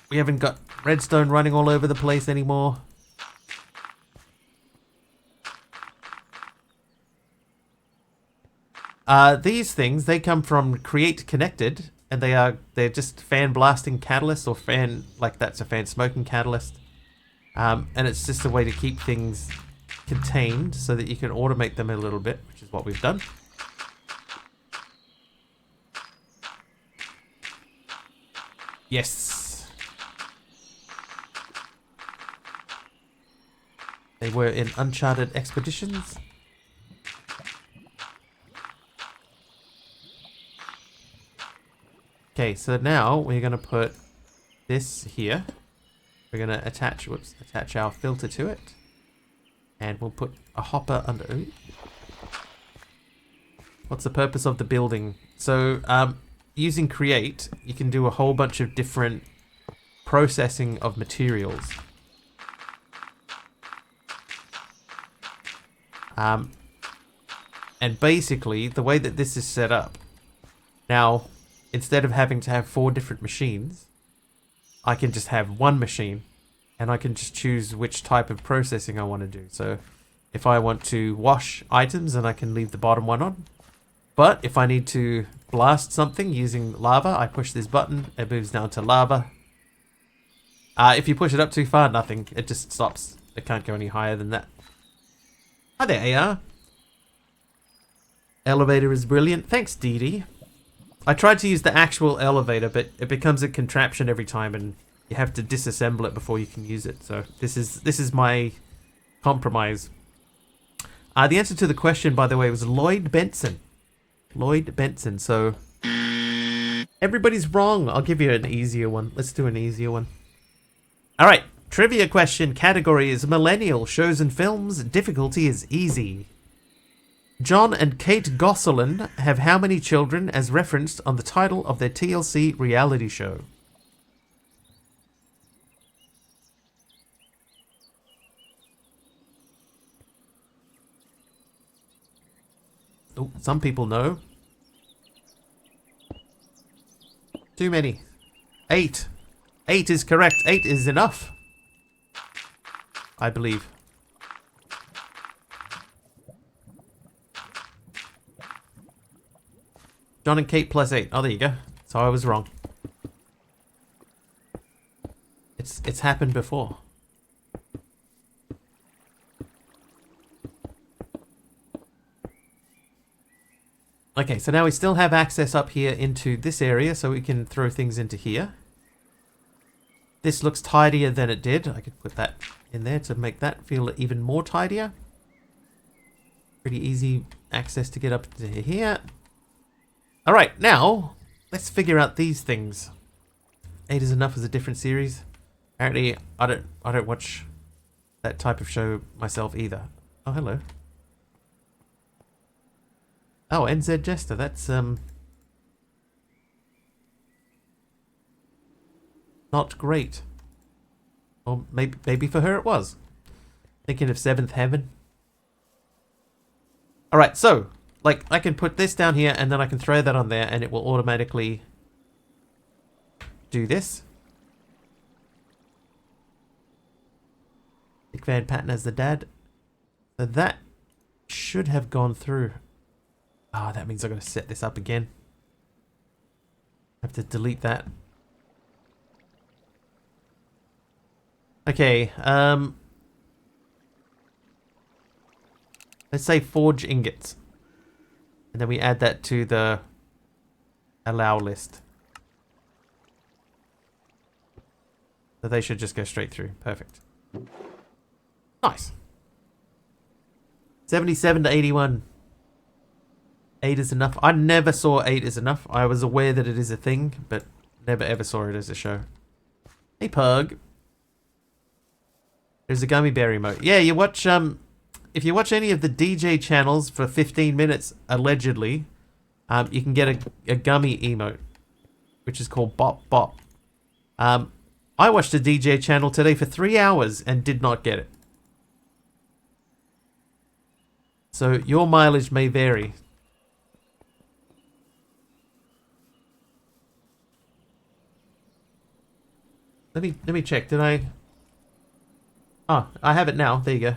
We haven't got redstone running all over the place anymore. These things, they come from Create Connected, and they're just fan blasting catalysts, or fan, like that's a fan smoking catalyst. And it's just a way to keep things contained so that you can automate them a little bit, which is what we've done. Yes. They were in Uncharted Expeditions. Okay, so now we're going to put this here. We're going to attach our filter to it. And we'll put a hopper under. Ooh. What's the purpose of the building? So, using Create, you can do a whole bunch of different processing of materials. And basically, the way that this is set up, now, instead of having to have 4 different machines, I can just have 1 machine, and I can just choose which type of processing I want to do. So if I want to wash items, then I can leave the bottom one on. But if I need to blast something using lava, I push this button, it moves down to lava. If you push it up too far, nothing. It just stops. It can't go any higher than that. Hi there, AR. Elevator is brilliant. Thanks, Dee Dee. I tried to use the actual elevator, but it becomes a contraption every time, and you have to disassemble it before you can use it. So this is my compromise. The answer to the question, by the way, was Lloyd Benson. Lloyd Benson. So everybody's wrong. I'll give you an easier one. Let's do an easier one. All right. Trivia question. Category is millennial shows and films. Difficulty is easy. John and Kate Gosselin have how many children as referenced on the title of their TLC reality show? Oh, some people know. Too many. 8. 8 is correct. 8 is enough, I believe. John and Kate plus 8. Oh, there you go. So I was wrong. It's happened before. Okay, so now we still have access up here into this area, so we can throw things into here. This looks tidier than it did. I could put that in there to make that feel even more tidier. Pretty easy access to get up to here. Alright, now, let's figure out these things. 8 is Enough is a different series. Apparently, I don't watch that type of show myself either. Oh, hello. Oh, NZ Jester, that's, not great. Or maybe for her it was. Thinking of Seventh Heaven. Alright, so, like, I can put this down here, and then I can throw that on there, and it will automatically do this. Big Van Patten as the dad. So that should have gone through. Ah, that means I've got to set this up again. I have to delete that. Okay, let's say forge ingots. And then we add that to the allow list. So they should just go straight through. Perfect. Nice. 77 to 81. 8 is enough. I never saw 8 is enough. I was aware that it is a thing, but never ever saw it as a show. Hey, Pug. There's a gummy bear emote. Yeah, you watch, if you watch any of the DJ channels for 15 minutes, allegedly, you can get a gummy emote, which is called Bop Bop. I watched a DJ channel today for 3 hours and did not get it. So your mileage may vary. Let me check. Did I? Oh, I have it now. There you go.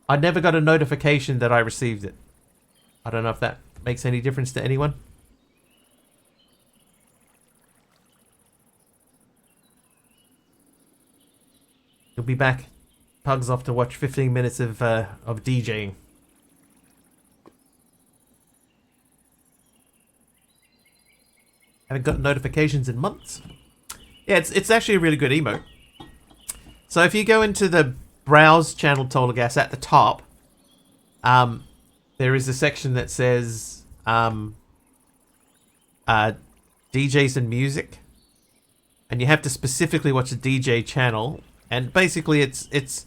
I never got a notification that I received it. I don't know if that makes any difference to anyone. You'll be back. Pug's off to watch 15 minutes of DJing. Haven't got notifications in months. Yeah, it's actually a really good emote. So if you go into the browse channel Tolgas at the top, there is a section that says DJs and music, and you have to specifically watch a DJ channel. And basically, it's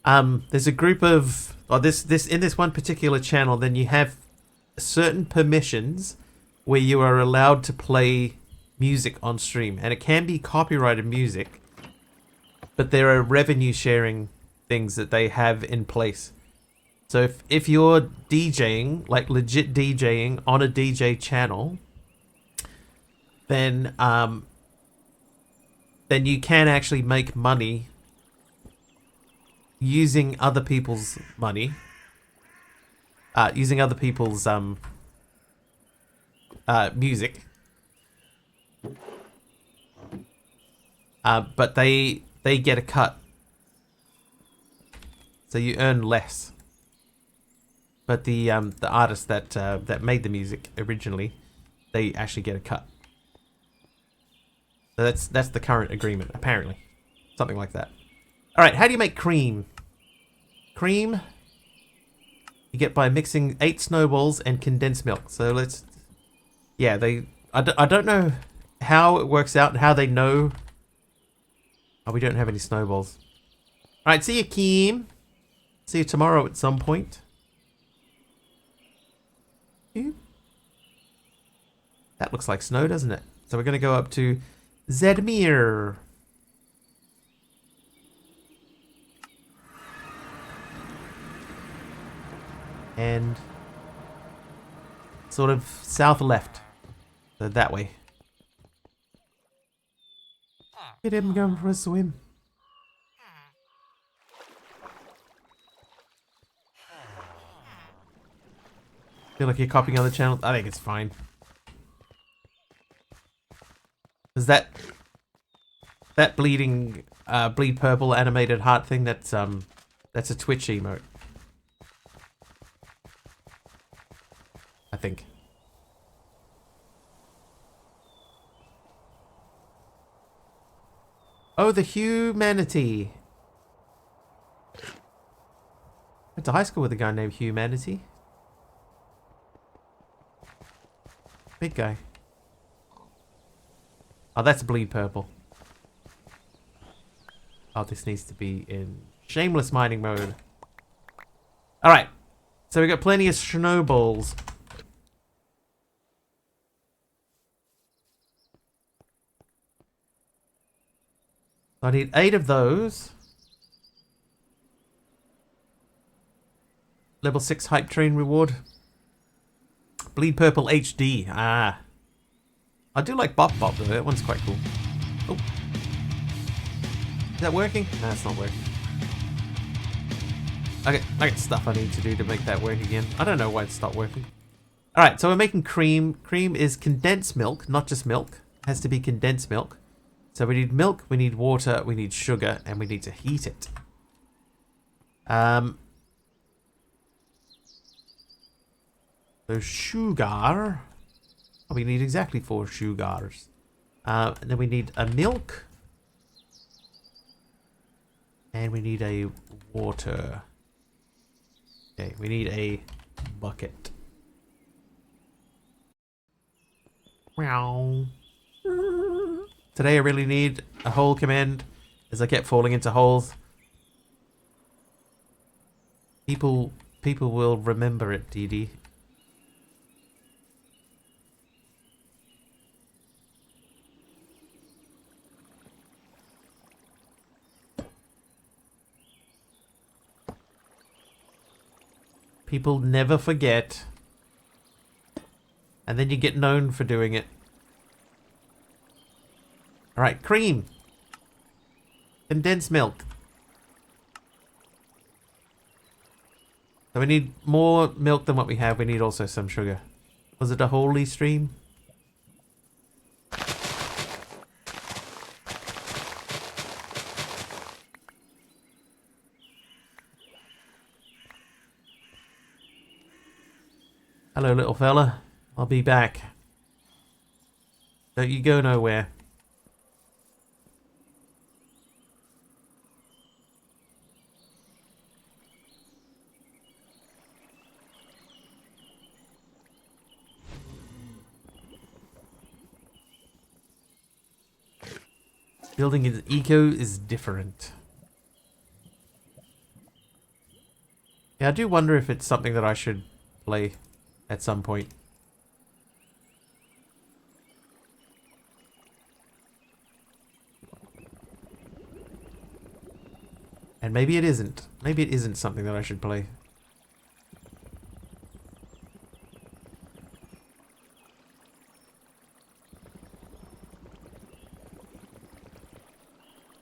there's a group of in this one particular channel. Then you have certain permissions where you are allowed to play music on stream, and it can be copyrighted music, but there are revenue sharing things that they have in place. So if you're DJing, like legit DJing on a DJ channel, then you can actually make money using other people's money, using other people's music, but they get a cut, so you earn less. But the artist that made the music originally, they actually get a cut. So that's the current agreement, apparently, something like that. All right, how do you make cream? Cream you get by mixing 8 snowballs and condensed milk. So let's. Yeah, I don't know how it works out and how they know. Oh, we don't have any snowballs. Alright, see you, Keem. See you tomorrow at some point. That looks like snow, doesn't it? So we're going to go up to Zedmir. And sort of south left. So that way. Get him going for a swim. Feel like you're copying on the channel? I think it's fine. Is that bleeding bleed purple animated heart thing? That's a Twitch emote, I think. Oh, the humanity. I went to high school with a guy named Humanity. Big guy. Oh, that's bleed purple. Oh, this needs to be in shameless mining mode. Alright. So we got plenty of snowballs. I need 8 of those. Level 6 hype train reward. Bleed Purple HD. Ah. I do like Bop Bop though. That one's quite cool. Oh. Is that working? No, it's not working. I got stuff I need to do to make that work again. I don't know why it stopped working. Alright, so we're making cream. Cream is condensed milk, not just milk. It has to be condensed milk. So we need milk, we need water, we need sugar, and we need to heat it. So sugar. Oh, we need exactly 4 sugars. And then we need a milk. And we need a water. Okay, we need a bucket. Meow. Today I really need a hole command as I kept falling into holes. People will remember it, DD. People never forget. And then you get known for doing it. Alright, cream. Condensed milk. So we need more milk than what we have. We need also some sugar. Was it a holy stream? Hello, little fella. I'll be back. Don't you go nowhere. Building an eco is different. Yeah, I do wonder if it's something that I should play at some point. And maybe it isn't. Maybe it isn't something that I should play.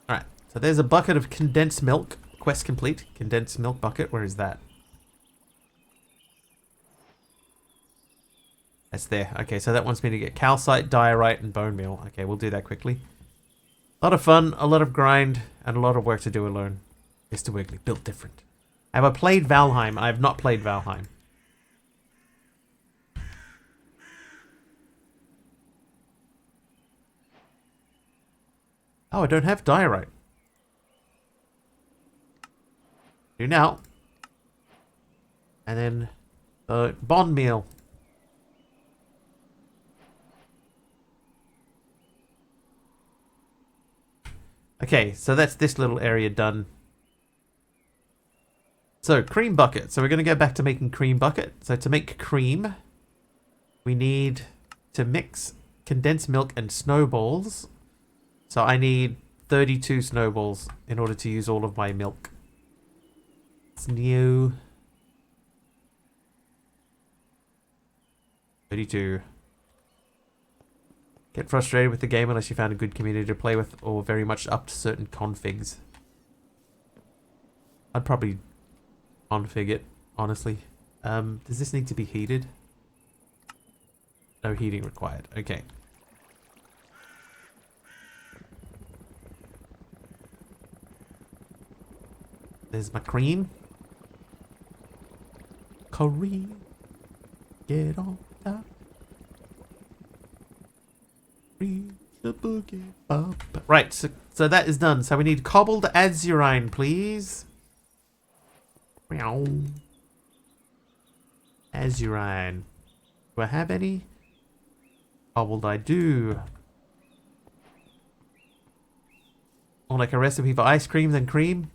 Alright, so there's a bucket of condensed milk. Quest complete. Condensed milk bucket. Where is that? That's there. Okay, so that wants me to get calcite, diorite, and bone meal. Okay, we'll do that quickly. A lot of fun, a lot of grind, and a lot of work to do alone. Mr. Wiggly, built different. Have I played Valheim? I have not played Valheim. Oh, I don't have diorite. Do now. And then bond meal. Okay, so that's this little area done. So, cream bucket. So we're going to go back to making cream bucket. So to make cream, we need to mix condensed milk and snowballs. So I need 32 snowballs in order to use all of my milk. It's new. 32. Get frustrated with the game unless you found a good community to play with or very much up to certain configs. I'd probably config it, honestly. Does this need to be heated? No heating required. Okay. There's my cream. Cream. Get on top. The boogie up. Right, so that is done. So we need cobbled azurine, please. Meow. Azurine. Do I have any? Cobbled I do. Or like a recipe for ice cream, then cream.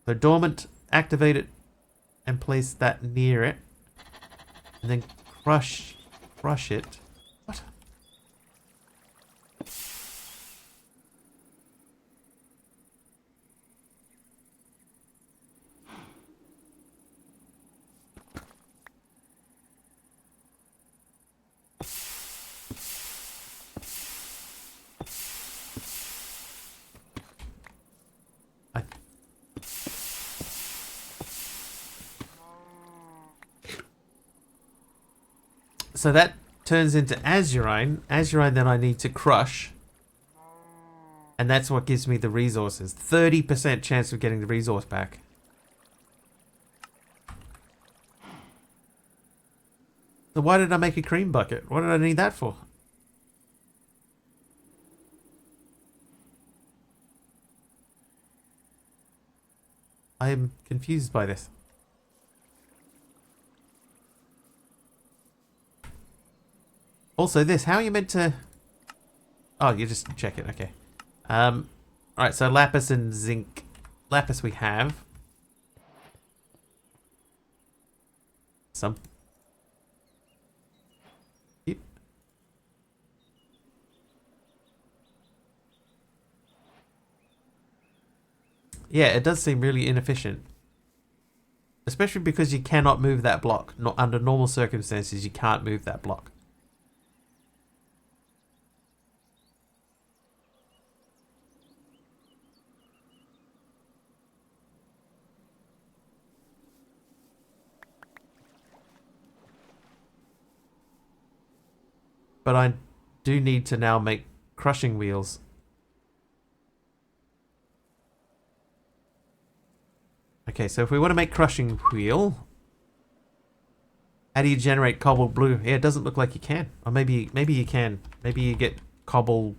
So dormant, activate it, and place that near it. And then crush it. What? So that turns into azurine. Azurine then I need to crush. And that's what gives me the resources. 30% chance of getting the resource back. So why did I make a cream bucket? What did I need that for? I am confused by this. Also this, how are you meant to... Oh, you just check it, okay. Alright, so lapis and zinc. Lapis we have. Some. Yep. Yeah, it does seem really inefficient. Especially because you cannot move that block. Not under normal circumstances, you can't move that block. But I do need to now make crushing wheels. Okay, so if we want to make crushing wheel, how do you generate cobble blue? Yeah, it doesn't look like you can. Or maybe you can. Maybe you get cobble.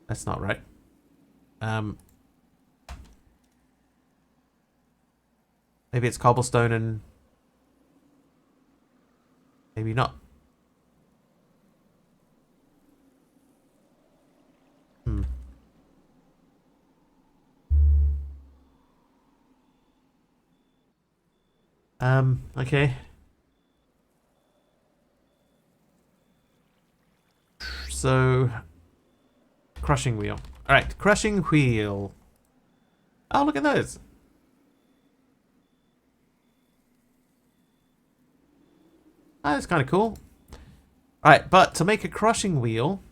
That's not right. Maybe it's cobblestone and maybe not. Okay. So, crushing wheel. Alright, crushing wheel. Oh, look at those. Oh, that's kind of cool. Alright, but to make a crushing wheel,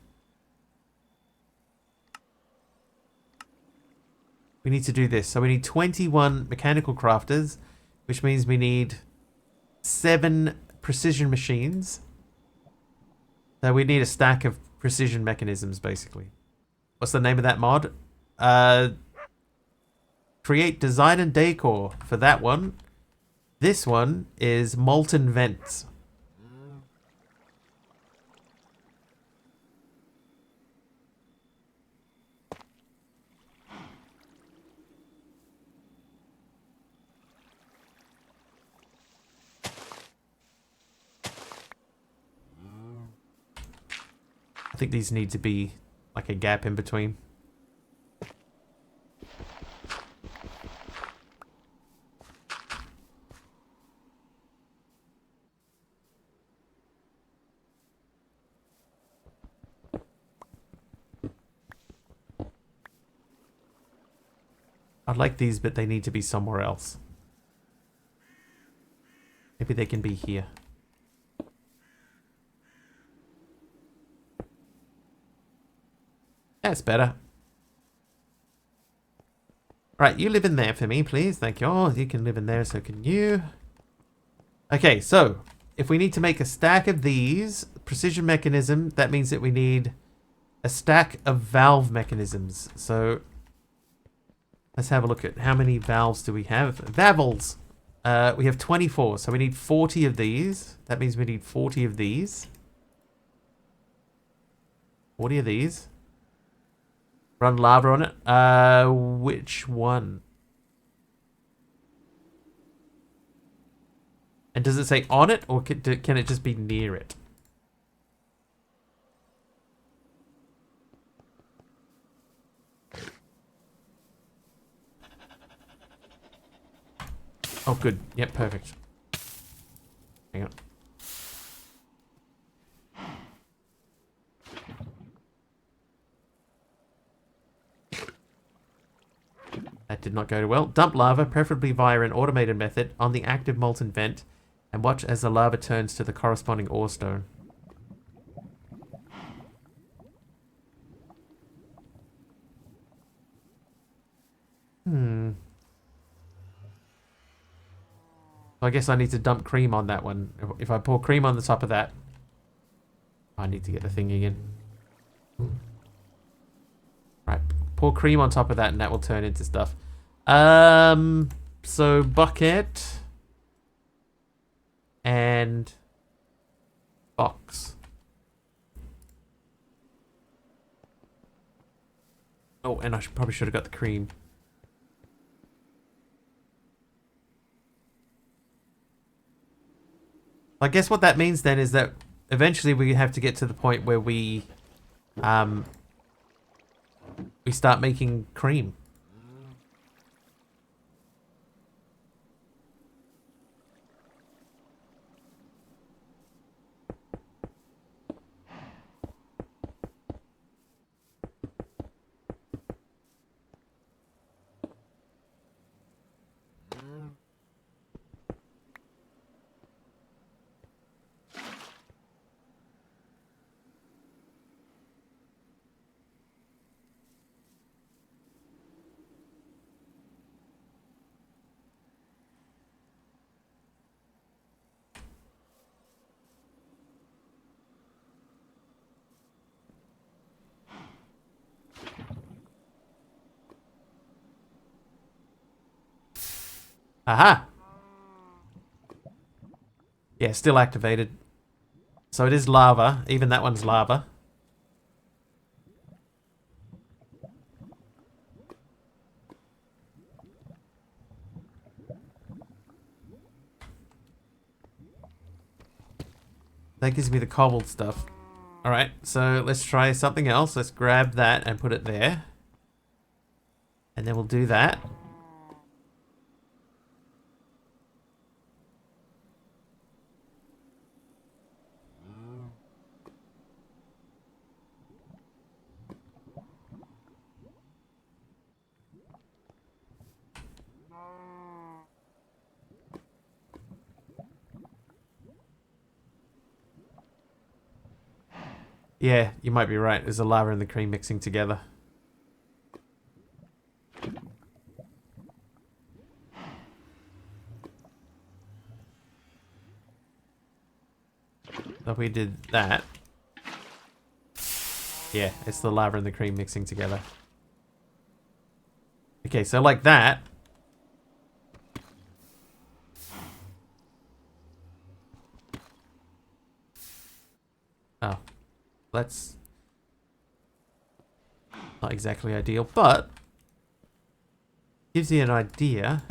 we need to do this. So we need 21 mechanical crafters, which means we need 7 precision machines. So we need a stack of precision mechanisms, basically. What's the name of that mod? Create design and decor for that one. This one is molten vents. I think these need to be like a gap in between. I'd like these, but they need to be somewhere else. Maybe they can be here. That's better. Right, you live in there for me, please. Thank you. Oh, you can live in there, so can you. Okay, so if we need to make a stack of these precision mechanism, that means that we need a stack of valve mechanisms. So let's have a look at how many valves do we have. Vavels. We have 24, so we need 40 of these. That means we need 40 of these. 40 of these. Run lava on it. Which one? And does it say on it, or can it just be near it? Oh, good. Yep, perfect. Hang on. That did not go too well. Dump lava, preferably via an automated method, on the active molten vent, and watch as the lava turns to the corresponding ore stone. I guess I need to dump cream on that one. If I pour cream on the top of that, I need to get the thing again. Right, pour cream on top of that and that will turn into stuff. So bucket and box. Oh, and I probably should have got the cream. I guess what that means then is that eventually we have to get to the point where we start making cream. Aha! Yeah, still activated. So it is lava. Even that one's lava. That gives me the cobbled stuff. Alright, so let's try something else. Let's grab that and put it there. And then we'll do that. Yeah, you might be right. There's the lava and the cream mixing together. So if we did that. Yeah, it's the lava and the cream mixing together. Okay, so like that. Oh. That's not exactly ideal, but gives you an idea.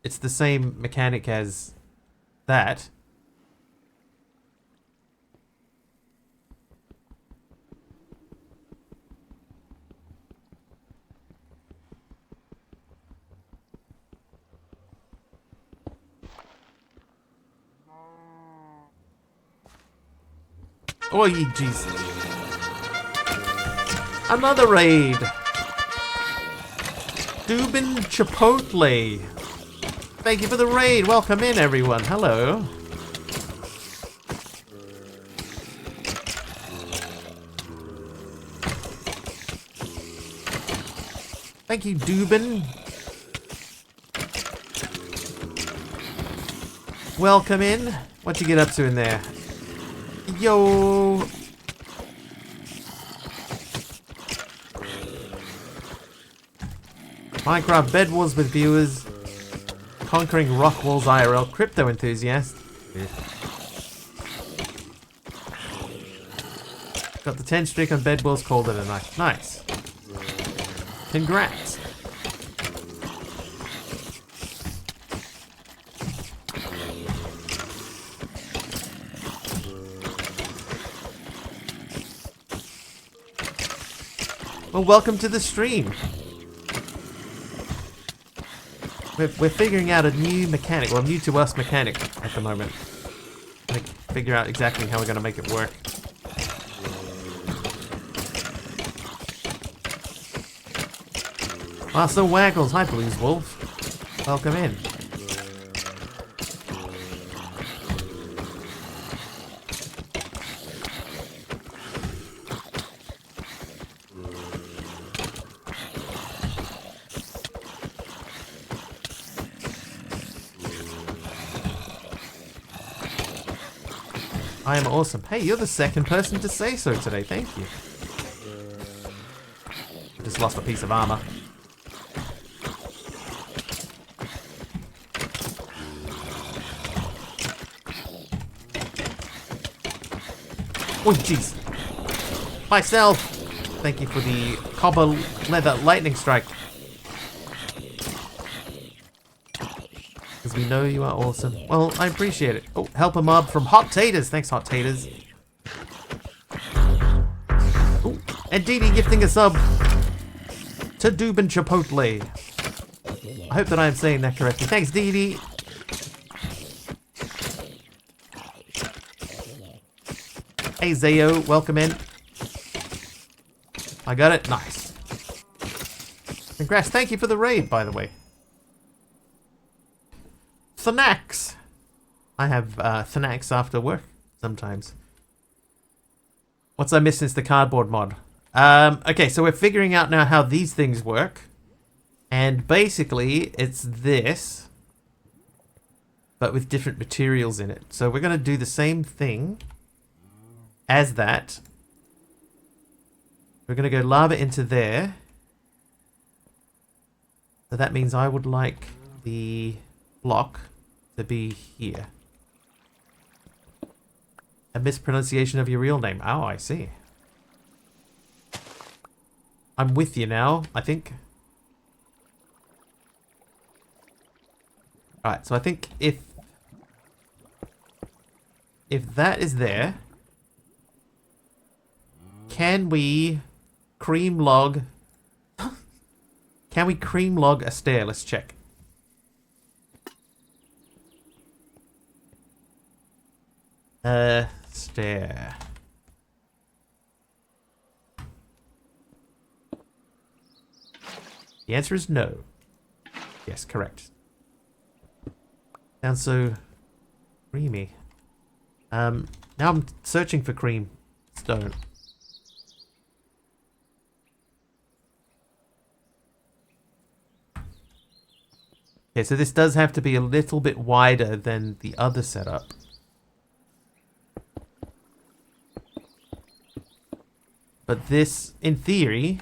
It's the same mechanic as that. Oh, jeez. Another raid. Dubin Chipotle. Thank you for the raid. Welcome in, everyone. Hello. Thank you, Dubin. Welcome in. What you get up to in there? Yo. Minecraft Bed Wars with viewers. Conquering rock walls IRL. Crypto enthusiast. Got the 10 streak on Bed Wars, called it a night. Nice. Congrats. Well, welcome to the stream. We're figuring out a new mechanic, well, new to us mechanic at the moment. Like, figure out exactly how we're going to make it work. Master Waggles, hi Blues Wolf. Welcome in. I am awesome. Hey, you're the second person to say so today. Thank you. Just lost a piece of armor. Oh, jeez. Myself. Thank you for the copper leather lightning strike. Because we know you are awesome. Well, I appreciate it. Oh, help a mob from Hot Taters. Thanks, Hot Taters. Oh, and Dee Dee gifting a sub to Dubin Chipotle. I hope that I am saying that correctly. Thanks, Dee Dee. Hey, Zayo, welcome in. I got it. Nice. Congrats. Thank you for the raid, by the way. Snacks. I have snacks after work sometimes. What's I missed since the cardboard mod? Okay, so we're figuring out now how these things work. And basically, it's this, but with different materials in it. So we're going to do the same thing as that. We're going to go lava into there. So that means I would like the block to be here. A mispronunciation of your real name. Oh, I see. I'm with you now, I think. Alright, so I think if that is there, can we cream log a stair? Let's check. Stair. The answer is no. Yes, correct. Sounds so creamy. Now I'm searching for cream stone. Okay, so this does have to be a little bit wider than the other setup. But this, in theory,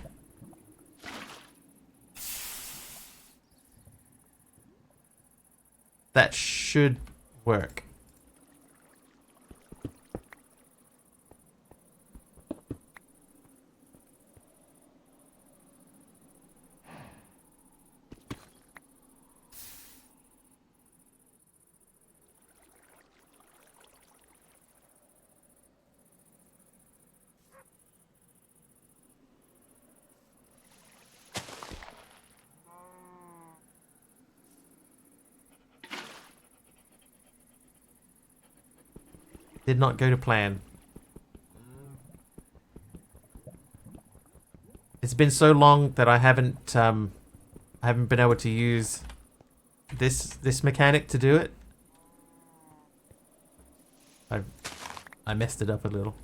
that should work. Did not go to plan. It's been so long that I haven't been able to use this mechanic to do it. I messed it up a little.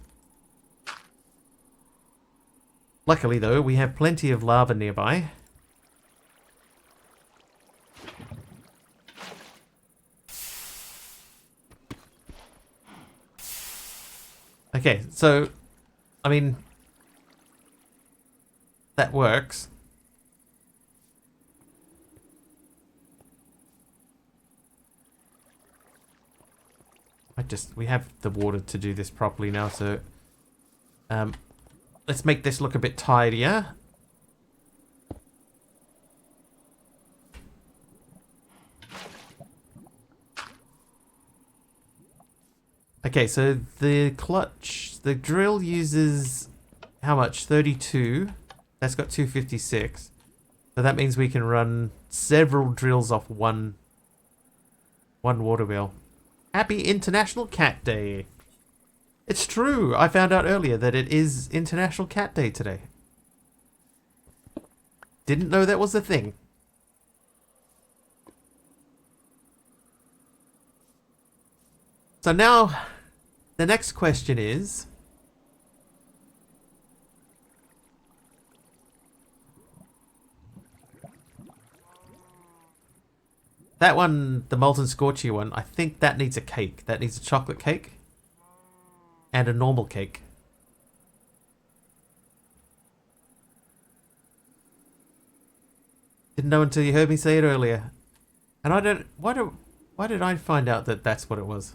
Luckily though, we have plenty of lava nearby. Okay, so, I mean, that works. We have the water to do this properly now, so, let's make this look a bit tidier. Okay, so the drill uses how much? 32. That's got 256. So that means we can run several drills off one water wheel. Happy International Cat Day. It's true. I found out earlier that it is International Cat Day today. Didn't know that was a thing. So now, the next question is... that one, the Molten Scorchy one, I think that needs a cake. That needs a chocolate cake. and a normal cake. Didn't know until you heard me say it earlier. And I don't... Why did I find out that that's what it was?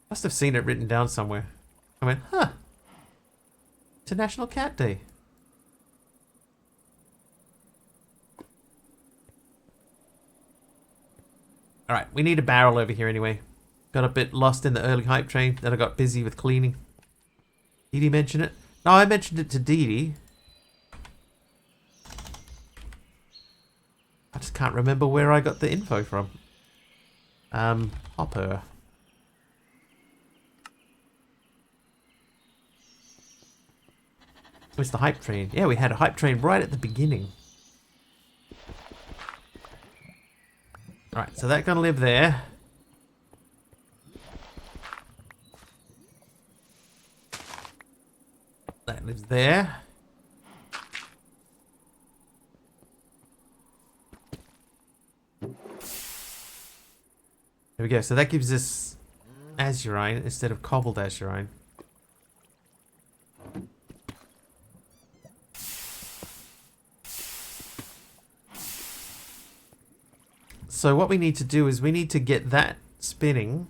Must have seen it written down somewhere. I went, huh. International Cat Day. Alright, we need a barrel over here anyway. Got a bit lost in the early hype train. Then I got busy with cleaning. Did he mention it? No, I mentioned it to Dee Dee. I just can't remember where I got the info from. Hopper. Where's the hype train? Yeah, we had a hype train right at the beginning. Alright, so that's gonna live there. That lives there. There we go. So that gives us azurine instead of cobbled azurine. So what we need to do is we need to get that spinning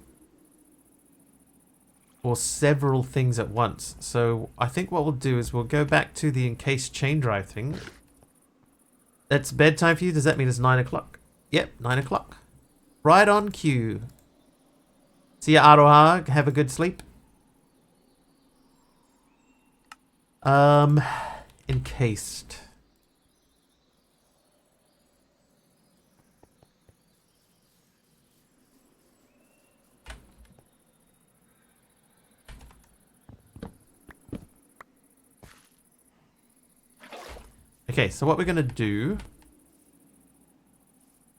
for several things at once. So I think what we'll do is we'll go back to the encased chain drive thing. That's bedtime for you? Does that mean it's 9 o'clock? Yep, 9 o'clock. Right on cue. See ya, Aroha. Have a good sleep. Encased. Okay, so what we're going to do...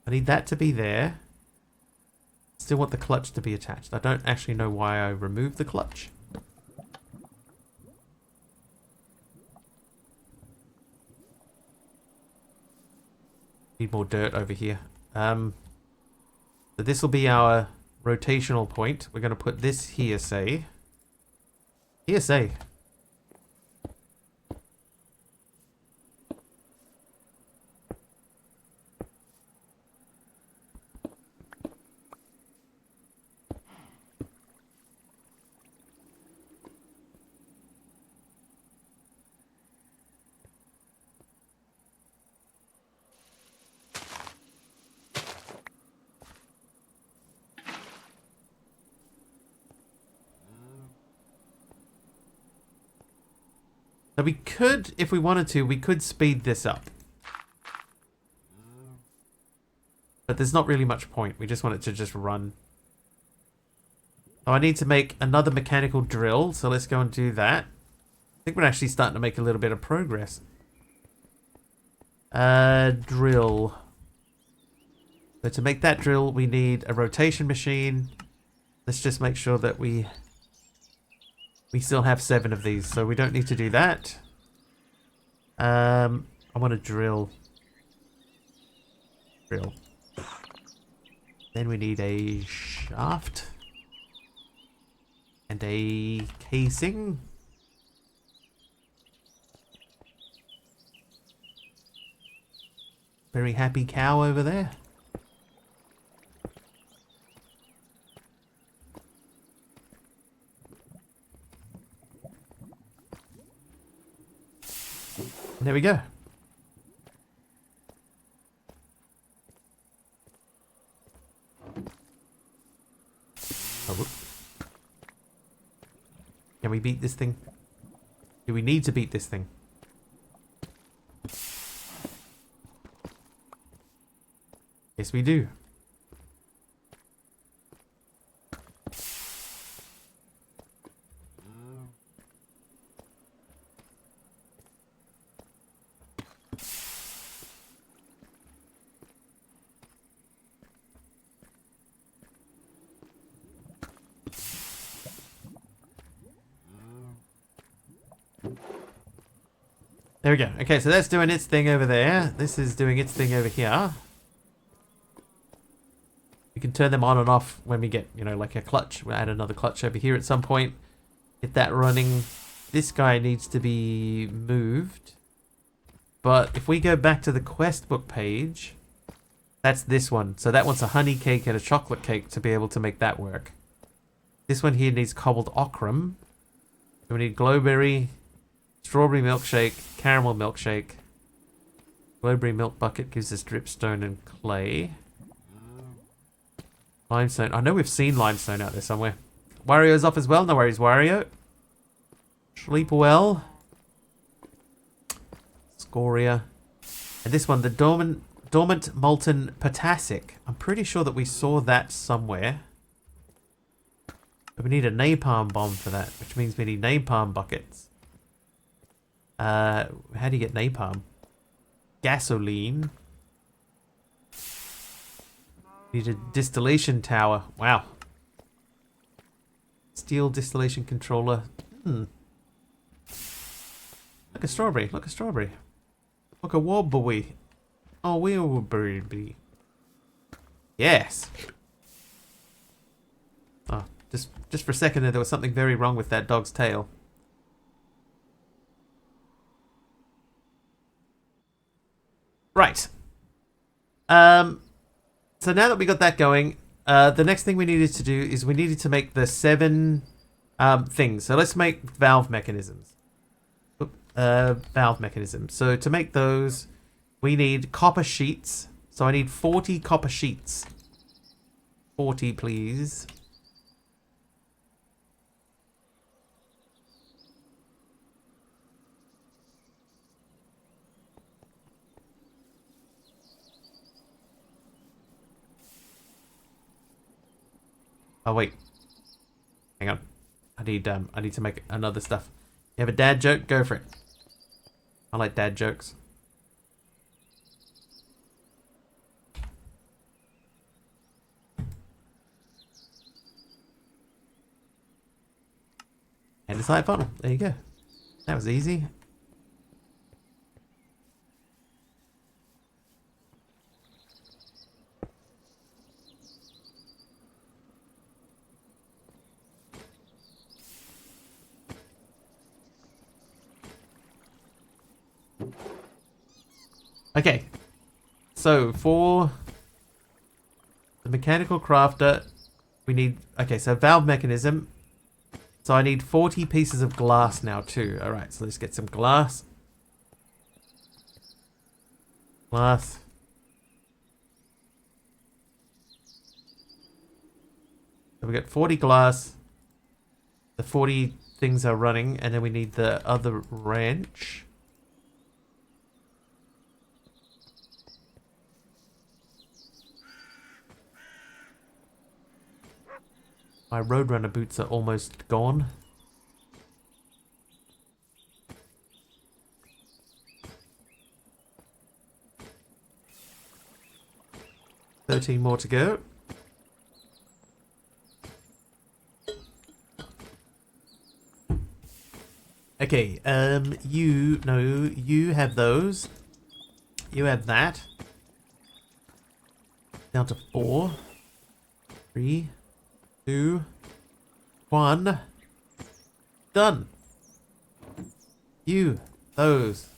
I need that to be there. Still want the clutch to be attached. I don't actually know why I removed the clutch. Need more dirt over here. So this will be our rotational point. We're going to put this here, say. Here, say. Now we could, if we wanted to, we could speed this up. But there's not really much point. We just want it to just run. So I need to make another mechanical drill. So let's go and do that. I think we're actually starting to make a little bit of progress. Drill. So to make that drill, we need a rotation machine. Let's just make sure that we still have 7 of these, so we don't need to do that. I want to drill. Drill. Then we need a shaft. And a casing. Very happy cow over there. There we go. Oh, whoop. Can we beat this thing? Do we need to beat this thing? Yes, we do. There we go. Okay, so that's doing its thing over there. This is doing its thing over here. We can turn them on and off when we get, you know, like a clutch. We'll add another clutch over here at some point. Get that running. This guy needs to be moved. But if we go back to the quest book page, that's this one. So that one's a honey cake and a chocolate cake to be able to make that work. This one here needs cobbled ochrum. We need glowberry, strawberry milkshake, caramel milkshake. Glowberry milk bucket gives us dripstone and clay. Limestone. I know we've seen limestone out there somewhere. Wario's off as well. No worries, Wario. Sleep well. Scoria. And this one, the dormant molten potassic. I'm pretty sure that we saw that somewhere. But we need a napalm bomb for that, which means we need napalm buckets. How do you get napalm? Gasoline. Need a distillation tower. Wow. Steel distillation controller. Look a strawberry. Look a strawberry. Look a wobbly. Oh, wobbly. Yes. Oh, just for a second there was something very wrong with that dog's tail. Right. So now that we got that going, the next thing we needed to do is we needed to make the 7 things. So let's make valve mechanisms. Valve mechanisms. So to make those, we need copper sheets. So I need 40 copper sheets. 40, please. Oh wait, hang on. I need to make another stuff. You have a dad joke? Go for it. I like dad jokes. And the side funnel. There you go. That was easy. Okay, so for the mechanical crafter, we need, okay, so valve mechanism. So I need 40 pieces of glass now too. All right, so let's get some glass. Glass. So we got 40 glass. The 40 things are running, and then we need the other wrench. My Roadrunner boots are almost gone. $13 more to go. Okay, you have those. You have that. Down to 4. 3. 2, 1. Done. You, those.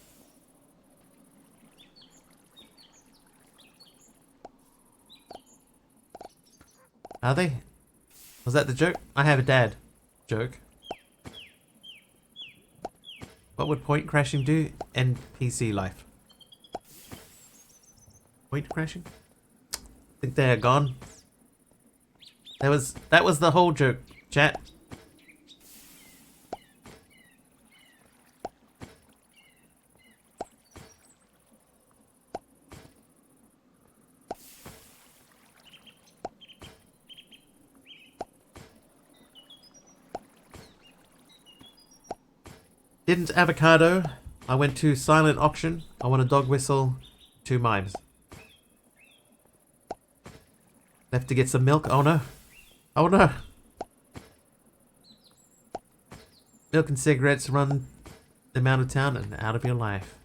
Are they? Was that the joke? I have a dad joke. What would point crashing do? End PC life. Point crashing? I think they are gone. That was the whole joke, chat. Didn't avocado. I went to silent auction. I want a dog whistle, 2 mimes. Left to get some milk. Oh no. Oh no. Milk and cigarettes run them out of town and out of your life.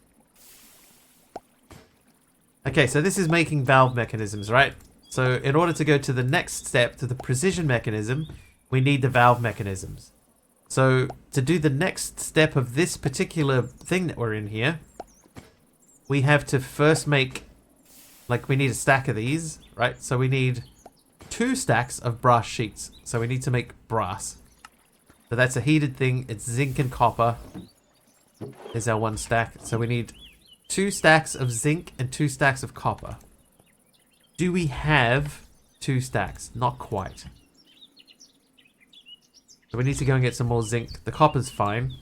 Okay, so this is making valve mechanisms, right? So in order to go to the next step, to the precision mechanism, we need the valve mechanisms. So to do the next step of this particular thing that we're in here, we have to first make, like, we need a stack of these, right? So we need 2 stacks of brass sheets. So we need to make brass. So that's a heated thing. It's zinc and copper. There's our 1 stack. So we need 2 stacks of zinc and 2 stacks of copper. Do we have 2 stacks? Not quite. So we need to go and get some more zinc. The copper's fine.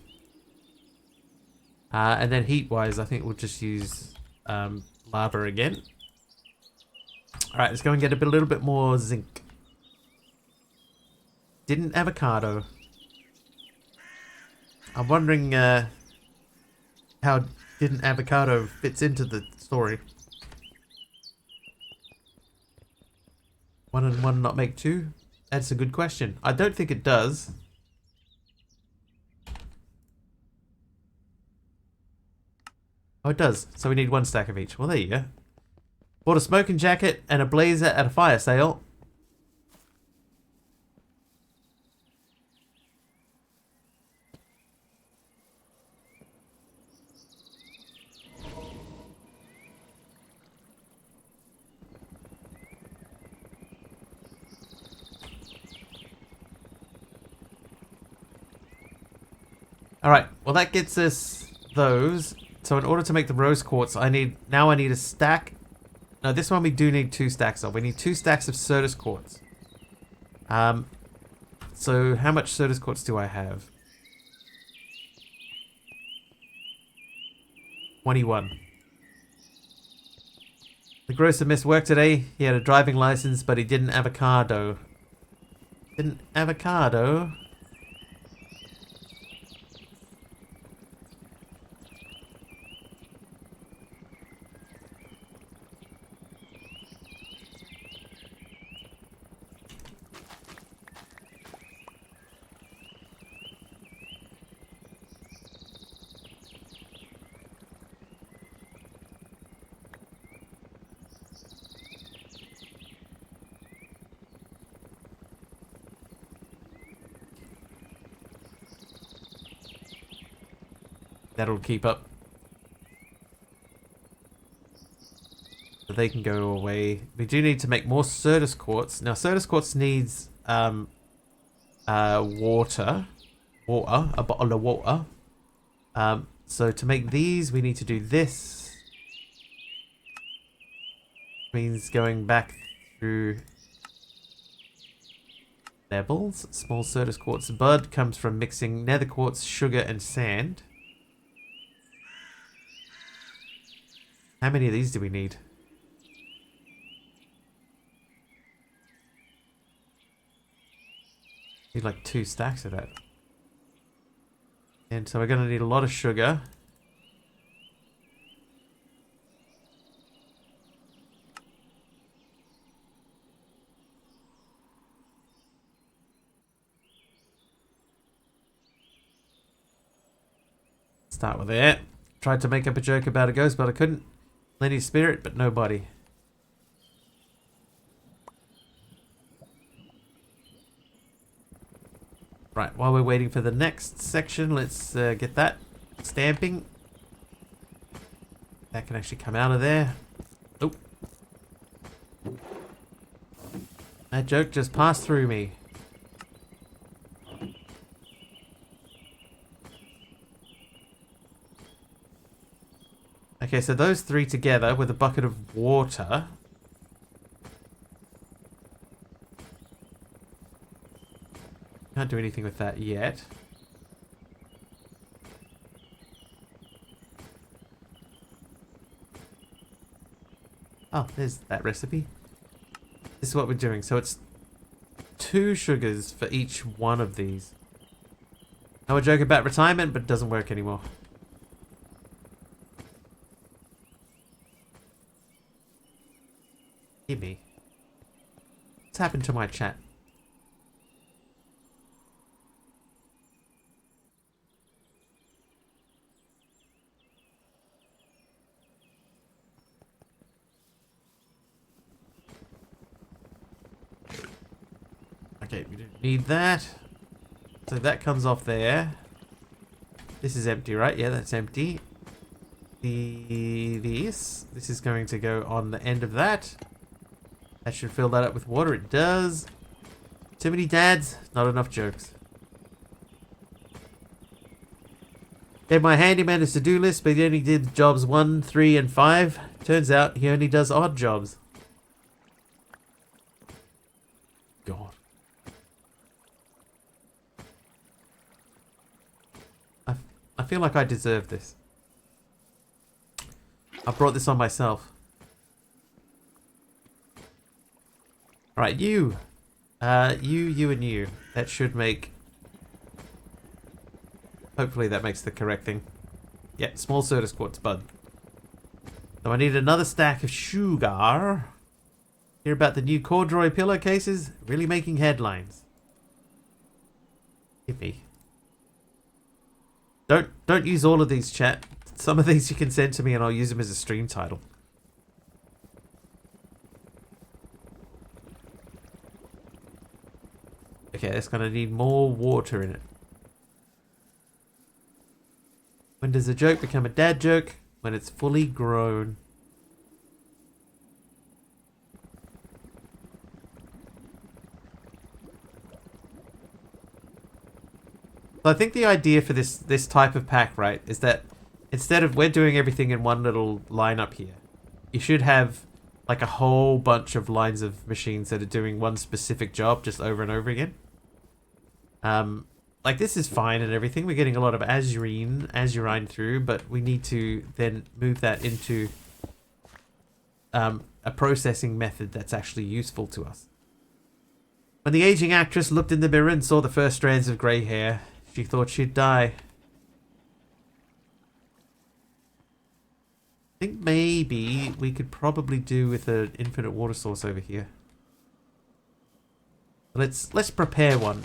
And then heat-wise, I think we'll just use lava again. Alright, let's go and get a little bit more zinc. Didn't avocado. I'm wondering how didn't avocado fits into the story. 1 and 1 not make 2? That's a good question. I don't think it does. Oh, it does. So we need 1 stack of each. Well, there you go. Bought a smoking jacket and a blazer at a fire sale. Alright, well that gets us those. So in order to make the rose quartz, I need a stack. No, this one we do need 2 stacks of. We need 2 stacks of Certus quartz. So how much Certus quartz do I have? 21. The grocer missed work today. He had a driving license, but he didn't avocado. Didn't avocado? That'll keep up. So they can go away. We do need to make more Certus quartz. Now Certus quartz needs water. A bottle of water. So to make these we need to do this. Means going back through levels. Small Certus quartz bud comes from mixing nether quartz, sugar and sand. How many of these do we need? Need like 2 stacks of that. And so we're going to need a lot of sugar. Start with that. Tried to make up a joke about a ghost, but I couldn't. Plenty of spirit, but no body. Right, while we're waiting for the next section, let's get that stamping. That can actually come out of there. Oh. That joke just passed through me. Okay, so those 3 together with a bucket of water. Can't do anything with that yet. Oh, there's that recipe. This is what we're doing. So it's 2 sugars for each one of these. Now a joke about retirement, but it doesn't work anymore. Me. What's happened to my chat? Okay, we don't need that. So that comes off there. This is empty, right? Yeah, that's empty. This is going to go on the end of that. That should fill that up with water. It does. Too many dads, not enough jokes. Gave my handyman a to-do list, but he only did jobs 1, 3, and 5. Turns out he only does odd jobs. God. I feel like I deserve this. I brought this on myself. Alright, you. You, and you. That should make... Hopefully that makes the correct thing. Yeah, small soda quartz bud. So I need another stack of sugar. Hear about the new corduroy pillowcases? Really making headlines. Give me. Don't use all of these, chat. Some of these you can send to me and I'll use them as a stream title. Okay, that's gonna need more water in it. When does a joke become a dad joke? When it's fully grown. So I think the idea for this type of pack, right, is that instead of we're doing everything in one little line up here, you should have like a whole bunch of lines of machines that are doing one specific job just over and over again. Like this is fine and everything. We're getting a lot of azurine through, but we need to then move that into a processing method that's actually useful to us. When the aging actress looked in the mirror and saw the first strands of grey hair, she thought she'd die. I think maybe we could probably do with an infinite water source over here. Let's prepare one.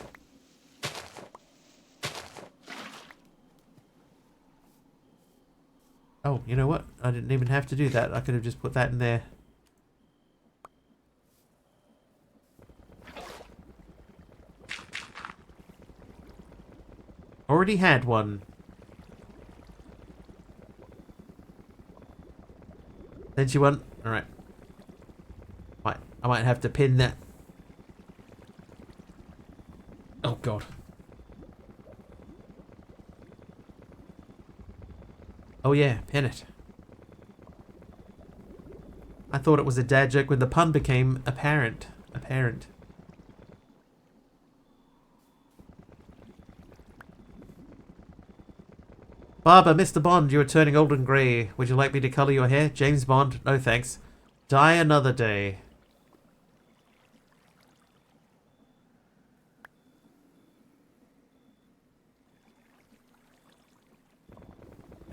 Oh, you know what? I didn't even have to do that. I could have just put that in there. Already had one. Then she won. Alright. I might have to pin that. Oh god. Oh yeah, pin it. I thought it was a dad joke when the pun became apparent. Barbara, Mr. Bond, you are turning old and grey. Would you like me to colour your hair? James Bond, no thanks. Die another day.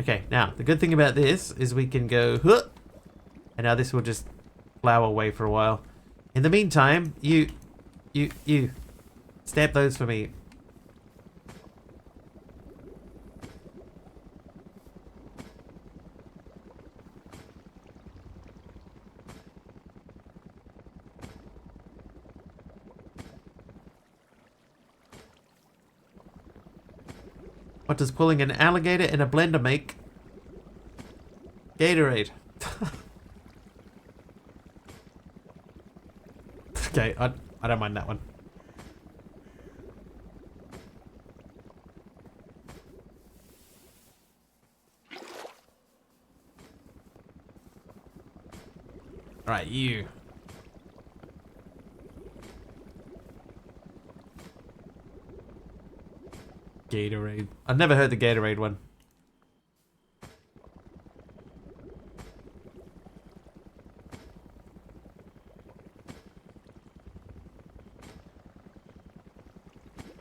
Okay, now, the good thing about this is we can go, huh, and now this will just flower away for a while. In the meantime, you, stamp those for me. What does pulling an alligator in a blender make? Gatorade. Okay, I don't mind that one. Alright, you. Gatorade. I've never heard the Gatorade one.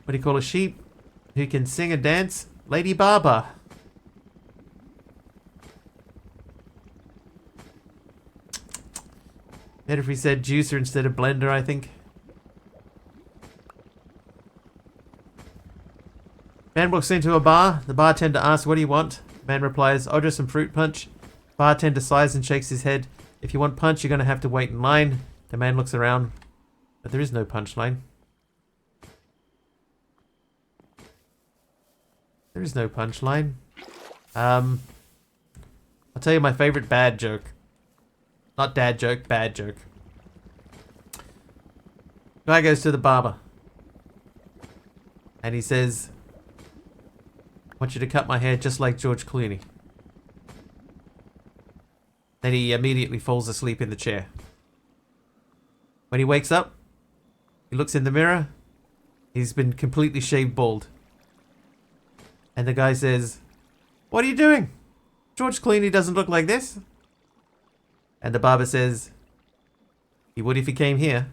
What do you call a sheep who can sing and dance? Lady Barber. Better if we said juicer instead of blender, I think. Man walks into a bar. The bartender asks, what do you want? Man replies, order some fruit punch. Bartender sighs and shakes his head. If you want punch, you're going to have to wait in line. The man looks around, but there is no punch line. There is no punchline. I'll tell you my favorite bad joke. Not dad joke, bad joke. Guy goes to the barber. And he says, I want you to cut my hair just like George Clooney. Then he immediately falls asleep in the chair. When he wakes up, he looks in the mirror. He's been completely shaved bald. And the guy says, what are you doing? George Clooney doesn't look like this. And the barber says, he would if he came here.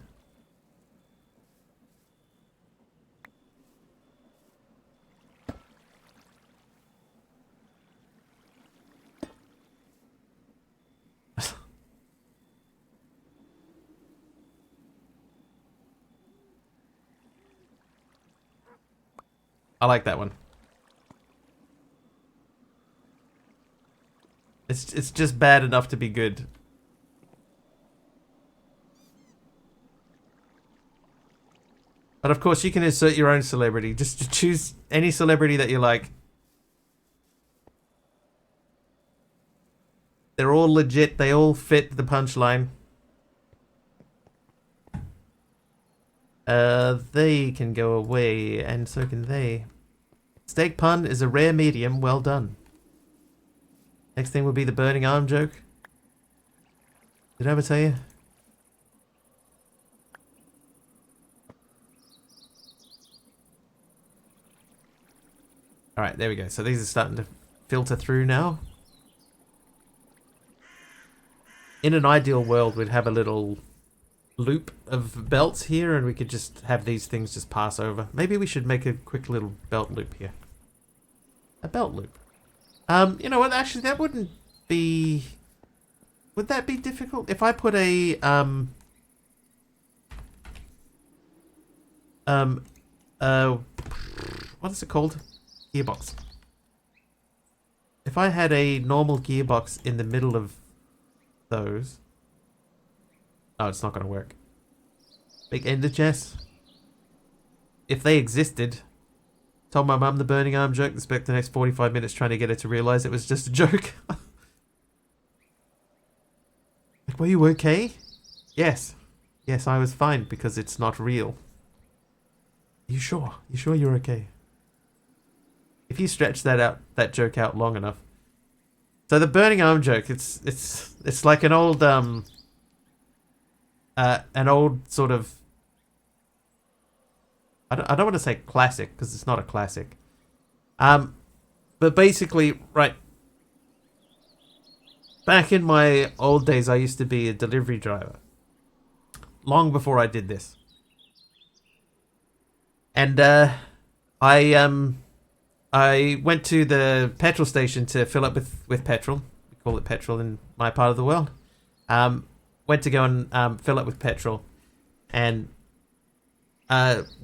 I like that one. It's just bad enough to be good. But of course, you can insert your own celebrity. Just choose any celebrity that you like. They're all legit. They all fit the punchline. They can go away, and so can they. Steak pun is a rare medium. Well done. Next thing will be the burning arm joke. Did I ever tell you? Alright, there we go. So these are starting to filter through now. In an ideal world, we'd have a little loop of belts here, and we could just have these things just pass over. Maybe we should make a quick little belt loop here. A belt loop. You know what? Actually, that wouldn't be... Would that be difficult? If I put a, what is it called? Gearbox. If I had a normal gearbox in the middle of those... Oh, it's not going to work. Big ender chest. If they existed... Told my mum the burning arm joke, spent the next 45 minutes trying to get her to realise it was just a joke. Like, were you okay? Yes. Yes, I was fine because it's not real. You sure? You sure you're okay? If you stretch that joke out long enough. So the burning arm joke, it's like an old sort of, I don't want to say classic because it's not a classic. But basically, right. Back in my old days, I used to be a delivery driver. Long before I did this. And I went to the petrol station to fill up with petrol. We call it petrol in my part of the world. Went to go and fill up with petrol. And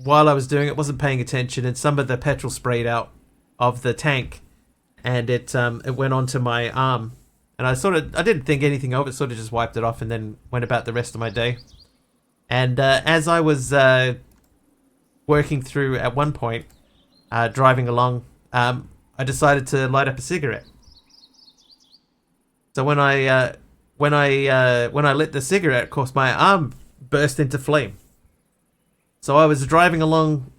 while I was doing it, wasn't paying attention, and some of the petrol sprayed out of the tank, and it went onto my arm. And I didn't think anything of it, sort of just wiped it off and then went about the rest of my day. And as I was working through at one point, driving along, I decided to light up a cigarette. So when I lit the cigarette, of course, my arm burst into flame. So I was driving along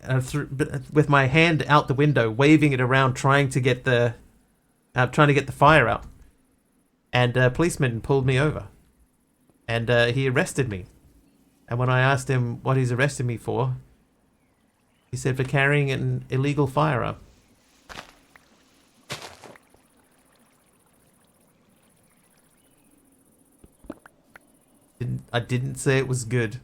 with my hand out the window, waving it around, trying to get the fire out. And a policeman pulled me over, and he arrested me. And when I asked him what he's arrested me for, he said for carrying an illegal firearm. I didn't say it was good.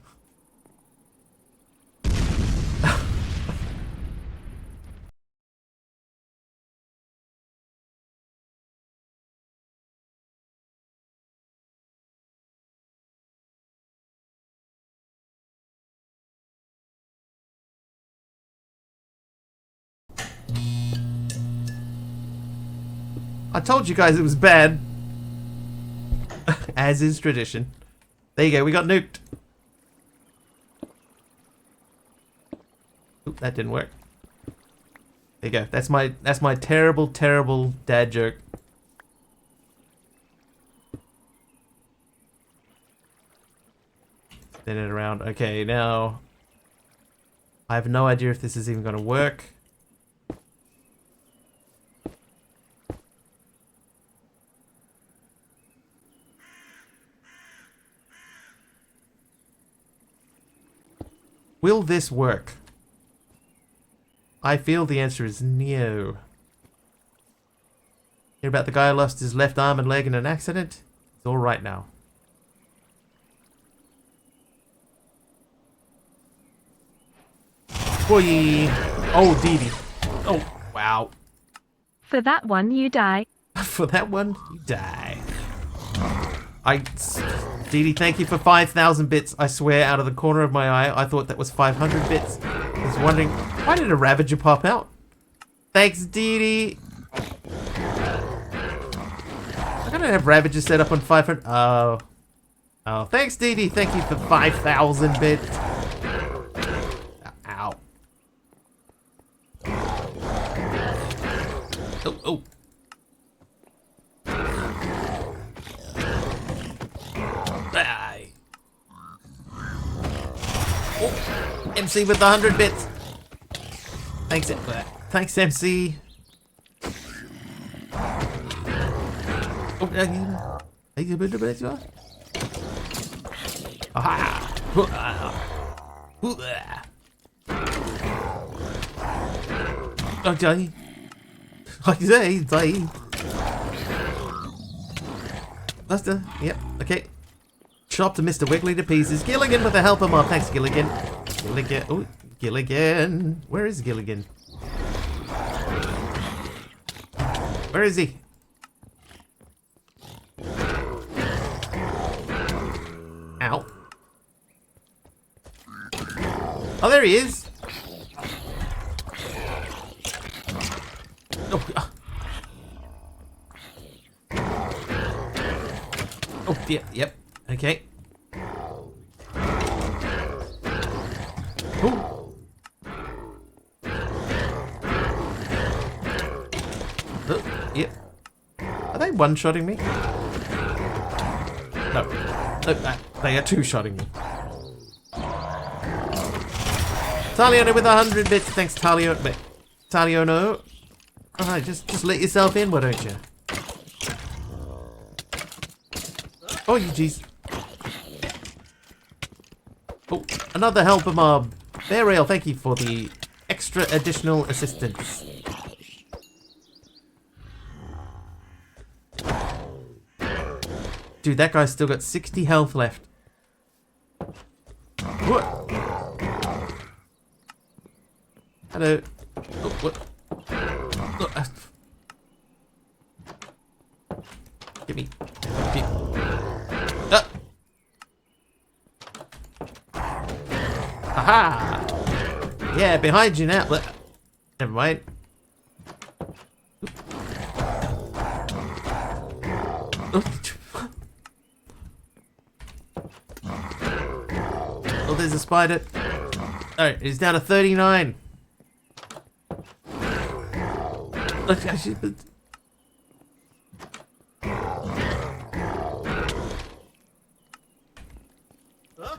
I told you guys it was bad. As is tradition. There you go, we got nuked. Oop, that didn't work. There you go. That's my terrible, terrible dad joke. Spin it around. Okay, now I have no idea if this is even going to work. Will this work? I feel the answer is no. Hear about the guy who lost his left arm and leg in an accident? It's all right now. Boy! Oh, Dee Dee. Oh, wow. For that one, you die. For that one, you die. Dee Dee, thank you for 5,000 bits. I swear, out of the corner of my eye, I thought that was 500 bits. I was wondering, why did a Ravager pop out? Thanks, Dee Dee. I don't have Ravager set up on 500. Oh. Oh, thanks, Dee Dee. Thank you for 5,000 bits. Ow. Oh, oh. Aye. Oh, MC with the 100 bits. Thanks, thanks, MC. Oh, aha. Okay. Like you say, that's the, yep, okay. Chopped Mr. Wiggly to pieces. Gilligan with the help of mob. Thanks, Gilligan. Gilligan. Oh, Gilligan. Where is Gilligan? Where is he? Ow. Oh, there he is. Oh, oh yep. Okay. Oh. Oh, yep. Are they one-shotting me? No. No, they are two-shotting me. Taliono with 100 bits. Thanks, Taliono. Alright, just let yourself in, why don't you? Oh, you jeez. Oh, another helper mob. Bear Rail, thank you for the extra additional assistance. Dude, that guy's still got 60 health left. What? Hello. Oh, what? Oh, Give me. Ah. Aha! Yeah, behind you now. Never mind. Oh, there's a spider. Alright, he's down to 39. Look, actually,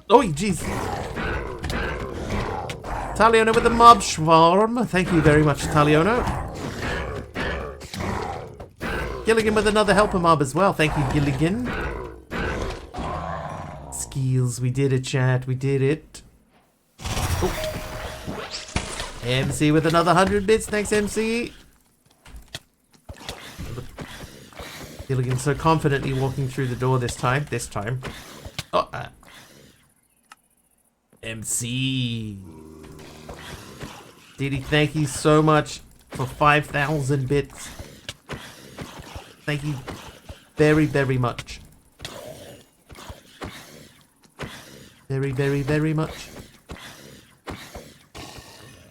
oh, jeez. Taliono with the mob swarm. Thank you very much, Taliono. Gilligan with another helper mob as well. Thank you, Gilligan. Skills, we did it, chat. We did it. Oh. MC with another 100 bits. Thanks, MC. Gilligan so confidently walking through the door this time. Oh, MC. Didi, thank you so much for 5,000 bits. Thank you very, very much. Very, very, very much.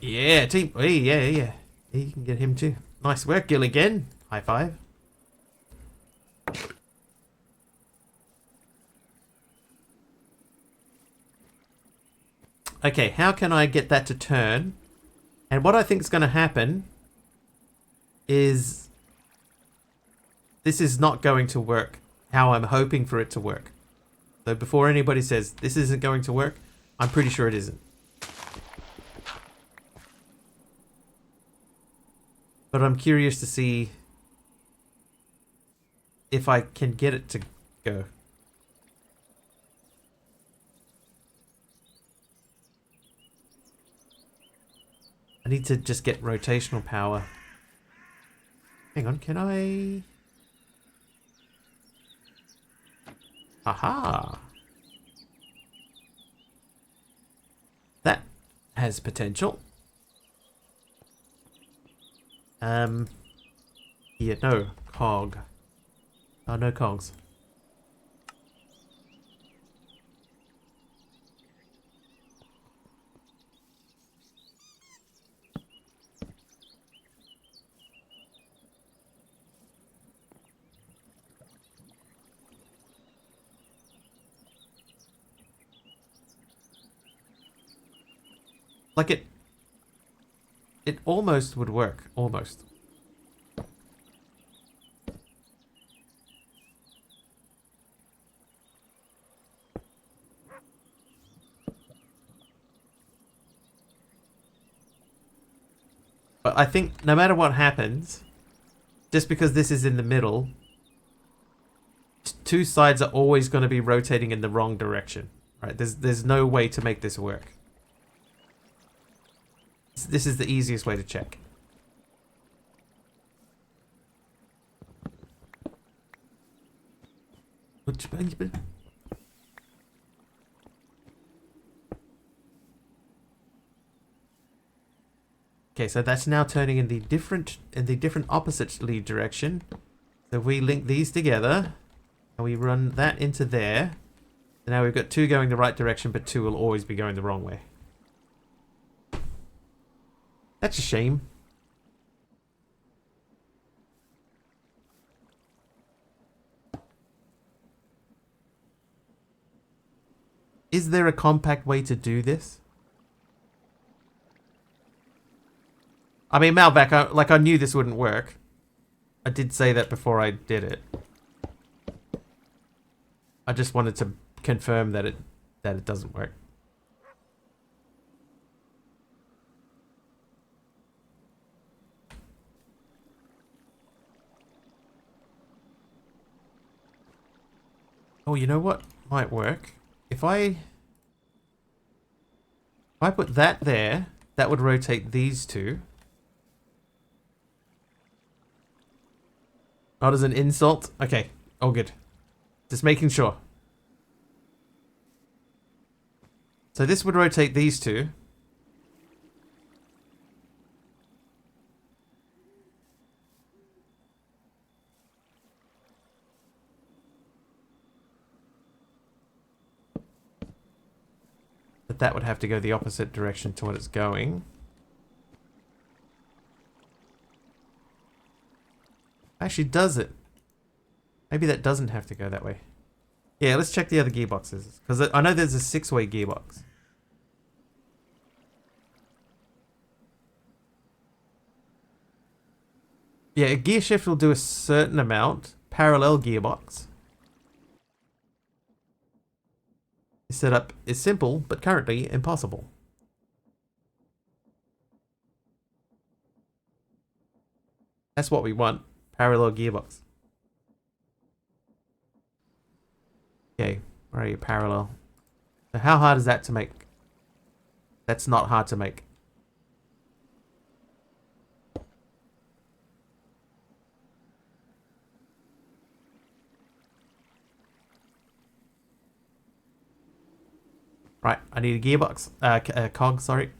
Yeah, team. Hey, yeah. You can get him too. Nice work, Gilligan. High five. Okay, how can I get that to turn? And what I think is going to happen is this is not going to work how I'm hoping for it to work. So before anybody says this isn't going to work, I'm pretty sure it isn't. But I'm curious to see if I can get it to go. I need to just get rotational power. Hang on, can I... Aha! That has potential. Yeah, no. Cog. Oh, no cogs. Like it almost would work. Almost. But I think no matter what happens, just because this is in the middle, two sides are always going to be rotating in the wrong direction. Right? There's no way to make this work. This is the easiest way to check. Okay, so that's now turning in the different opposite lead direction. So if we link these together and we run that into there, so now we've got two going the right direction, but two will always be going the wrong way. That's a shame. Is there a compact way to do this? I mean, Malvac, I knew this wouldn't work. I did say that before I did it. I just wanted to confirm that it doesn't work. Oh, you know what might work? If I put that there, that would rotate these two. Not as an insult. Okay, all good. Just making sure. So this would rotate these two. But that would have to go the opposite direction to what it's going. Actually, does it? Maybe that doesn't have to go that way. Yeah, let's check the other gearboxes. Because I know there's a 6-way gearbox. Yeah, a gear shift will do a certain amount. Parallel gearbox. The setup is simple, but currently impossible. That's what we want. Parallel gearbox. Okay, where are you? Parallel. So how hard is that to make? That's not hard to make. Right, I need a gearbox. Cog, sorry.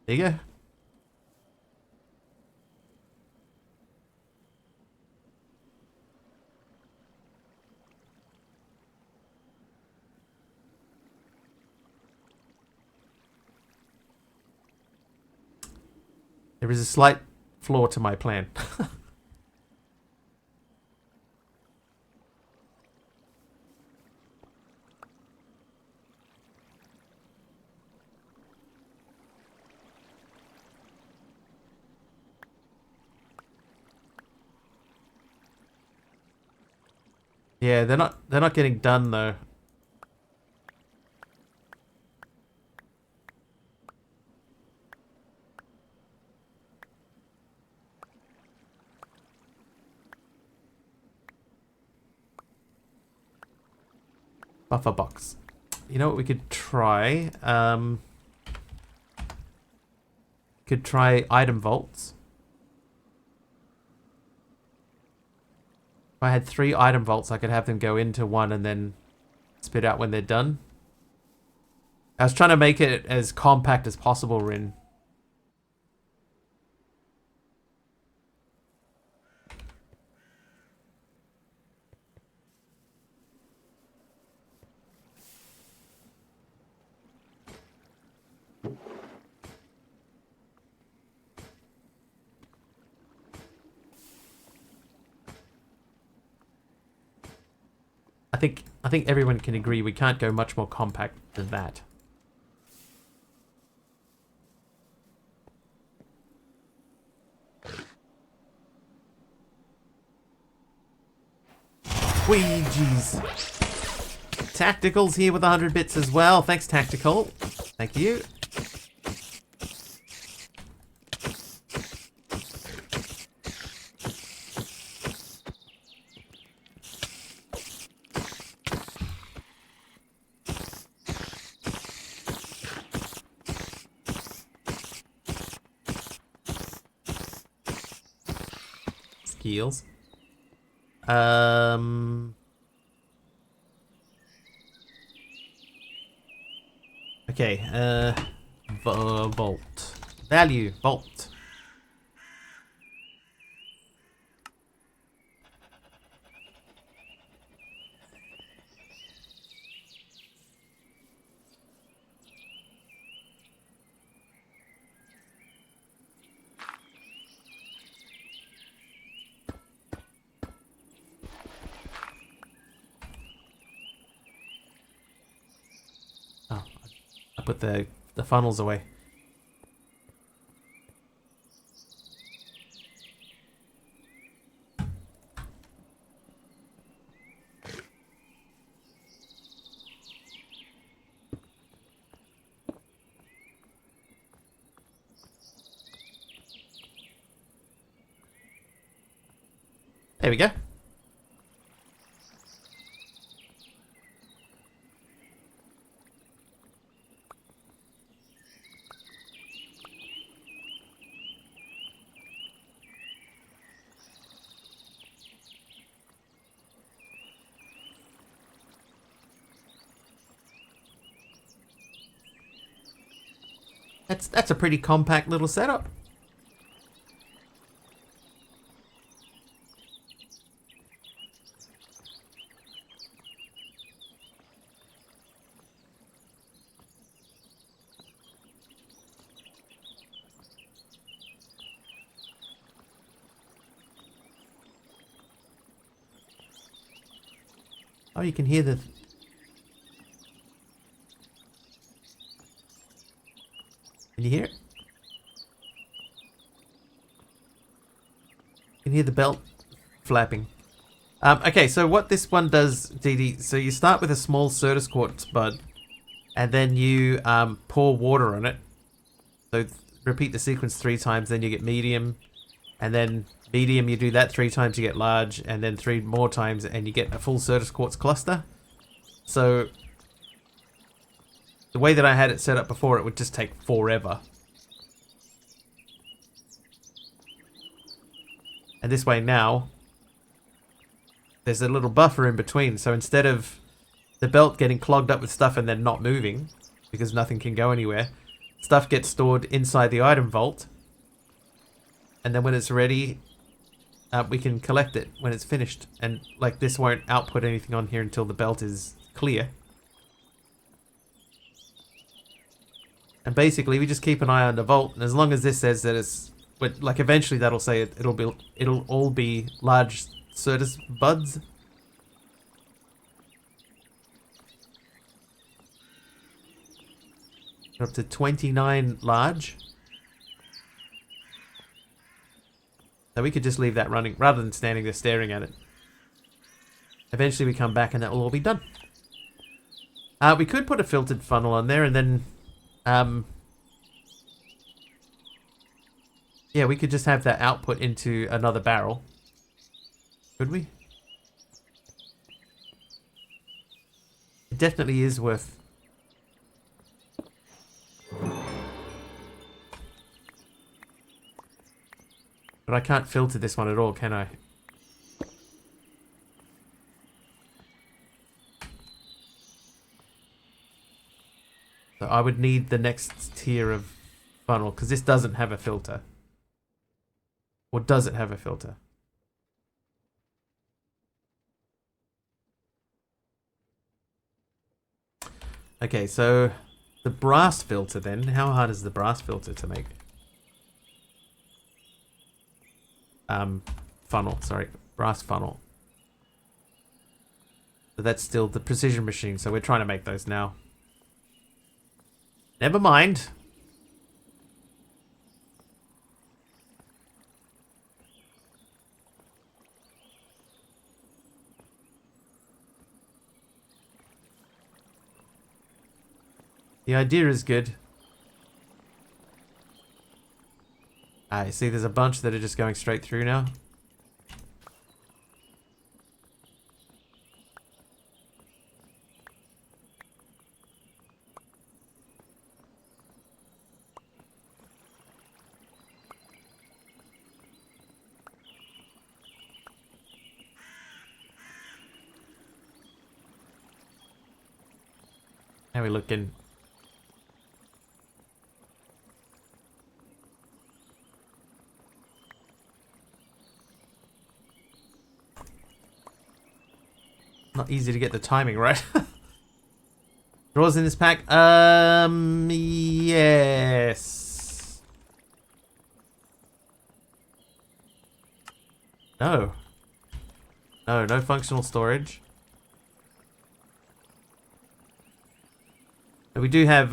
There you go. There is a slight flaw to my plan. Yeah, they're not getting done though. Buffer box. You know what we could try? Could try item vaults. If I had 3 item vaults, I could have them go into one and then spit out when they're done. I was trying to make it as compact as possible, Rin. I think everyone can agree we can't go much more compact than that. Whee, jeez. Tactical's here with 100 bits as well. Thanks, Tactical. Thank you. Skills. Okay, vault. Value, vault. Oh, I put the funnels away. There we go. That's a pretty compact little setup. Oh, you can hear the... Can you hear it? You can hear the belt flapping. Okay, so what this one does, DD, so you start with a small Certus quartz bud, and then you pour water on it. So repeat the sequence 3 times, then you get medium, and then medium, you do that 3 times, you get large, and then 3 more times, and you get a full Certus quartz cluster. So the way that I had it set up before, it would just take forever. And this way now, there's a little buffer in between. So instead of the belt getting clogged up with stuff and then not moving, because nothing can go anywhere, stuff gets stored inside the item vault. And then when it's ready, we can collect it when it's finished. And like this won't output anything on here until the belt is clear. And basically we just keep an eye on the vault. And as long as this says that But like eventually that'll say it'll all be large Certus buds. We're up to 29 large. So we could just leave that running rather than standing there staring at it. Eventually we come back and that will all be done. We could put a filtered funnel on there and then yeah, we could just have that output into another barrel. Could we? It definitely is worth... But I can't filter this one at all, can I? So I would need the next tier of funnel, because this doesn't have a filter. Or does it have a filter? Okay, so the brass filter then. How hard is the brass filter to make? Funnel, sorry. Brass funnel. So that's still the precision machine, so we're trying to make those now. Never mind. The idea is good. You see there's a bunch that are just going straight through now. How are we looking? Not easy to get the timing right. Drawers in this pack? Yes. No. No, no functional storage. But we do have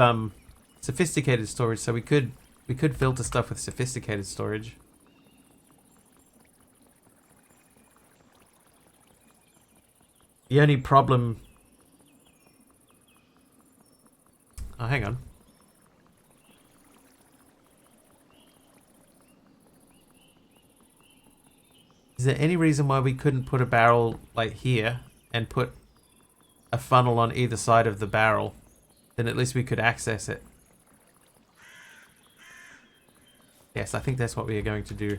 sophisticated storage, so we could filter stuff with sophisticated storage. The only problem... Oh, hang on. Is there any reason why we couldn't put a barrel like here and put a funnel on either side of the barrel? Then at least we could access it. Yes, I think that's what we are going to do.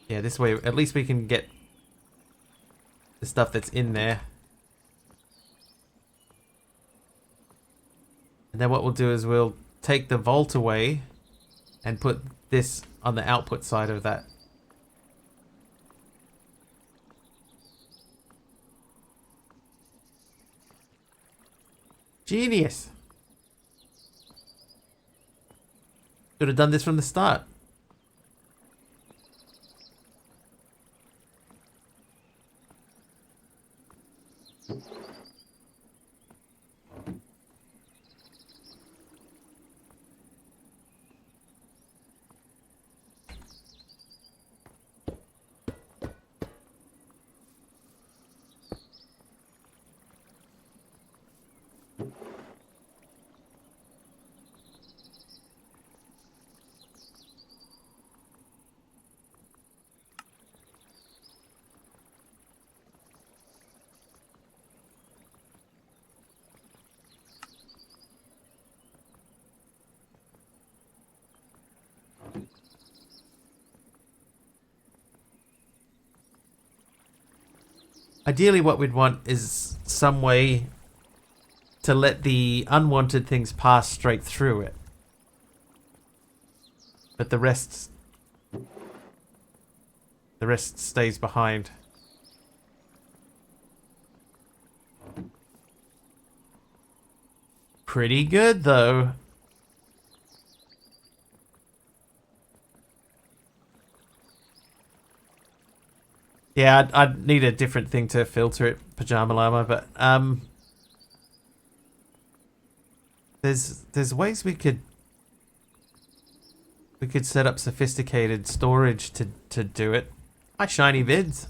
Yeah, this way at least we can get the stuff that's in there. And then what we'll do is we'll take the vault away and put this on the output side of that. Genius! Should have done this from the start. Ideally what we'd want is some way to let the unwanted things pass straight through it. But the rest stays behind. pretty good, though. Yeah, I'd need a different thing to filter it, Pajama Llama, but there's ways we could set up sophisticated storage to do it. Hi, shiny vids.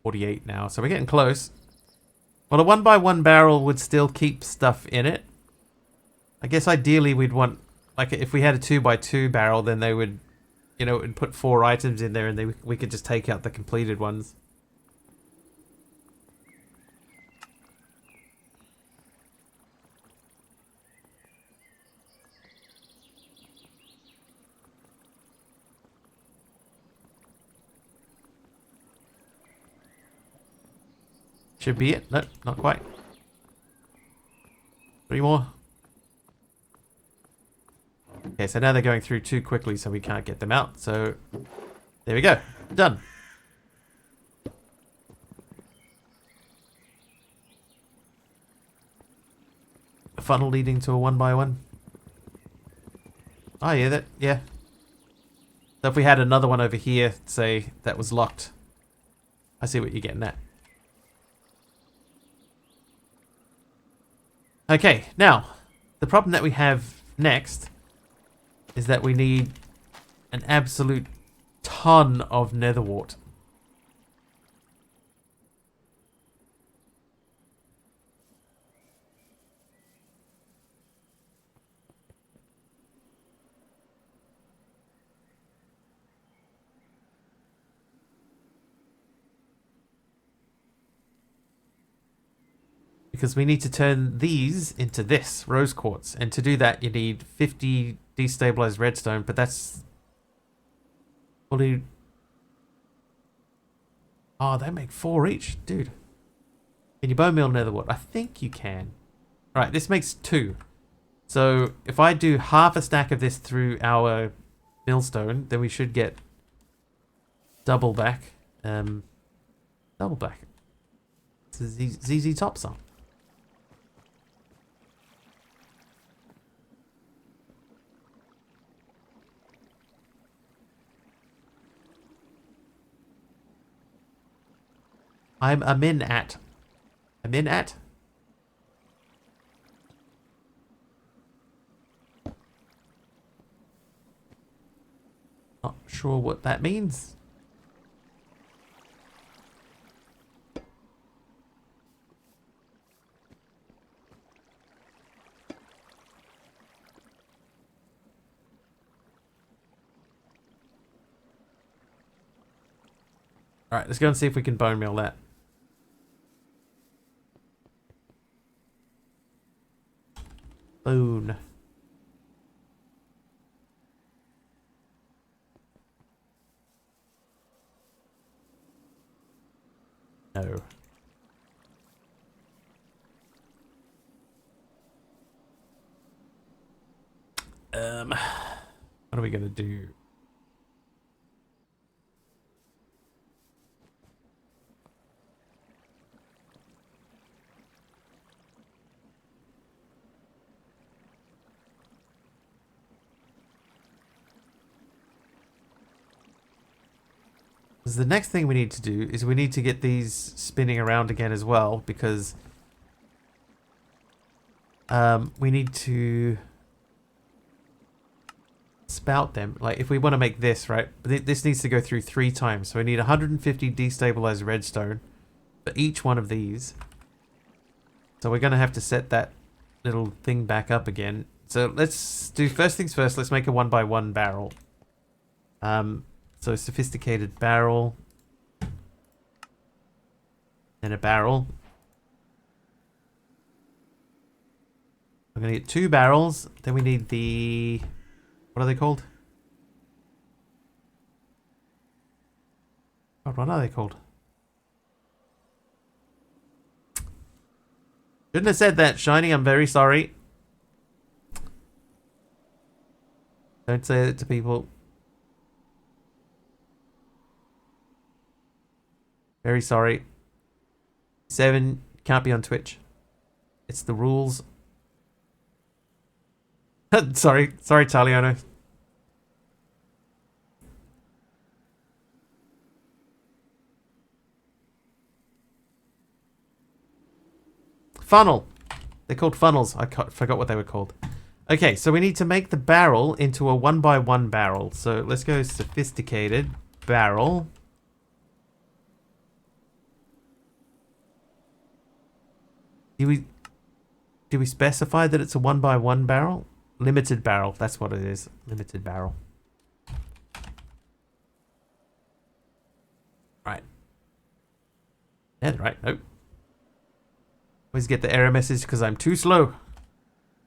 $48 now, so we're getting close. Well, a 1x1 barrel would still keep stuff in it. I guess ideally we'd want, like, if we had a 2x2 barrel, then they would, you know, it would put 4 items in there, and we could just take out the completed ones. Should be it. No, not quite. 3 more. Okay, so now they're going through too quickly, so we can't get them out. So, there we go. Done. A funnel leading to a 1x1. Oh, yeah, yeah. So if we had another one over here, say, that was locked. I see what you're getting at. Okay, now, the problem that we have next is that we need an absolute ton of netherwort. Because we need to turn these into this, rose quartz. And to do that, you need 50 destabilized redstone, but that's... fully... Oh, they make 4 each. Dude. Can you bone meal netherwort? I think you can. Alright, this makes 2. So, if I do half a stack of this through our millstone, then we should get double back. Double back. It's a ZZ Top song. I'm in at. I'm in at. Not sure what that means. Alright, let's go and see if we can bone meal that. Boon. No. What are we gonna do? The next thing we need to do is we need to get these spinning around again as well, because we need to spout them. Like, if we want to make this, right, this needs to go through 3 times, so we need 150 destabilized redstone for each one of these. So we're going to have to set that little thing back up again. So let's do, first things first, let's make a 1x1 barrel. So sophisticated barrel. And a barrel. I'm going to get 2 barrels. Then we need the... what are they called? God, what are they called? Shouldn't have said that, Shiny. I'm very sorry. Don't say it to people. Very sorry. 7 can't be on Twitch. It's the rules. sorry, Taliano. Funnel. They're called funnels. I forgot what they were called. Okay, so we need to make the barrel into a 1x1 barrel. So let's go sophisticated barrel. Do we specify that it's a 1x1 barrel? Limited barrel. That's what it is. Limited barrel. Right. Yeah, right. Nope. Always get the error message because I'm too slow.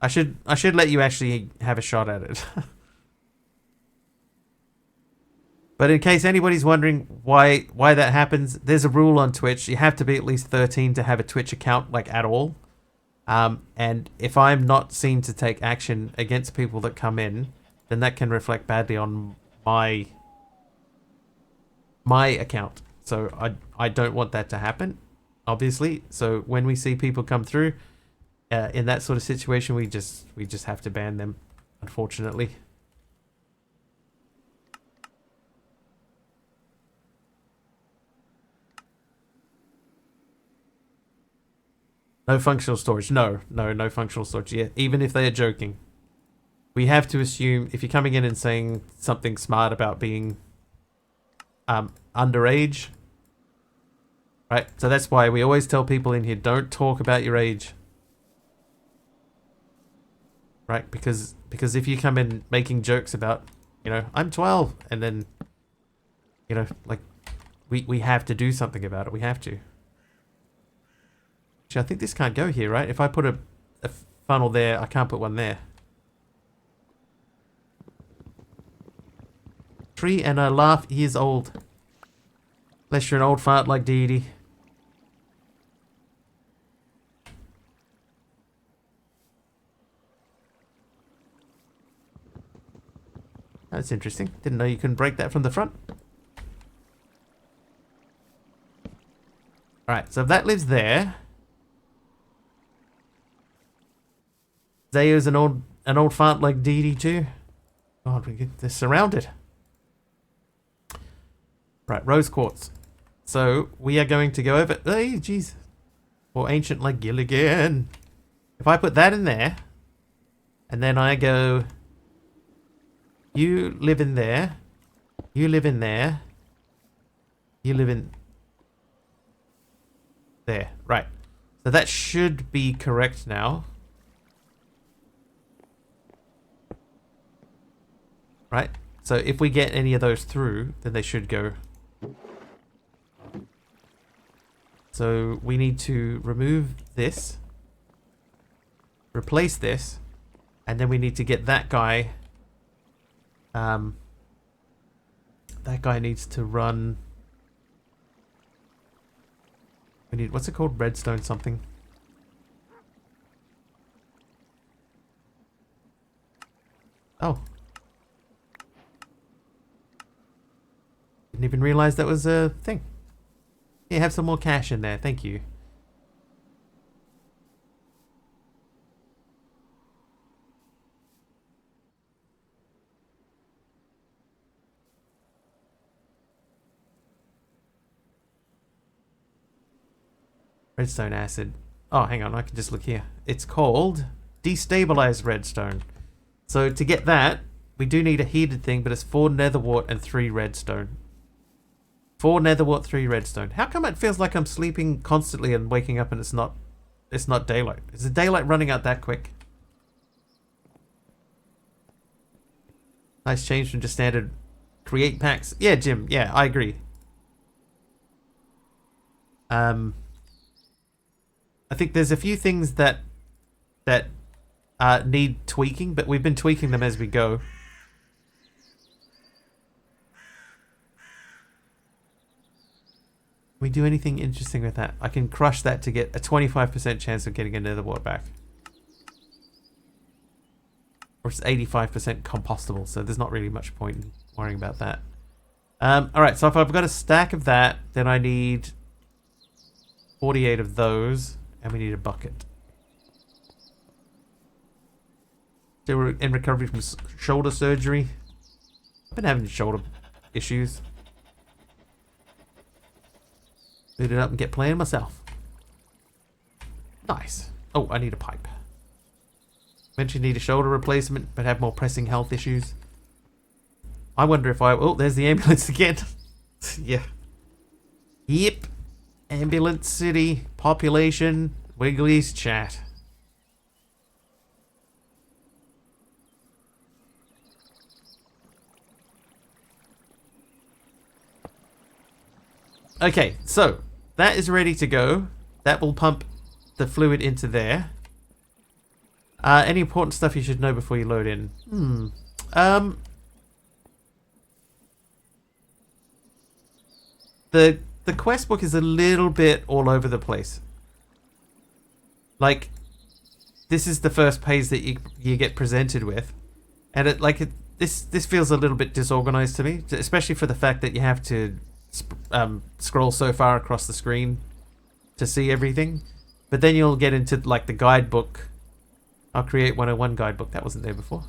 I should let you actually have a shot at it. But in case anybody's wondering why that happens, there's a rule on Twitch. You have to be at least 13 to have a Twitch account, like, at all. And if I'm not seen to take action against people that come in, then that can reflect badly on my account. So I don't want that to happen, obviously. So when we see people come through in that sort of situation, we just have to ban them, unfortunately. No functional storage. No functional storage. Yeah, even if they are joking. We have to assume, if you're coming in and saying something smart about being underage, right? So that's why we always tell people in here, don't talk about your age. Right? Because if you come in making jokes about, I'm 12, and then, like, we have to do something about it. We have to. Actually, I think this can't go here, right? If I put a funnel there, I can't put one there. 3.5 years old. Unless you're an old fart like Dee Dee. That's interesting. Didn't know you couldn't break that from the front. Alright, so if that lives there. Zayo's an old fart like Dee Dee too. God, they're surrounded. Right, rose quartz. So we are going to go over. Hey, jeez. Or ancient like Gilligan. If I put that in there, and then I go, you live in there, you live in there, you live in there. Right. So that should be correct now. Right? So if we get any of those through, then they should go. So we need to remove this, replace this, and then we need to get that guy. That guy needs to run. We need, what's it called? Redstone something. Oh. Didn't even realize that was a thing. Yeah, have some more cash in there. Thank you. Redstone acid. Oh, hang on. I can just look here. It's called destabilized redstone. So to get that, we do need a heated thing, but it's 4 netherwort and 3 redstone. 4 netherwort, 3 redstone. How come it feels like I'm sleeping constantly and waking up and it's not daylight? Is the daylight running out that quick? Nice change from just standard create packs. Yeah, Jim. Yeah, I agree. I think there's a few things that need tweaking, but we've been tweaking them as we go. we do anything interesting with that? I can crush that to get a 25% chance of getting another water back. Or it's 85% compostable, so there's not really much point in worrying about that. Alright, so if I've got a stack of that, then I need 48 of those, and we need a bucket. Still in recovery from shoulder surgery. I've been having shoulder issues. Boot it up and get playing myself. Nice. Oh, I need a pipe. Eventually need a shoulder replacement, but have more pressing health issues. I wonder if I... Oh, there's the ambulance again. Yeah. Yep. Ambulance City. Population. Wiggly's chat. Okay, so that is ready to go. That will pump the fluid into there. Any important stuff you should know before you load in? The quest book is a little bit all over the place. Like, this is the first page that you get presented with, and this feels a little bit disorganized to me, especially for the fact that you have to scroll so far across the screen to see everything. But then you'll get into like the guidebook. I'll create 101 guidebook. That wasn't there before.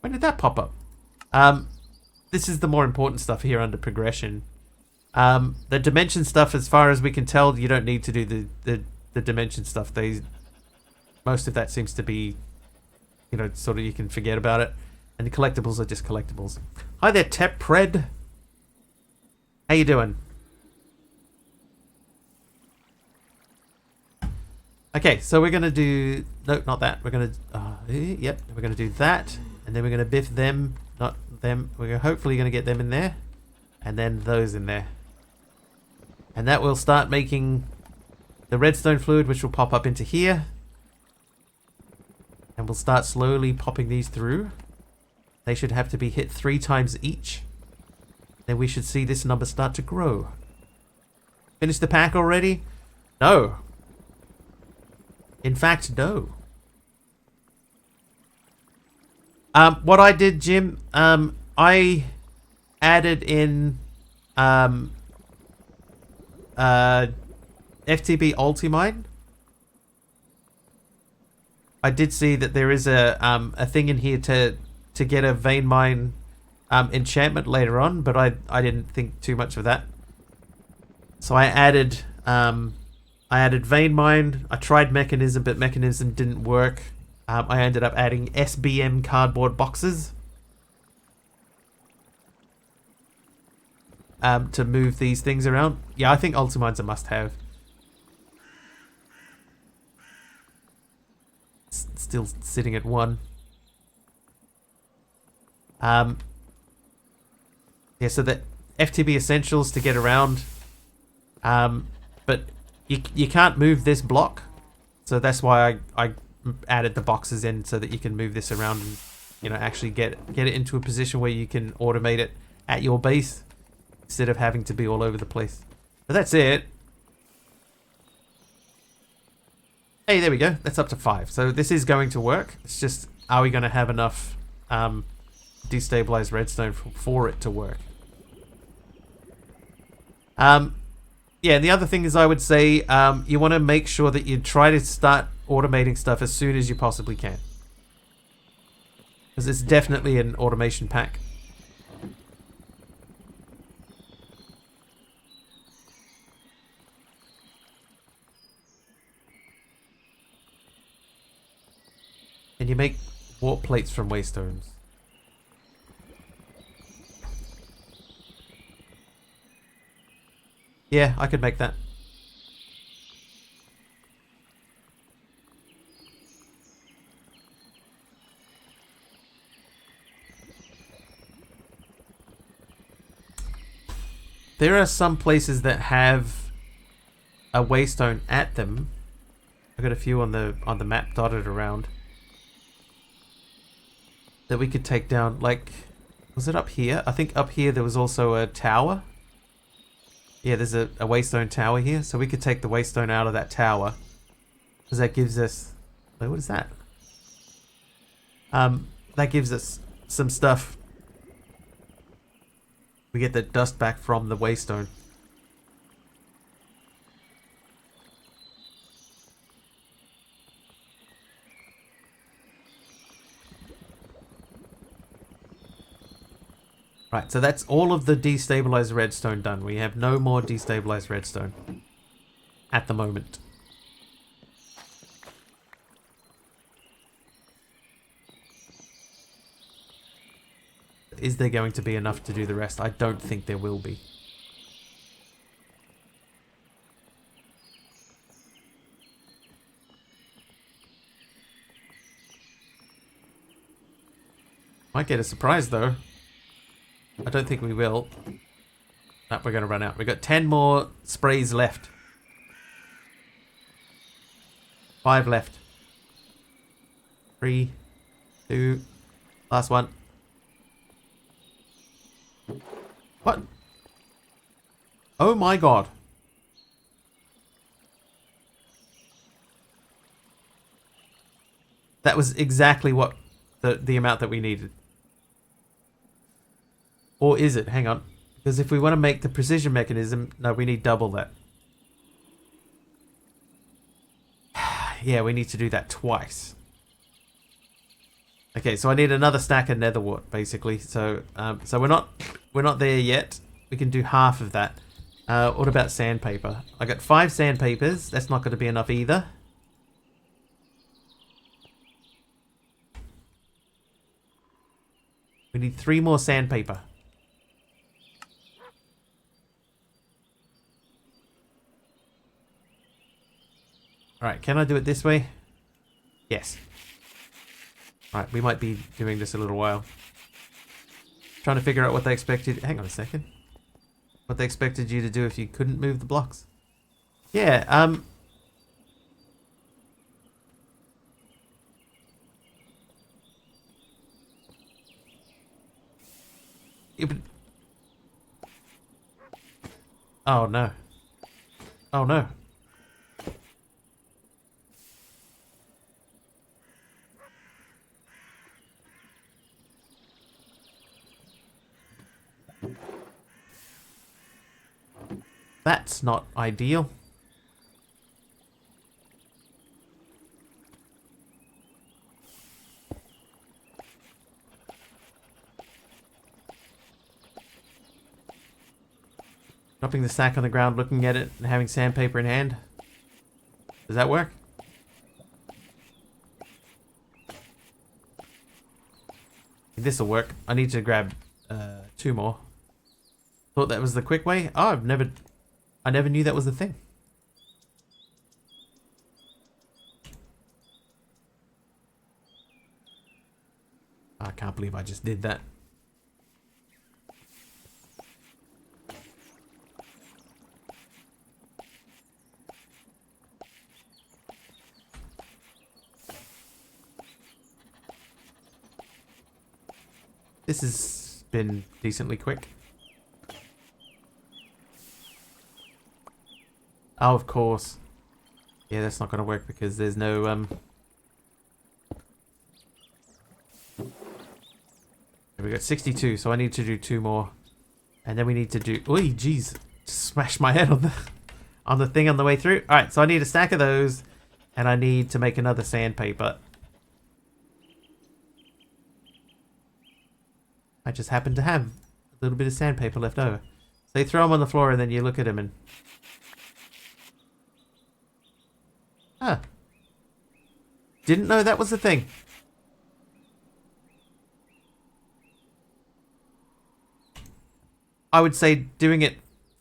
When did that pop up? This is the more important stuff here under progression. The dimension stuff, as far as we can tell, you don't need to do the dimension stuff. Most of that seems to be, you know, sort of you can forget about it. And the collectibles are just collectibles. Hi there, Tepred. How you doing? Okay, so we're gonna do... No, not that. We're gonna... yep, we're gonna do that. And then we're gonna biff them. Not them. We're hopefully gonna get them in there. And then those in there. And that will start making the redstone fluid, which will pop up into here. And we'll start slowly popping these through. They should have to be hit 3 times each. Then we should see this number start to grow. Finished the pack already? No. In fact, no. What I did, Jim, I added in FTB Ultimine. I did see that there is a thing in here to get a vein mine enchantment later on, but I didn't think too much of that. So I added vein mine. I tried mechanism, but mechanism didn't work. I ended up adding SBM cardboard boxes to move these things around. Yeah, I think Ultimine's a must-have. Still sitting at 1. Yeah, so the FTB essentials to get around. But you can't move this block, so that's why I added the boxes in so that you can move this around and, you know, actually get it into a position where you can automate it at your base instead of having to be all over the place. But that's it. Hey, there we go. That's up to 5. So this is going to work. It's just, are we going to have enough destabilized redstone for it to work? Yeah, and the other thing is, I would say you want to make sure that you try to start automating stuff as soon as you possibly can. Because it's definitely an automation pack. And you make warp plates from waste stones. Yeah, I could make that. There are some places that have a waystone at them. I've got a few on the map dotted around that we could take down. Like, Was it up here? I think up here there was also a tower. Yeah, there's a waystone tower here. So we could take the waystone out of that tower. Because that gives us... Wait, what is that? That gives us some stuff. We get the dust back from the waystone. Right, so that's all of the destabilized redstone done. We have no more destabilized redstone at the moment. Is there going to be enough to do the rest? I don't think there will be. Might get a surprise though. I don't think we will. No, we're going to run out. We've got 10 more sprays left. 5 left. 3, 2, last one. What? Oh my god. That was exactly what the amount that we needed. Or is it? Hang on. Because if we want to make the precision mechanism, no, we need double that. Yeah, we need to do that twice. Okay, so I need another stack of nether wart, basically. So we're not there yet. We can do half of that. What about sandpaper? I got 5 sandpapers. That's not going to be enough either. We need 3 more sandpaper. Alright, can I do it this way? Yes. Alright, we might be doing this a little while. Trying to figure out what they expected. Hang on a second. What they expected you to do if you couldn't move the blocks. Yeah, it would... Oh no. Oh no. That's not ideal. Dropping the sack on the ground, looking at it, and having sandpaper in hand. Does that work? This'll work. I need to grab 2 more. Thought that was the quick way. Oh, I never knew that was a thing. I can't believe I just did that. This has been decently quick. Oh, of course. Yeah, that's not going to work because there's no, We got 62, so I need to do 2 more. And then we need to do... Oi, jeez. Smash my head on the thing on the way through. Alright, so I need a stack of those. And I need to make another sandpaper. I just happen to have a little bit of sandpaper left over. So you throw them on the floor and then you look at them and... Huh. Didn't know that was a thing. I would say doing it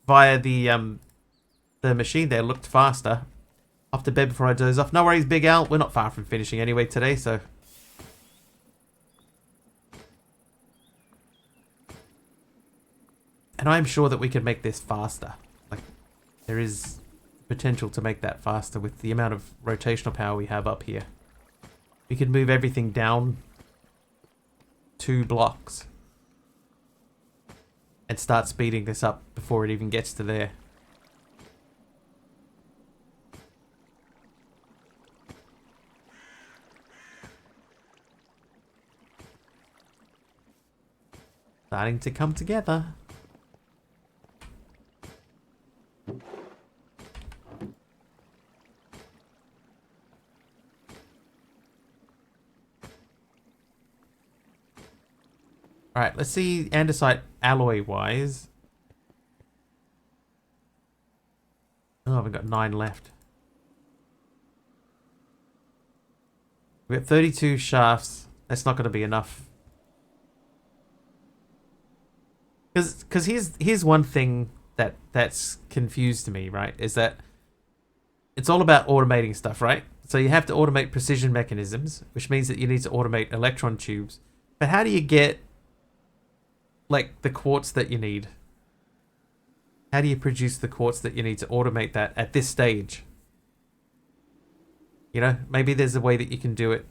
via the machine there looked faster. Off to bed before I doze off. No worries, Big Al. We're not far from finishing anyway today, so... And I'm sure that we can make this faster. Like, there is potential to make that faster with the amount of rotational power we have up here. We could move everything down 2 blocks. and start speeding this up before it even gets to there. Starting to come together. Alright, let's see andesite alloy-wise. Oh, we've got 9 left. We've got 32 shafts. That's not going to be enough. Because here's one thing that's confused me, right? Is that it's all about automating stuff, right? So you have to automate precision mechanisms, which means that you need to automate electron tubes. But how do you get, like, the quartz that you need? How do you produce the quartz that you need to automate that at this stage? You know, maybe there's a way that you can do it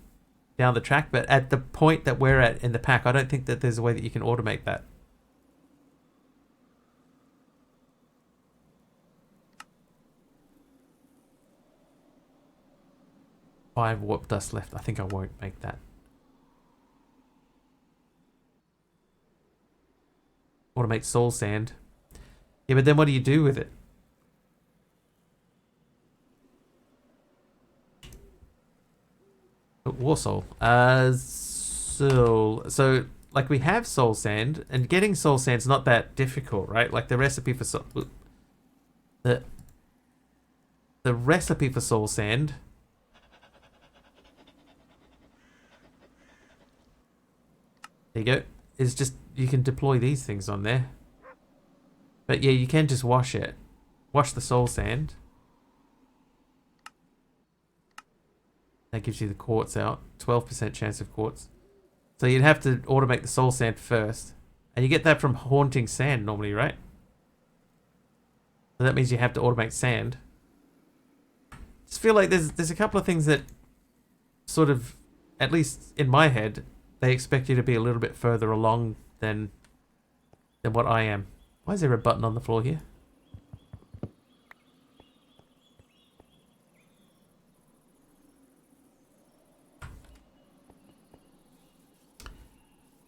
down the track, but at the point that we're at in the pack, I don't think that there's a way that you can automate that. 5 warp dust left. I think I won't make that. Automate soul sand. Yeah, but then what do you do with it? War soul. So like we have soul sand, and getting soul sand's not that difficult, right? Like the recipe for soul, the recipe for soul sand there you go. Is just you can deploy these things on there. But yeah, you can just wash it. Wash the soul sand. That gives you the quartz out. 12% chance of quartz. So you'd have to automate the soul sand first. And you get that from haunting sand normally, right? So that means you have to automate sand. Just feel like there's a couple of things that sort of, at least in my head, they expect you to be a little bit further along than what I am. Why is there a button on the floor here?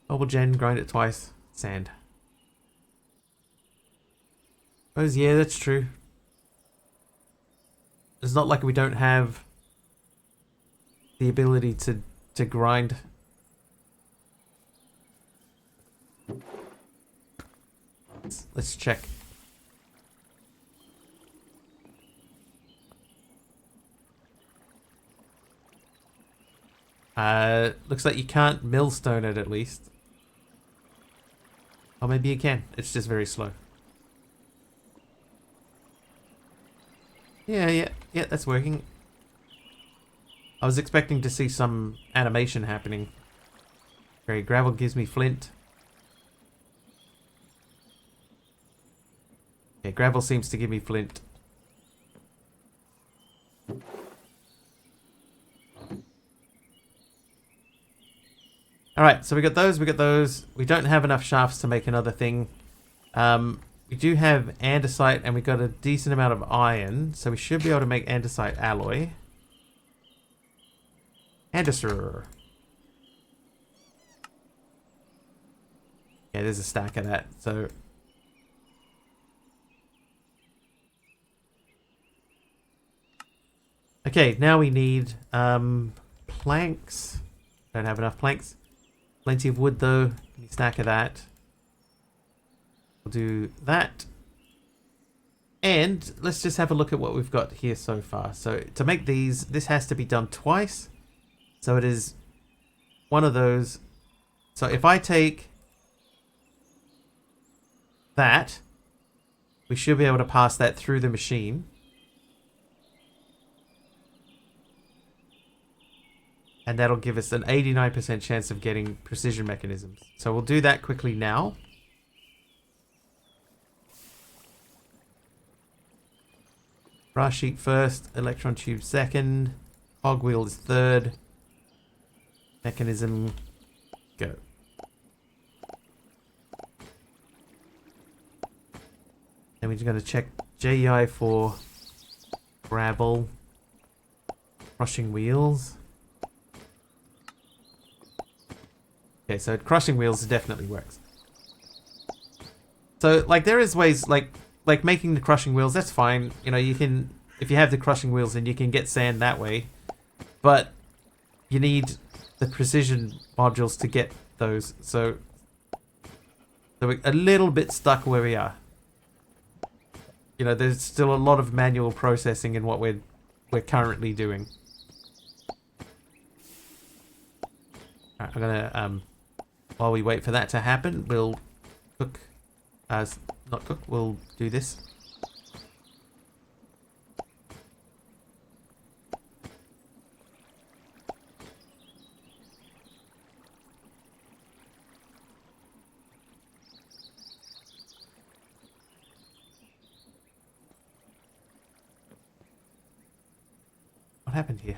Mobile gen, grind it twice. Sand. Suppose, yeah, that's true. It's not like we don't have the ability to grind. Let's check. Looks like you can't millstone it at least. Or maybe you can. It's just very slow. Yeah, that's working. I was expecting to see some animation happening. Great, gravel gives me flint. Yeah, gravel seems to give me flint. Alright, so we got those, We don't have enough shafts to make another thing. We do have andesite, and we got a decent amount of iron, so we should be able to make andesite alloy. Andesite. Yeah, there's a stack of that, so... Okay, now we need planks. Don't have enough planks. Plenty of wood though. Give me a stack of that. We'll do that. And let's just have a look at what we've got here so far. So to make these, this has to be done twice. So it is one of those. So if I take that, we should be able to pass that through the machine. And that'll give us an 89% chance of getting precision mechanisms. So we'll do that quickly now. Brass sheet first, electron tube second, cogwheel is third, mechanism, go. Then we're going to check JEI for gravel, crushing wheels. Okay, so crushing wheels definitely works. So, like, there is ways, like making the crushing wheels, that's fine. You know, you can, if you have the crushing wheels, then you can get sand that way. But you need the precision modules to get those. So we're a little bit stuck where we are. You know, there's still a lot of manual processing in what we're currently doing. Alright, I'm gonna while we wait for that to happen, we'll cook not cook, we'll do this. What happened here?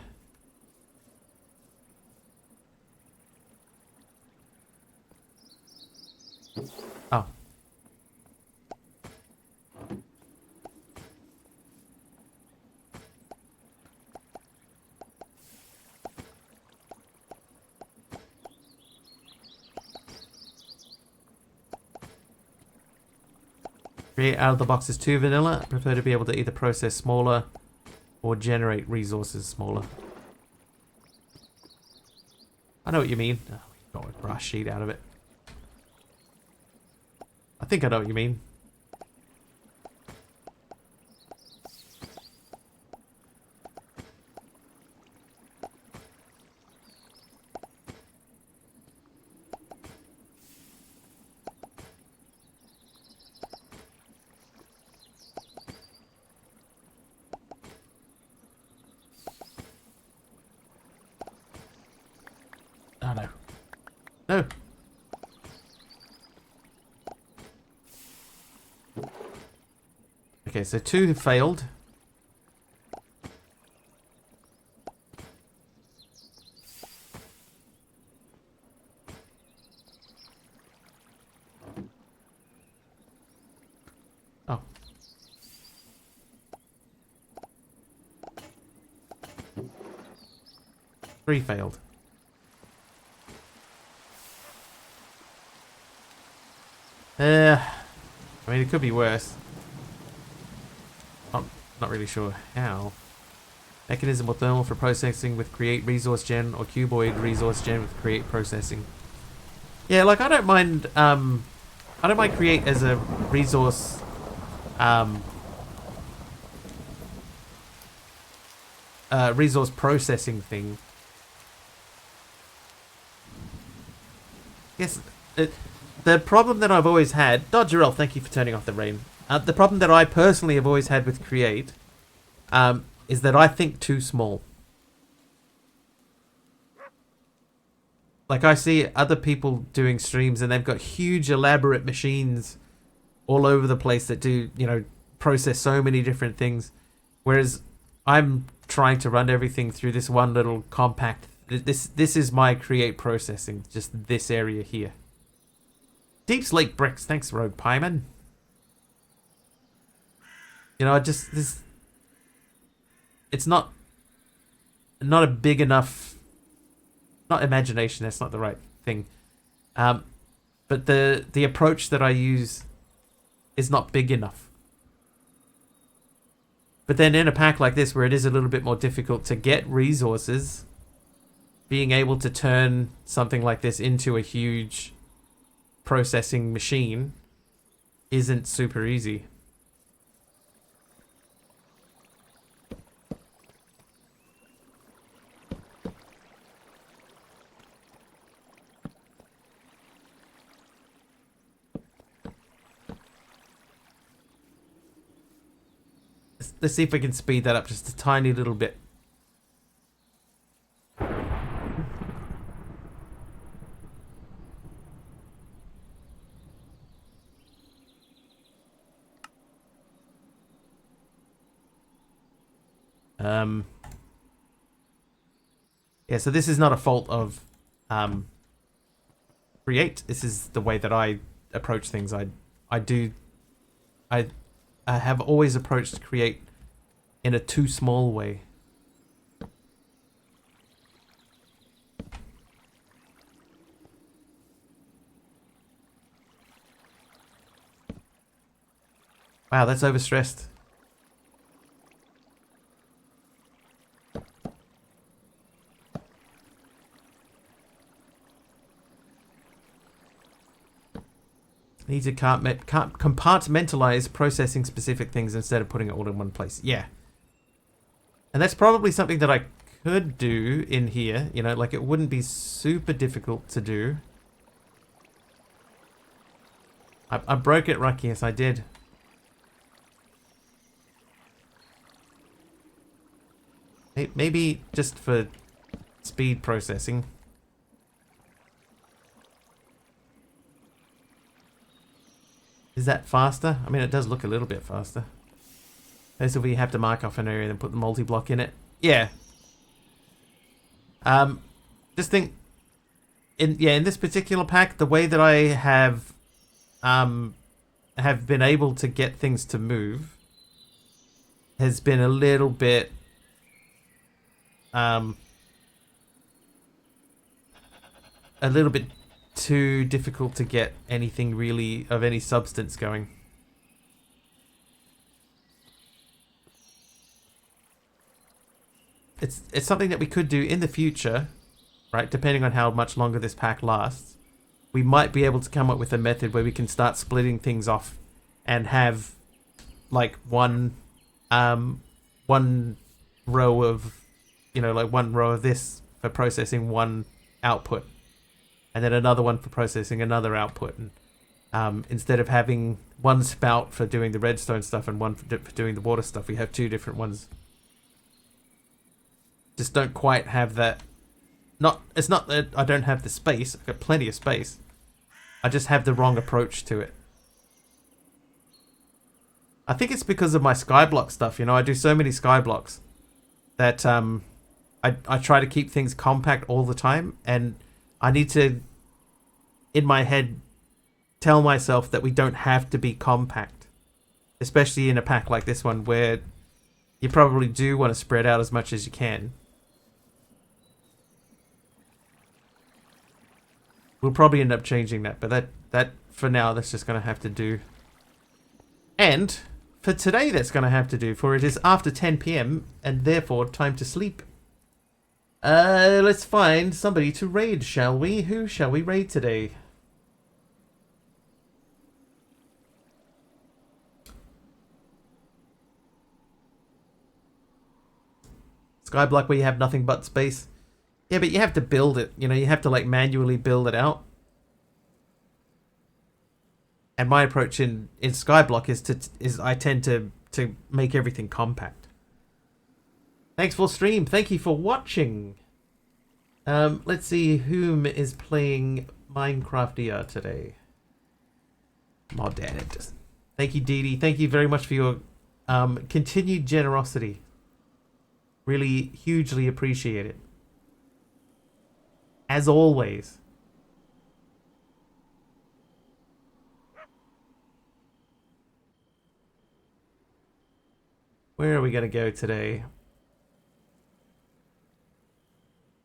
Oh. Create out of the box is too vanilla. I prefer to be able to either process smaller or generate resources smaller. I know what you mean. Oh, we got a brush sheet out of it. I think I know what you mean. Oh no. No. Okay, so 2 have failed. Oh. Three failed. I mean, it could be worse. I'm not really sure how. Mechanism or thermal for processing with create resource gen, or cuboid resource gen with create processing. Yeah, like I don't mind create as a resource resource processing thing. Yes, the problem that I've always had, Dodgerel, thank you for turning off the rain. The problem that I personally have always had with create is that I think too small. Like, I see other people doing streams and they've got huge elaborate machines all over the place that do, you know, process so many different things. Whereas I'm trying to run everything through this one little compact. This is my create processing, just this area here. Deep Slate Bricks, thanks Rogue Pieman. You know, it's not a big enough, not imagination, that's not the right thing. But the approach that I use is not big enough. But then in a pack like this, where it is a little bit more difficult to get resources, being able to turn something like this into a huge processing machine isn't super easy. Let's see if we can speed that up just a tiny little bit. Yeah, so this is not a fault of create. This is the way that I approach things. I have always approached Create in a too small way. Wow, that's overstressed. Need to compartmentalize processing specific things instead of putting it all in one place. Yeah. And that's probably something that I could do in here. You know, like it wouldn't be super difficult to do. I broke it, Rucky. Yes, I did. Maybe just for speed processing. Is that faster? I mean, it does look a little bit faster. As if we have to mark off an area and then put the multi-block in it. Yeah. Just think, in this particular pack, the way that I have been able to get things to move has been a little bit too difficult to get anything really of any substance going. It's something that we could do in the future, right? Depending on how much longer this pack lasts, we might be able to come up with a method where we can start splitting things off and have like one row of, you know, like one row of this for processing one output, and then another one for processing another output. And instead of having one spout for doing the redstone stuff and one for doing the water stuff, we have two different ones. Just don't quite have that. It's not that I don't have the space. I've got plenty of space. I just have the wrong approach to it. I think it's because of my skyblock stuff. You know, I do so many skyblocks that I try to keep things compact all the time, and I need to, in my head, tell myself that we don't have to be compact, especially in a pack like this one where you probably do want to spread out as much as you can. We'll probably end up changing that, but that for now, that's just going to have to do. And for today, that's going to have to do, for it is after 10 PM and therefore time to sleep. Let's find somebody to raid, shall we? Who shall we raid today? Skyblock where you have nothing but space. Yeah, but you have to build it. You know, you have to like manually build it out. And my approach in Skyblock is I tend to make everything compact. Thanks for stream. Thank you for watching. Let's see whom is playing Minecraft ER today. Mod Dad. Thank you, Dee Dee. Thank you very much for your continued generosity. Really hugely appreciate it. As always. Where are we going to go today?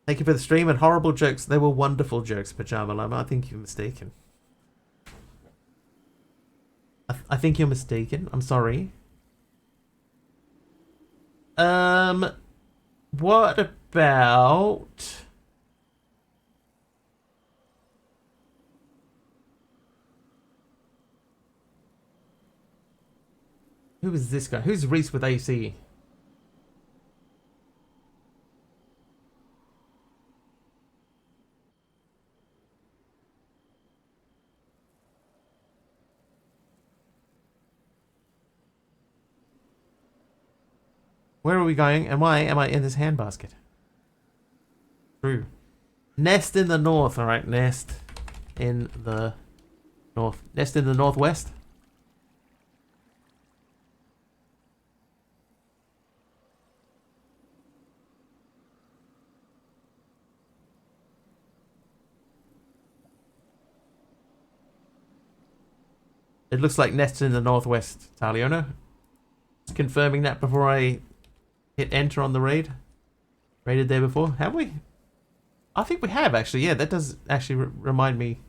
Thank you for the stream and horrible jokes. They were wonderful jokes, Pajama Llama. I think you're mistaken. I think you're mistaken. I'm sorry. What about... Who is this guy? Who's Reese with AC? Where are we going? And why am I in this handbasket? True. Nest in the north. Alright, nest in the north. Nest in the northwest? It looks like nests in the northwest, Taliona. Just confirming that before I hit enter on the raid. Raided there before, have we? I think we have actually. Yeah, that does actually reminds me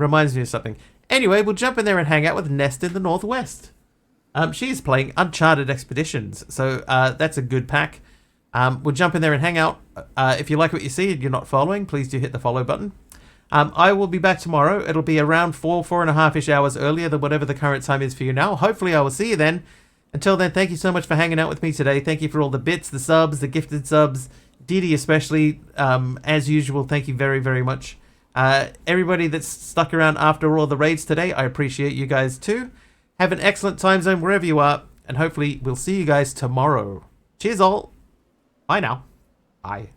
of something. Anyway, we'll jump in there and hang out with Nest in the Northwest. She's playing Uncharted Expeditions, so that's a good pack. We'll jump in there and hang out. If you like what you see and you're not following, please do hit the follow button. I will be back tomorrow. It'll be around 4.5-ish hours earlier than whatever the current time is for you now. Hopefully I will see you then. Until then, thank you so much for hanging out with me today. Thank you for all the bits, the subs, the gifted subs. Didi especially, as usual, thank you very, very much. Everybody that's stuck around after all the raids today, I appreciate you guys too. Have an excellent time zone wherever you are, and hopefully we'll see you guys tomorrow. Cheers all. Bye now. Bye.